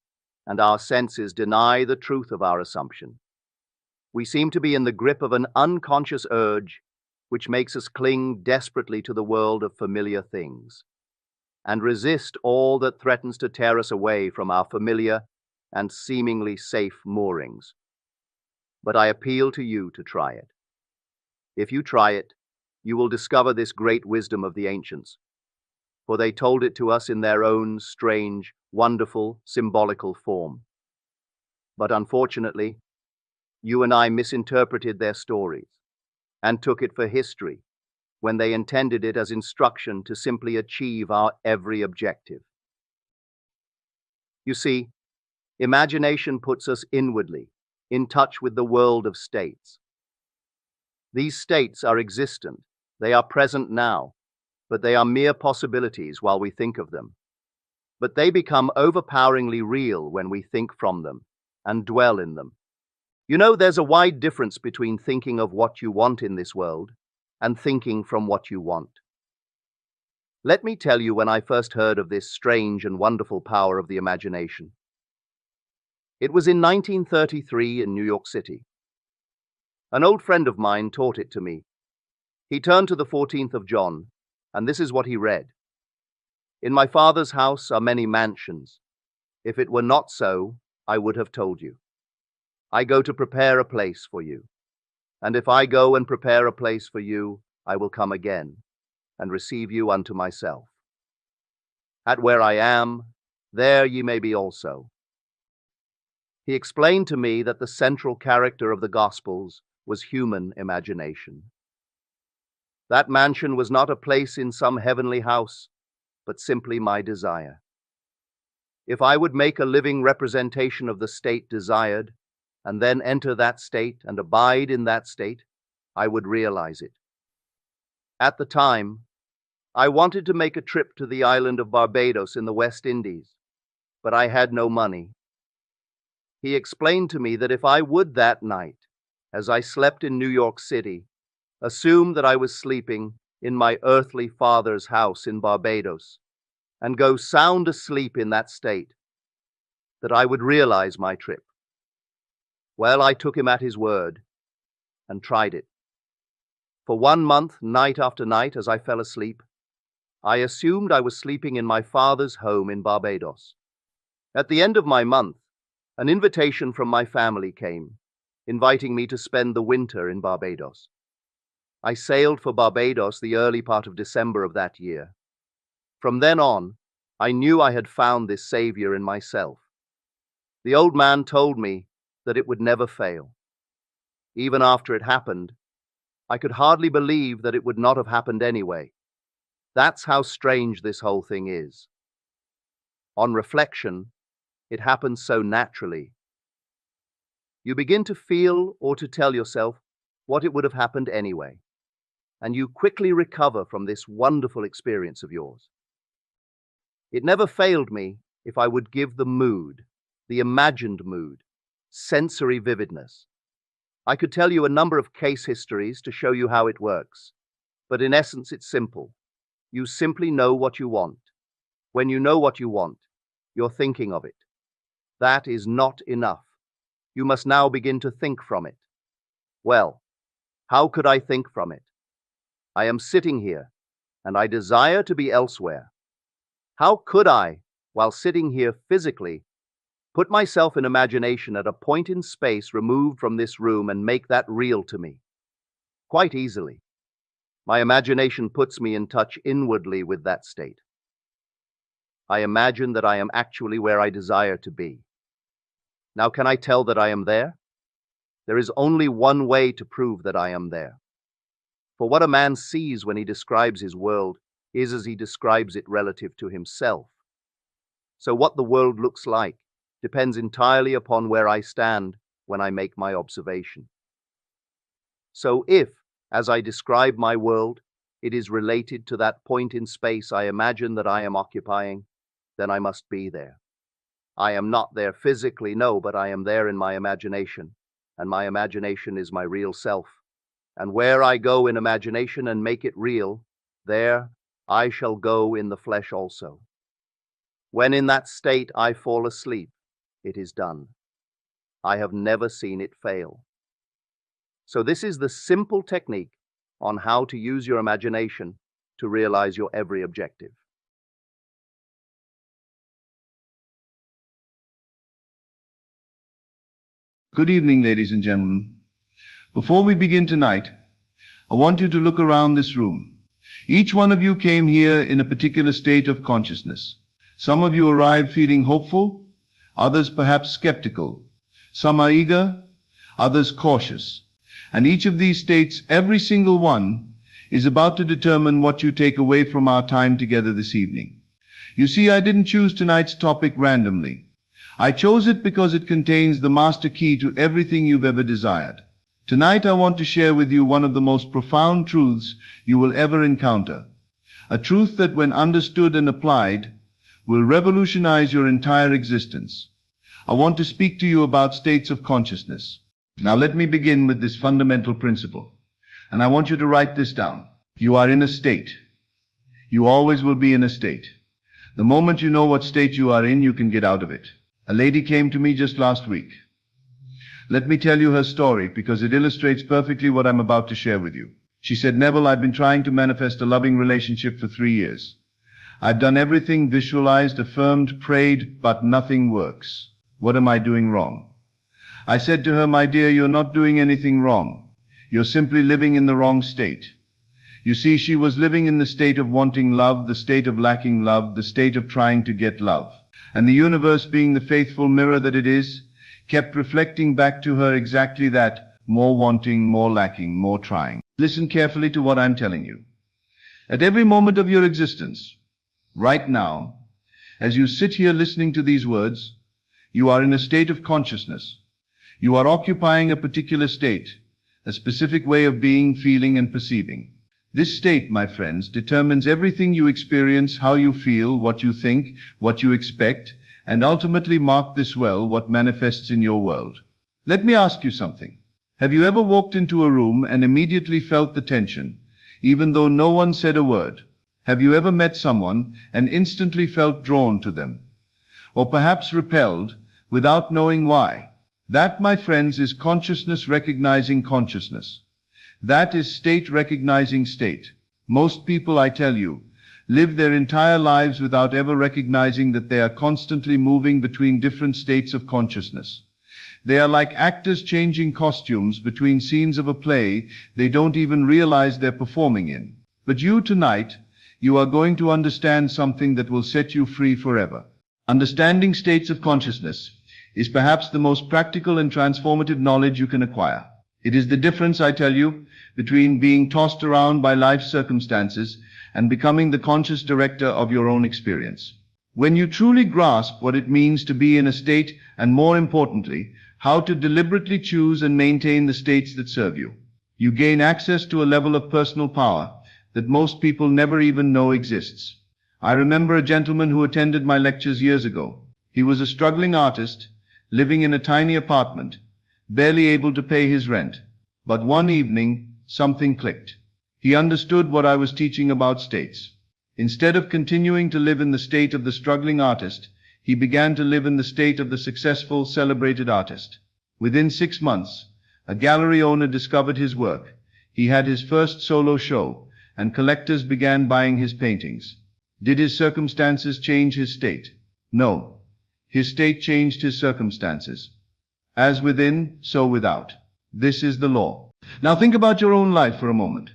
and our senses deny the truth of our assumption. We seem to be in the grip of an unconscious urge which makes us cling desperately to the world of familiar things and resist all that threatens to tear us away from our familiar and seemingly safe moorings. But I appeal to you to try it. If you try it, you will discover this great wisdom of the ancients, for they told it to us in their own strange, wonderful, symbolical form. But unfortunately, you and I misinterpreted their stories and took it for history when they intended it as instruction to simply achieve our every objective. You see, imagination puts us inwardly in touch with the world of states. These states are existent, they are present now, but they are mere possibilities while we think of them. But they become overpoweringly real when we think from them and dwell in them. You know, there's a wide difference between thinking of what you want in this world and thinking from what you want. Let me tell you when I first heard of this strange and wonderful power of the imagination. It was in 1933 in New York City. An old friend of mine taught it to me. He turned to the 14th of John, and this is what he read. In my Father's house are many mansions. If it were not so, I would have told you. I go to prepare a place for you. And if I go and prepare a place for you, I will come again and receive you unto myself. At where I am, there ye may be also. He explained to me that the central character of the Gospels was human imagination. That mansion was not a place in some heavenly house, but simply my desire. If I would make a living representation of the state desired, and then enter that state and abide in that state, I would realize it. At the time, I wanted to make a trip to the island of Barbados in the West Indies, but I had no money. He explained to me that if I would that night, as I slept in New York City, assume that I was sleeping in my earthly father's house in Barbados, and go sound asleep in that state, that I would realize my trip. Well, I took him at his word and tried it. For 1 month, night after night, as I fell asleep, I assumed I was sleeping in my father's home in Barbados. At the end of my month, an invitation from my family came, inviting me to spend the winter in Barbados. I sailed for Barbados the early part of December of that year. From then on, I knew I had found this Savior in myself. The old man told me that it would never fail. Even after it happened, I could hardly believe that it would not have happened anyway. That's how strange this whole thing is. On reflection, it happens so naturally. You begin to feel or to tell yourself what it would have happened anyway, and you quickly recover from this wonderful experience of yours. It never failed me if I would give the mood, the imagined mood, sensory vividness. I could tell you a number of case histories to show you how it works, but in essence it's simple. You simply know what you want. When you know what you want, you're thinking of it. That is not enough. You must now begin to think from it. Well, how could I think from it? I am sitting here, and I desire to be elsewhere. How could I, while sitting here physically, put myself in imagination at a point in space removed from this room and make that real to me? Quite easily. My imagination puts me in touch inwardly with that state. I imagine that I am actually where I desire to be. Now, can I tell that I am there? There is only one way to prove that I am there. For what a man sees when he describes his world is as he describes it relative to himself. So what the world looks like depends entirely upon where I stand when I make my observation. So if, as I describe my world, it is related to that point in space I imagine that I am occupying, then I must be there. I am not there physically, no, but I am there in my imagination, and my imagination is my real self. And where I go in imagination and make it real, there I shall go in the flesh also. When in that state I fall asleep, it is done. I have never seen it fail. So this is the simple technique on how to use your imagination to realize your every objective. Good evening, ladies and gentlemen. Before we begin tonight, I want you to look around this room. Each one of you came here in a particular state of consciousness. Some of you arrived feeling hopeful, others perhaps skeptical. Some are eager, others cautious. And each of these states, every single one, is about to determine what you take away from our time together this evening. You see, I didn't choose tonight's topic randomly. I chose it because it contains the master key to everything you've ever desired. Tonight I want to share with you one of the most profound truths you will ever encounter. A truth that, when understood and applied, will revolutionize your entire existence. I want to speak to you about states of consciousness. Now let me begin with this fundamental principle. And I want you to write this down. You are in a state. You always will be in a state. The moment you know what state you are in, you can get out of it. A lady came to me just last week. Let me tell you her story because it illustrates perfectly what I'm about to share with you. She said, "Neville, I've been trying to manifest a loving relationship for 3 years. I've done everything, visualized, affirmed, prayed, but nothing works. What am I doing wrong?" I said to her, "My dear, you're not doing anything wrong. You're simply living in the wrong state." You see, she was living in the state of wanting love, the state of lacking love, the state of trying to get love. And the universe, being the faithful mirror that it is, kept reflecting back to her exactly that: more wanting, more lacking, more trying. Listen carefully to what I'm telling you. At every moment of your existence, right now, as you sit here listening to these words, you are in a state of consciousness. You are occupying a particular state, a specific way of being, feeling, and perceiving. This state, my friends, determines everything you experience, how you feel, what you think, what you expect, and ultimately, mark this well, what manifests in your world. Let me ask you something. Have you ever walked into a room and immediately felt the tension, even though no one said a word? Have you ever met someone and instantly felt drawn to them? Or perhaps repelled without knowing why? That, my friends, is consciousness recognizing consciousness. That is state recognizing state. Most people, I tell you, live their entire lives without ever recognizing that they are constantly moving between different states of consciousness. They are like actors changing costumes between scenes of a play they don't even realize they're performing in. But you tonight, you are going to understand something that will set you free forever. Understanding states of consciousness is perhaps the most practical and transformative knowledge you can acquire. It is the difference, I tell you, between being tossed around by life's circumstances and becoming the conscious director of your own experience. When you truly grasp what it means to be in a state, and more importantly, how to deliberately choose and maintain the states that serve you, you gain access to a level of personal power that most people never even know exists. I remember a gentleman who attended my lectures years ago. He was a struggling artist, living in a tiny apartment, barely able to pay his rent. But one evening, something clicked. He understood what I was teaching about states. Instead of continuing to live in the state of the struggling artist, he began to live in the state of the successful, celebrated artist. Within 6 months, a gallery owner discovered his work. He had his first solo show, and collectors began buying his paintings. Did his circumstances change his state? No. His state changed his circumstances. As within, so without. This is the law. Now think about your own life for a moment.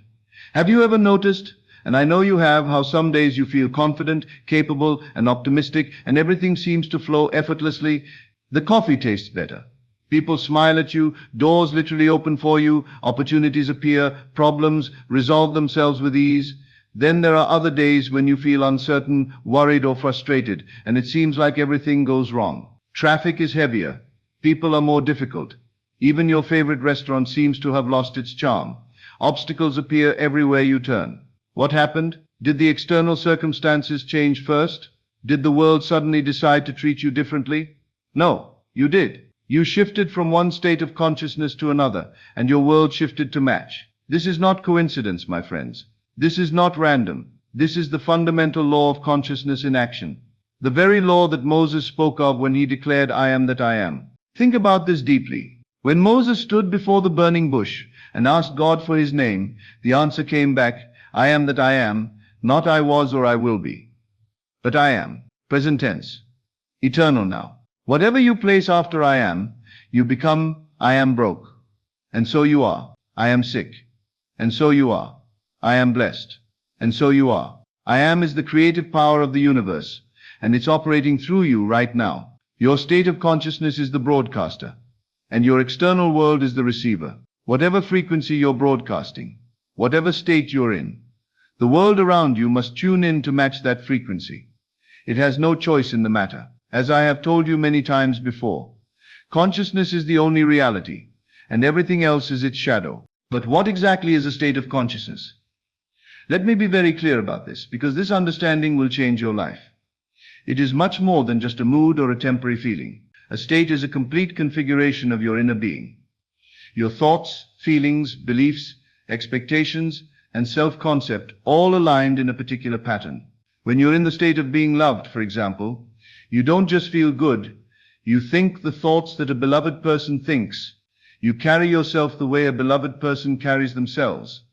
Have you ever noticed, and I know you have, how some days you feel confident, capable, and optimistic, and everything seems to flow effortlessly? The coffee tastes better. People smile at you, doors literally open for you, opportunities appear, problems resolve themselves with ease. Then there are other days when you feel uncertain, worried, or frustrated, and it seems like everything goes wrong. Traffic is heavier. People are more difficult. Even your favorite restaurant seems to have lost its charm. Obstacles appear everywhere you turn. What happened? Did the external circumstances change first? Did the world suddenly decide to treat you differently? No, you did. You shifted from one state of consciousness to another, and your world shifted to match. This is not coincidence, my friends. This is not random. This is the fundamental law of consciousness in action. The very law that Moses spoke of when he declared, "I am that I am." Think about this deeply. When Moses stood before the burning bush and asked God for his name, the answer came back, "I am that I am, not I was or I will be, but I am." Present tense. Eternal now. Whatever you place after I am, you become I am broke. And so you are. I am sick. And so you are. I am blessed. And so you are. I am is the creative power of the universe, and it's operating through you right now. Your state of consciousness is the broadcaster, and your external world is the receiver. Whatever frequency you're broadcasting, whatever state you're in, the world around you must tune in to match that frequency. It has no choice in the matter. As I have told you many times before, consciousness is the only reality, and everything else is its shadow. But what exactly is a state of consciousness? Let me be very clear about this, because this understanding will change your life. It is much more than just a mood or a temporary feeling. A state is a complete configuration of your inner being. Your thoughts, feelings, beliefs, expectations, and self-concept all aligned in a particular pattern. When you're in the state of being loved, for example, you don't just feel good, you think the thoughts that a beloved person thinks. You carry yourself the way a beloved person carries themselves.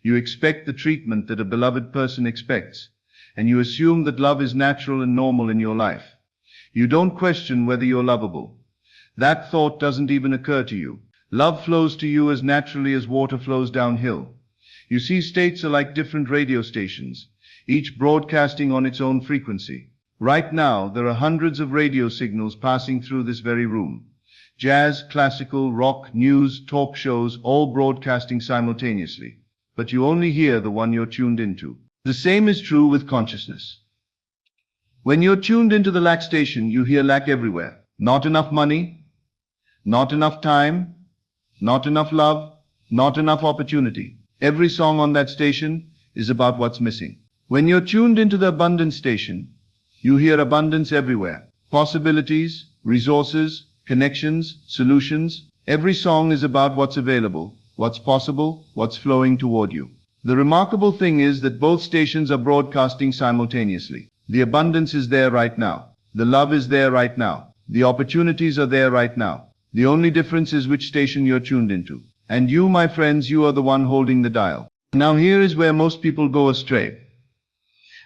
You expect the treatment that a beloved person expects, and you assume that love is natural and normal in your life. You don't question whether you're lovable. That thought doesn't even occur to you. Love flows to you as naturally as water flows downhill. You see, states are like different radio stations, each broadcasting on its own frequency. Right now, there are hundreds of radio signals passing through this very room. Jazz, classical, rock, news, talk shows, all broadcasting simultaneously. But you only hear the one you're tuned into. The same is true with consciousness. When you're tuned into the lack station, you hear lack everywhere. Not enough money, not enough time, not enough love, not enough opportunity. Every song on that station is about what's missing. When you're tuned into the abundance station, you hear abundance everywhere. Possibilities, resources, connections, solutions. Every song is about what's available, what's possible, what's flowing toward you. The remarkable thing is that both stations are broadcasting simultaneously. The abundance is there right now. The love is there right now. The opportunities are there right now. The only difference is which station you're tuned into. And you, my friends, you are the one holding the dial. Now here is where most people go astray.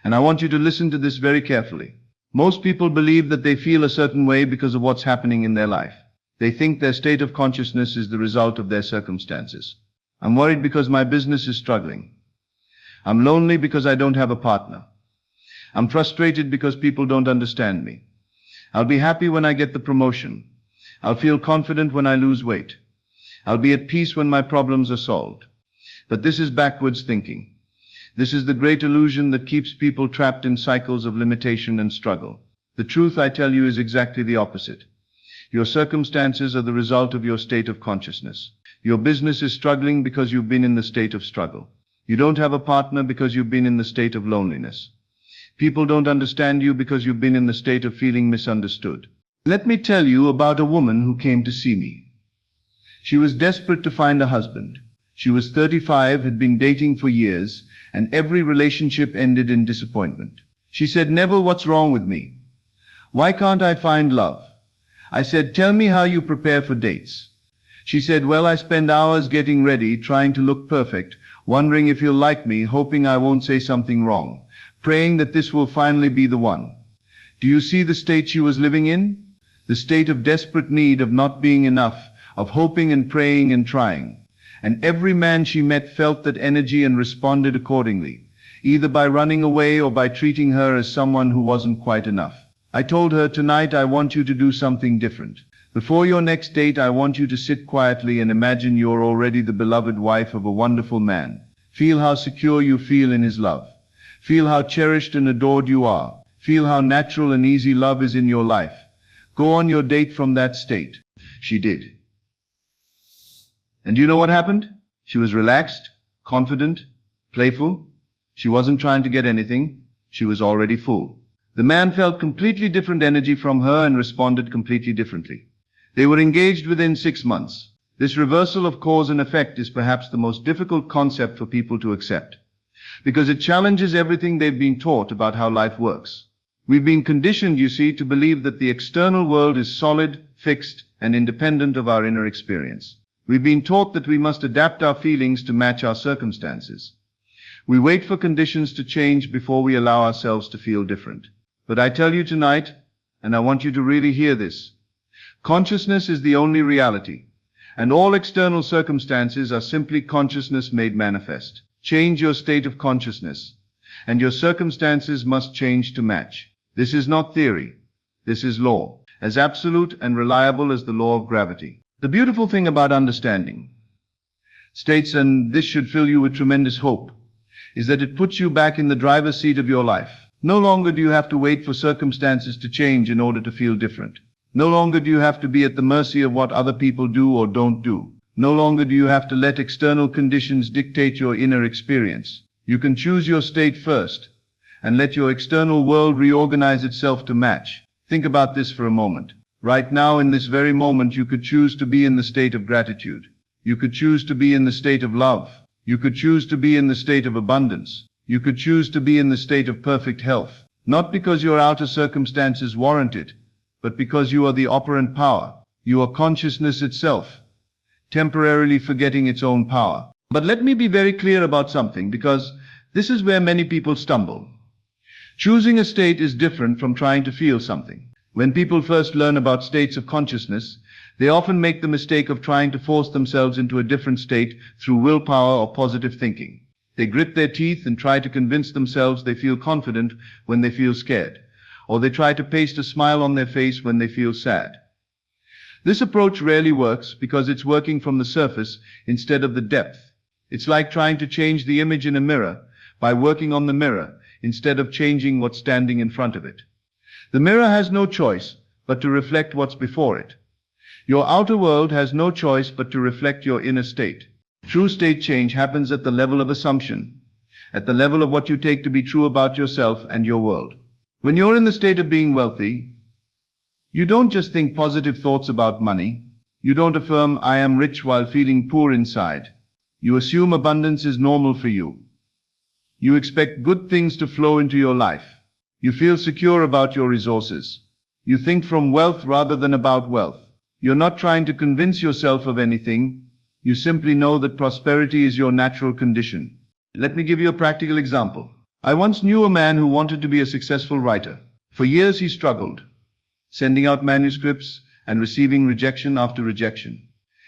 And I want you to listen to this very carefully. Most people believe that they feel a certain way because of what's happening in their life. They think their state of consciousness is the result of their circumstances. I'm worried because my business is struggling. I'm lonely because I don't have a partner. I'm frustrated because people don't understand me. I'll be happy when I get the promotion. I'll feel confident when I lose weight. I'll be at peace when my problems are solved. But this is backwards thinking. This is the great illusion that keeps people trapped in cycles of limitation and struggle. The truth, I tell you, is exactly the opposite. Your circumstances are the result of your state of consciousness. Your business is struggling because you've been in the state of struggle. You don't have a partner because you've been in the state of loneliness. People don't understand you because you've been in the state of feeling misunderstood. Let me tell you about a woman who came to see me. She was desperate to find a husband. She was 35, had been dating for years, and every relationship ended in disappointment. She said, "Neville, what's wrong with me? Why can't I find love?" I said, "Tell me how you prepare for dates." She said, "Well, I spend hours getting ready, trying to look perfect, wondering if you'll like me, hoping I won't say something wrong, praying that this will finally be the one." Do you see the state she was living in? The state of desperate need, of not being enough, of hoping and praying and trying. And every man she met felt that energy and responded accordingly, either by running away or by treating her as someone who wasn't quite enough. I told her, "Tonight I want you to do something different. Before your next date, I want you to sit quietly and imagine you're already the beloved wife of a wonderful man. Feel how secure you feel in his love. Feel how cherished and adored you are. Feel how natural and easy love is in your life. Go on your date from that state." She did. And do you know what happened? She was relaxed, confident, playful. She wasn't trying to get anything. She was already full. The man felt completely different energy from her and responded completely differently. They were engaged within 6 months. This reversal of cause and effect is perhaps the most difficult concept for people to accept, because it challenges everything they've been taught about how life works. We've been conditioned, you see, to believe that the external world is solid, fixed, and independent of our inner experience. We've been taught that we must adapt our feelings to match our circumstances. We wait for conditions to change before we allow ourselves to feel different. But I tell you tonight, and I want you to really hear this, consciousness is the only reality, and all external circumstances are simply consciousness made manifest. Change your state of consciousness, and your circumstances must change to match. This is not theory. This is law, as absolute and reliable as the law of gravity. The beautiful thing about understanding states, and this should fill you with tremendous hope, is that it puts you back in the driver's seat of your life. No longer do you have to wait for circumstances to change in order to feel different. No longer do you have to be at the mercy of what other people do or don't do. No longer do you have to let external conditions dictate your inner experience. You can choose your state first and let your external world reorganize itself to match. Think about this for a moment. Right now, in this very moment, you could choose to be in the state of gratitude. You could choose to be in the state of love. You could choose to be in the state of abundance. You could choose to be in the state of perfect health, not because your outer circumstances warrant it, but because you are the operant power. You are consciousness itself, temporarily forgetting its own power. But let me be very clear about something, because this is where many people stumble. Choosing a state is different from trying to feel something. When people first learn about states of consciousness, they often make the mistake of trying to force themselves into a different state through willpower or positive thinking. They grit their teeth and try to convince themselves they feel confident when they feel scared, or they try to paste a smile on their face when they feel sad. This approach rarely works because it's working from the surface instead of the depth. It's like trying to change the image in a mirror by working on the mirror instead of changing what's standing in front of it. The mirror has no choice but to reflect what's before it. Your outer world has no choice but to reflect your inner state. True state change happens at the level of assumption, at the level of what you take to be true about yourself and your world. When you're in the state of being wealthy, you don't just think positive thoughts about money. You don't affirm, "I am rich," while feeling poor inside. You assume abundance is normal for you. You expect good things to flow into your life. You feel secure about your resources. You think from wealth rather than about wealth. You're not trying to convince yourself of anything. You simply know that prosperity is your natural condition. Let me give you a practical example. I once knew a man who wanted to be a successful writer. For years he struggled, sending out manuscripts and receiving rejection after rejection.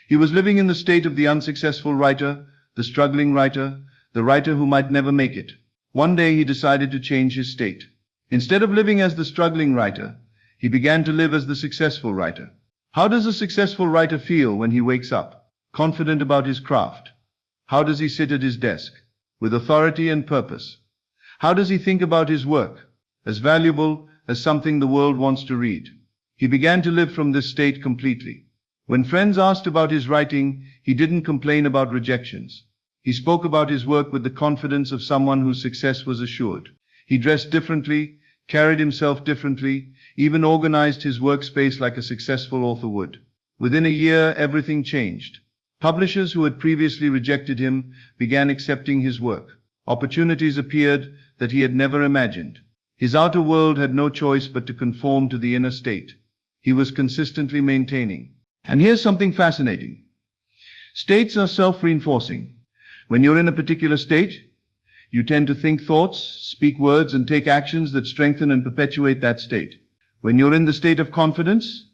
He was living in the state of the unsuccessful writer, the struggling writer, the writer who might never make it. One day he decided to change his state. Instead of living as the struggling writer, he began to live as the successful writer. How does a successful writer feel when he wakes up, confident about his craft? How does he sit at his desk, with authority and purpose? How does he think about his work, as valuable as something the world wants to read? He began to live from this state completely. When friends asked about his writing, he didn't complain about rejections. He spoke about his work with the confidence of someone whose success was assured. He dressed differently, carried himself differently, even organized his workspace like a successful author would. Within a year, everything changed. Publishers who had previously rejected him began accepting his work. Opportunities appeared that he had never imagined. His outer world had no choice but to conform to the inner state he was consistently maintaining. And here's something fascinating. States are self-reinforcing. When you're in a particular state, you tend to think thoughts, speak words, and take actions that strengthen and perpetuate that state. When you're in the state of confidence,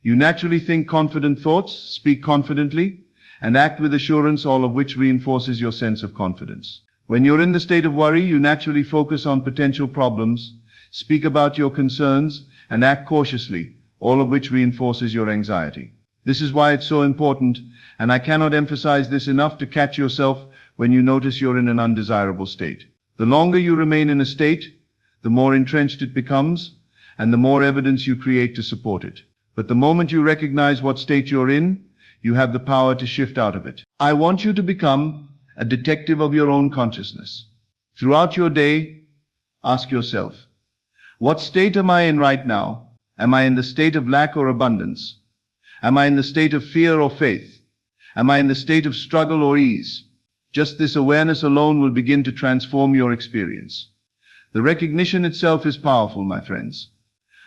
you naturally think confident thoughts, speak confidently, and act with assurance, all of which reinforces your sense of confidence. When you're in the state of worry, you naturally focus on potential problems, speak about your concerns, and act cautiously, all of which reinforces your anxiety. This is why it's so important, and I cannot emphasize this enough, to catch yourself when you notice you're in an undesirable state. The longer you remain in a state, the more entrenched it becomes, and the more evidence you create to support it. But the moment you recognize what state you're in, you have the power to shift out of it. I want you to become a detective of your own consciousness. Throughout your day, ask yourself, what state am I in right now? Am I in the state of lack or abundance? Am I in the state of fear or faith? Am I in the state of struggle or ease? Just this awareness alone will begin to transform your experience. The recognition itself is powerful, my friends.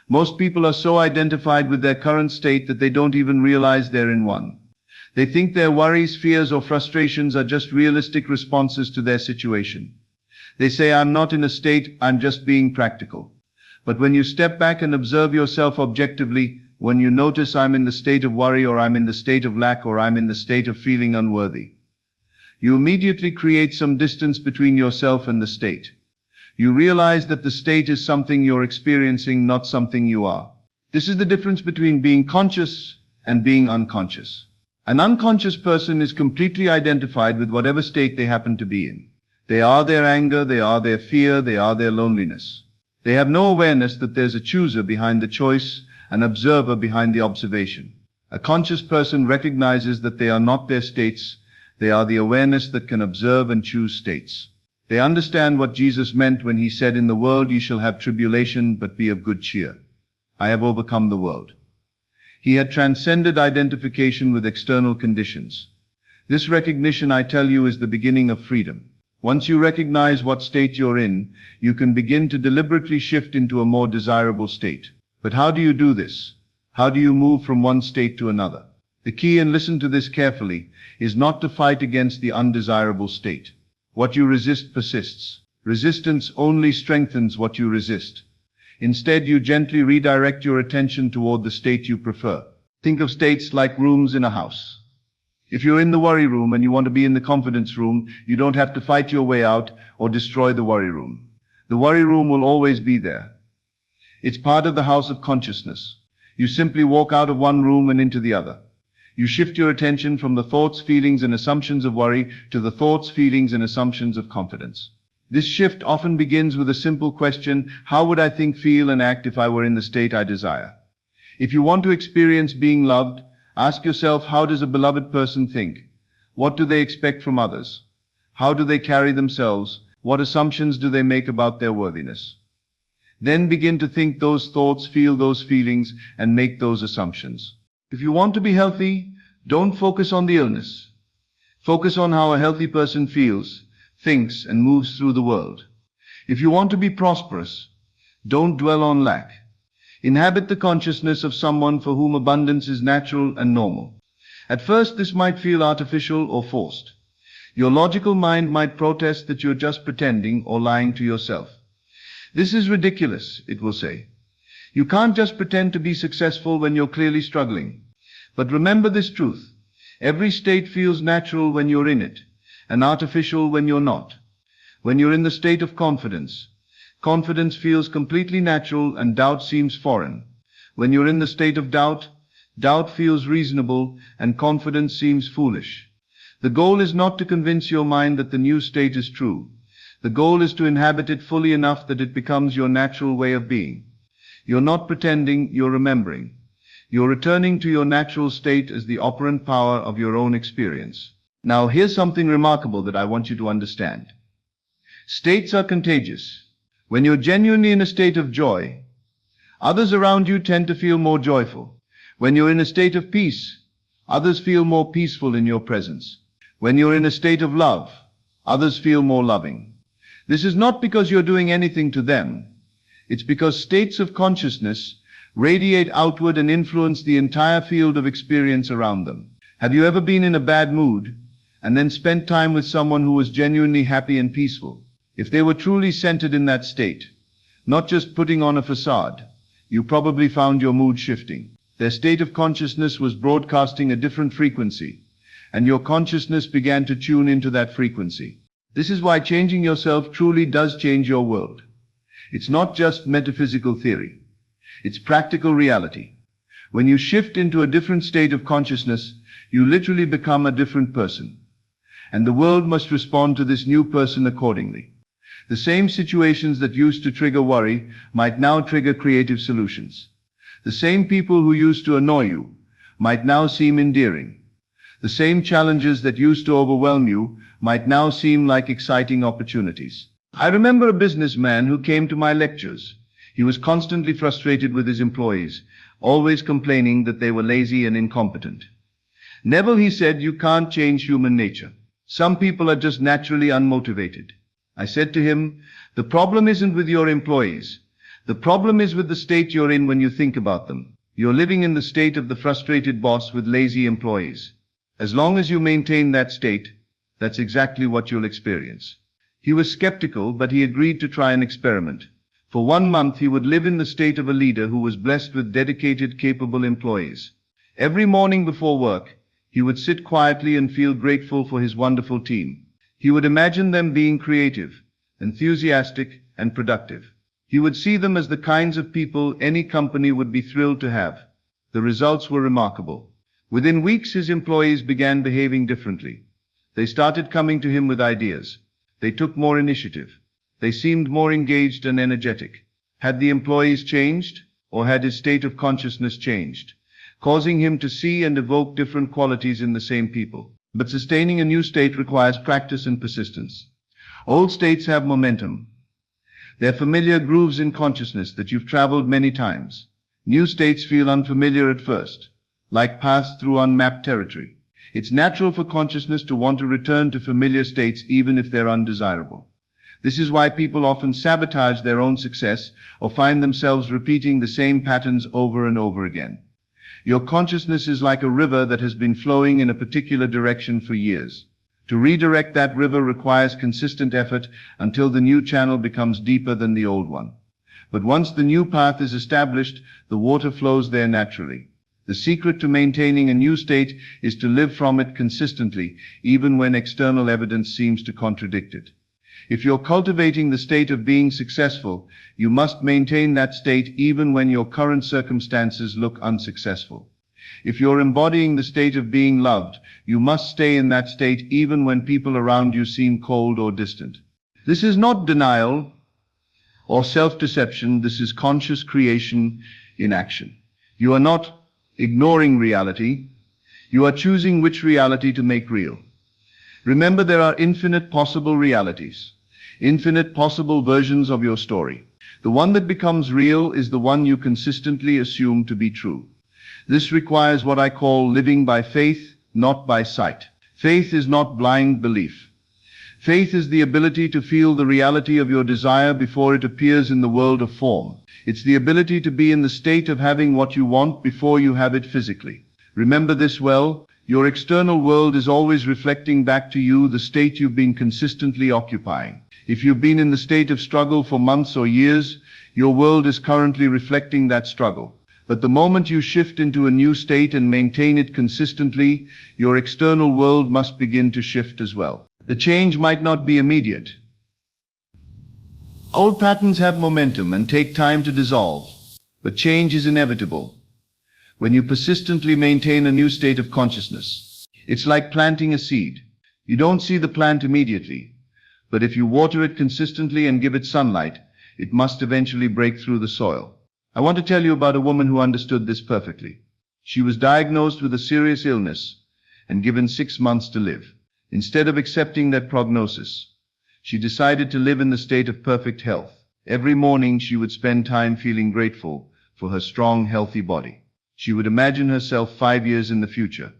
Most people are so identified with their current state that they don't even realize they're in one. They think their worries, fears, or frustrations are just realistic responses to their situation. They say, I'm not in a state, I'm just being practical. But when you step back and observe yourself objectively, when you notice I'm in the state of worry, or I'm in the state of lack, or I'm in the state of feeling unworthy, you immediately create some distance between yourself and the state. You realize that the state is something you're experiencing, not something you are. This is the difference between being conscious and being unconscious. An unconscious person is completely identified with whatever state they happen to be in. They are their anger, they are their fear, they are their loneliness. They have no awareness that there's a chooser behind the choice, an observer behind the observation. A conscious person recognizes that they are not their states, they are the awareness that can observe and choose states. They understand what Jesus meant when he said, in the world ye shall have tribulation, but be of good cheer. I have overcome the world. He had transcended identification with external conditions. This recognition, I tell you, is the beginning of freedom. Once you recognize what state you're in, you can begin to deliberately shift into a more desirable state. But how do you do this? How do you move from one state to another? The key, and listen to this carefully, is not to fight against the undesirable state. What you resist persists. Resistance only strengthens what you resist. Instead, you gently redirect your attention toward the state you prefer. Think of states like rooms in a house. If you're in the worry room and you want to be in the confidence room, you don't have to fight your way out or destroy the worry room. The worry room will always be there. It's part of the house of consciousness. You simply walk out of one room and into the other. You shift your attention from the thoughts, feelings, and assumptions of worry to the thoughts, feelings, and assumptions of confidence. This shift often begins with a simple question: how would I think, feel, and act if I were in the state I desire? If you want to experience being loved, ask yourself, how does a beloved person think? What do they expect from others? How do they carry themselves? What assumptions do they make about their worthiness? Then begin to think those thoughts, feel those feelings, and make those assumptions. If you want to be healthy, don't focus on the illness. Focus on how a healthy person feels, thinks, and moves through the world. If you want to be prosperous, don't dwell on lack. Inhabit the consciousness of someone for whom abundance is natural and normal. At first, this might feel artificial or forced. Your logical mind might protest that you're just pretending or lying to yourself. This is ridiculous, it will say. You can't just pretend to be successful when you're clearly struggling. But remember this truth: every state feels natural when you're in it, and artificial when you're not. When you're in the state of confidence, confidence feels completely natural and doubt seems foreign. When you're in the state of doubt, doubt feels reasonable and confidence seems foolish. The goal is not to convince your mind that the new state is true. The goal is to inhabit it fully enough that it becomes your natural way of being. You're not pretending, you're remembering. You're returning to your natural state as the operant power of your own experience. Now, here's something remarkable that I want you to understand. States are contagious. When you're genuinely in a state of joy, others around you tend to feel more joyful. When you're in a state of peace, others feel more peaceful in your presence. When you're in a state of love, others feel more loving. This is not because you're doing anything to them. It's because states of consciousness radiate outward and influence the entire field of experience around them. Have you ever been in a bad mood and then spent time with someone who was genuinely happy and peaceful? If they were truly centered in that state, not just putting on a facade, you probably found your mood shifting. Their state of consciousness was broadcasting a different frequency, and your consciousness began to tune into that frequency. This is why changing yourself truly does change your world. It's not just metaphysical theory. It's practical reality. When you shift into a different state of consciousness, you literally become a different person. And the world must respond to this new person accordingly. The same situations that used to trigger worry might now trigger creative solutions. The same people who used to annoy you might now seem endearing. The same challenges that used to overwhelm you might now seem like exciting opportunities. I remember a businessman who came to my lectures. He was constantly frustrated with his employees, always complaining that they were lazy and incompetent. Neville, he said, you can't change human nature. Some people are just naturally unmotivated. I said to him, the problem isn't with your employees. The problem is with the state you're in when you think about them. You're living in the state of the frustrated boss with lazy employees. As long as you maintain that state, that's exactly what you'll experience. He was skeptical, but he agreed to try an experiment. For 1 month, he would live in the state of a leader who was blessed with dedicated, capable employees. Every morning before work, he would sit quietly and feel grateful for his wonderful team. He would imagine them being creative, enthusiastic, and productive. He would see them as the kinds of people any company would be thrilled to have. The results were remarkable. Within weeks, his employees began behaving differently. They started coming to him with ideas. They took more initiative. They seemed more engaged and energetic. Had the employees changed, or had his state of consciousness changed, causing him to see and evoke different qualities in the same people? But sustaining a new state requires practice and persistence. Old states have momentum. They're familiar grooves in consciousness that you've traveled many times. New states feel unfamiliar at first, like paths through unmapped territory. It's natural for consciousness to want to return to familiar states even if they're undesirable. This is why people often sabotage their own success or find themselves repeating the same patterns over and over again. Your consciousness is like a river that has been flowing in a particular direction for years. To redirect that river requires consistent effort until the new channel becomes deeper than the old one. But once the new path is established, the water flows there naturally. The secret to maintaining a new state is to live from it consistently, even when external evidence seems to contradict it. If you're cultivating the state of being successful, you must maintain that state even when your current circumstances look unsuccessful. If you're embodying the state of being loved, you must stay in that state even when people around you seem cold or distant. This is not denial or self-deception. This is conscious creation in action. You are not ignoring reality. You are choosing which reality to make real. Remember, there are infinite possible realities, infinite possible versions of your story. The one that becomes real is the one you consistently assume to be true. This requires what I call living by faith, not by sight. Faith is not blind belief. Faith is the ability to feel the reality of your desire before it appears in the world of form. It's the ability to be in the state of having what you want before you have it physically. Remember this well. Your external world is always reflecting back to you the state you've been consistently occupying. If you've been in the state of struggle for months or years, your world is currently reflecting that struggle. But the moment you shift into a new state and maintain it consistently, your external world must begin to shift as well. The change might not be immediate. Old patterns have momentum and take time to dissolve, but change is inevitable when you persistently maintain a new state of consciousness. It's like planting a seed. You don't see the plant immediately, but if you water it consistently and give it sunlight, it must eventually break through the soil. I want to tell you about a woman who understood this perfectly. She was diagnosed with a serious illness and given 6 months to live. Instead of accepting that prognosis, she decided to live in the state of perfect health. Every morning she would spend time feeling grateful for her strong, healthy body. She would imagine herself 5 years in the future,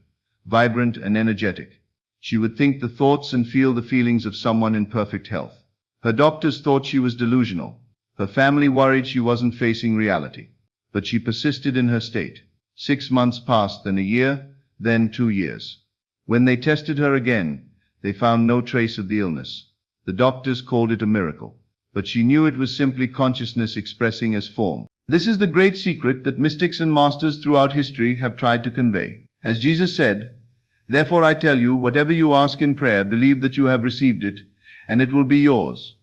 vibrant and energetic. She would think the thoughts and feel the feelings of someone in perfect health. Her doctors thought she was delusional. Her family worried she wasn't facing reality. But she persisted in her state. 6 months passed, then a year, then 2 years. When they tested her again, they found no trace of the illness. The doctors called it a miracle. But she knew it was simply consciousness expressing as form. This is the great secret that mystics and masters throughout history have tried to convey. As Jesus said, "Therefore I tell you, whatever you ask in prayer, believe that you have received it, and it will be yours."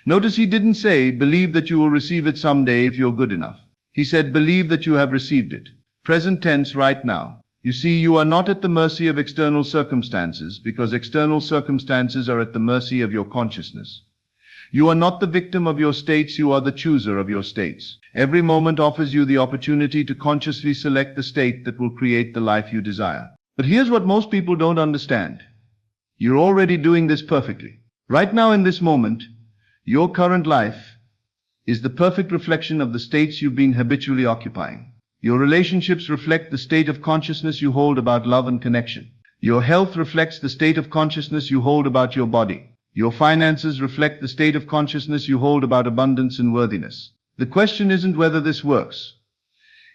Notice he didn't say, believe that you will receive it someday if you're good enough. He said, believe that you have received it. Present tense, right now. You see, you are not at the mercy of external circumstances, because external circumstances are at the mercy of your consciousness. You are not the victim of your states, you are the chooser of your states. Every moment offers you the opportunity to consciously select the state that will create the life you desire. But here's what most people don't understand. You're already doing this perfectly. Right now in this moment, your current life is the perfect reflection of the states you've been habitually occupying. Your relationships reflect the state of consciousness you hold about love and connection. Your health reflects the state of consciousness you hold about your body. Your finances reflect the state of consciousness you hold about abundance and worthiness. The question isn't whether this works.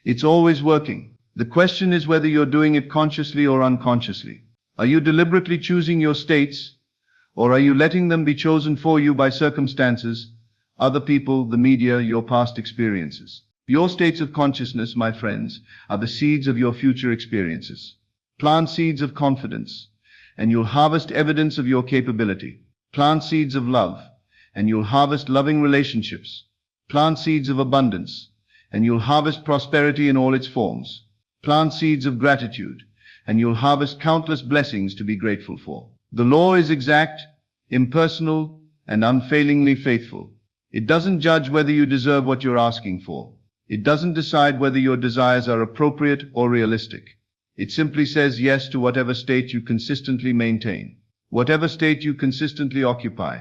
It's always working. The question is whether you're doing it consciously or unconsciously. Are you deliberately choosing your states, or are you letting them be chosen for you by circumstances, other people, the media, your past experiences? Your states of consciousness, my friends, are the seeds of your future experiences. Plant seeds of confidence, and you'll harvest evidence of your capability. Plant seeds of love, and you'll harvest loving relationships. Plant seeds of abundance, and you'll harvest prosperity in all its forms. Plant seeds of gratitude, and you'll harvest countless blessings to be grateful for. The law is exact, impersonal, and unfailingly faithful. It doesn't judge whether you deserve what you're asking for. It doesn't decide whether your desires are appropriate or realistic. It simply says yes to whatever state you consistently maintain. Whatever state you consistently occupy,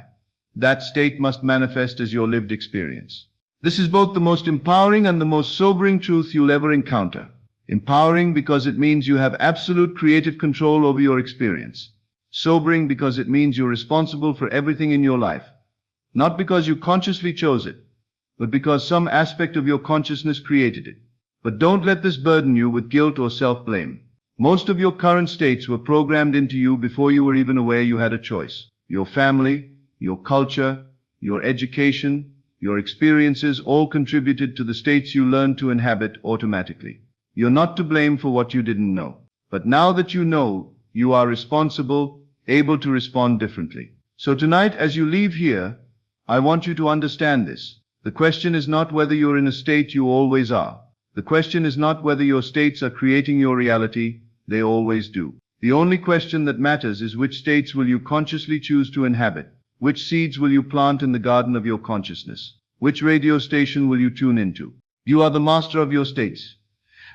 that state must manifest as your lived experience. This is both the most empowering and the most sobering truth you'll ever encounter. Empowering because it means you have absolute creative control over your experience. Sobering because it means you're responsible for everything in your life. Not because you consciously chose it, but because some aspect of your consciousness created it. But don't let this burden you with guilt or self-blame. Most of your current states were programmed into you before you were even aware you had a choice. Your family, your culture, your education, your experiences all contributed to the states you learned to inhabit automatically. You're not to blame for what you didn't know. But now that you know, you are responsible, able to respond differently. So tonight, as you leave here, I want you to understand this. The question is not whether you're in a state you always are. The question is not whether your states are creating your reality. They always do. The only question that matters is which states will you consciously choose to inhabit? Which seeds will you plant in the garden of your consciousness? Which radio station will you tune into? You are the master of your states,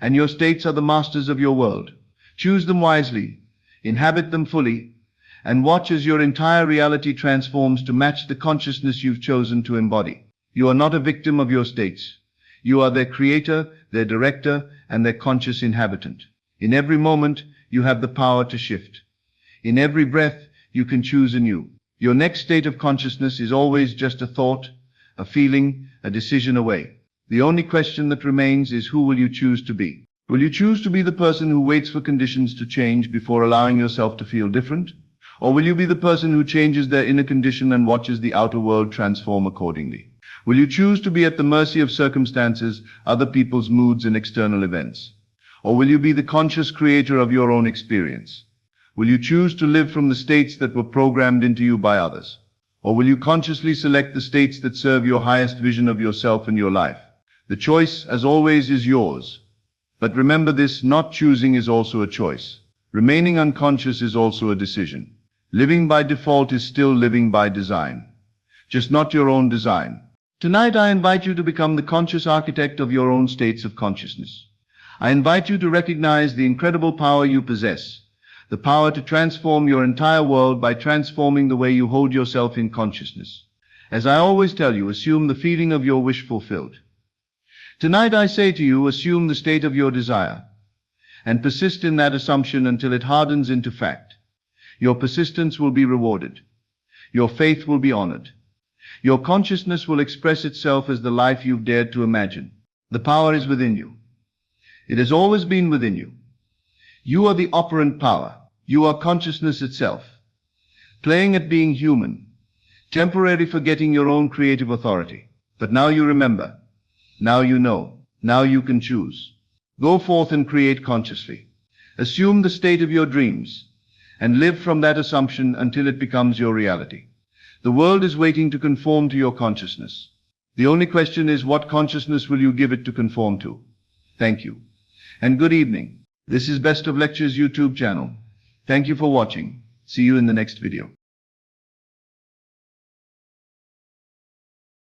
and your states are the masters of your world. Choose them wisely, inhabit them fully, and watch as your entire reality transforms to match the consciousness you've chosen to embody. You are not a victim of your states. You are their creator, their director, and their conscious inhabitant. In every moment, you have the power to shift. In every breath, you can choose anew. Your next state of consciousness is always just a thought, a feeling, a decision away. The only question that remains is who will you choose to be? Will you choose to be the person who waits for conditions to change before allowing yourself to feel different? Or will you be the person who changes their inner condition and watches the outer world transform accordingly? Will you choose to be at the mercy of circumstances, other people's moods and external events? Or will you be the conscious creator of your own experience? Will you choose to live from the states that were programmed into you by others? Or will you consciously select the states that serve your highest vision of yourself and your life? The choice, as always, is yours. But remember this, not choosing is also a choice. Remaining unconscious is also a decision. Living by default is still living by design. Just not your own design. Tonight I invite you to become the conscious architect of your own states of consciousness. I invite you to recognize the incredible power you possess, the power to transform your entire world by transforming the way you hold yourself in consciousness. As I always tell you, assume the feeling of your wish fulfilled. Tonight I say to you, assume the state of your desire, and persist in that assumption until it hardens into fact. Your persistence will be rewarded. Your faith will be honored. Your consciousness will express itself as the life you've dared to imagine. The power is within you. It has always been within you. You are the operant power. You are consciousness itself, playing at being human, temporarily forgetting your own creative authority. But now you remember. Now you know. Now you can choose. Go forth and create consciously. Assume the state of your dreams and live from that assumption until it becomes your reality. The world is waiting to conform to your consciousness. The only question is, what consciousness will you give it to conform to? Thank you. And good evening. This is Best of Lectures YouTube channel. Thank you for watching. See you in the next video.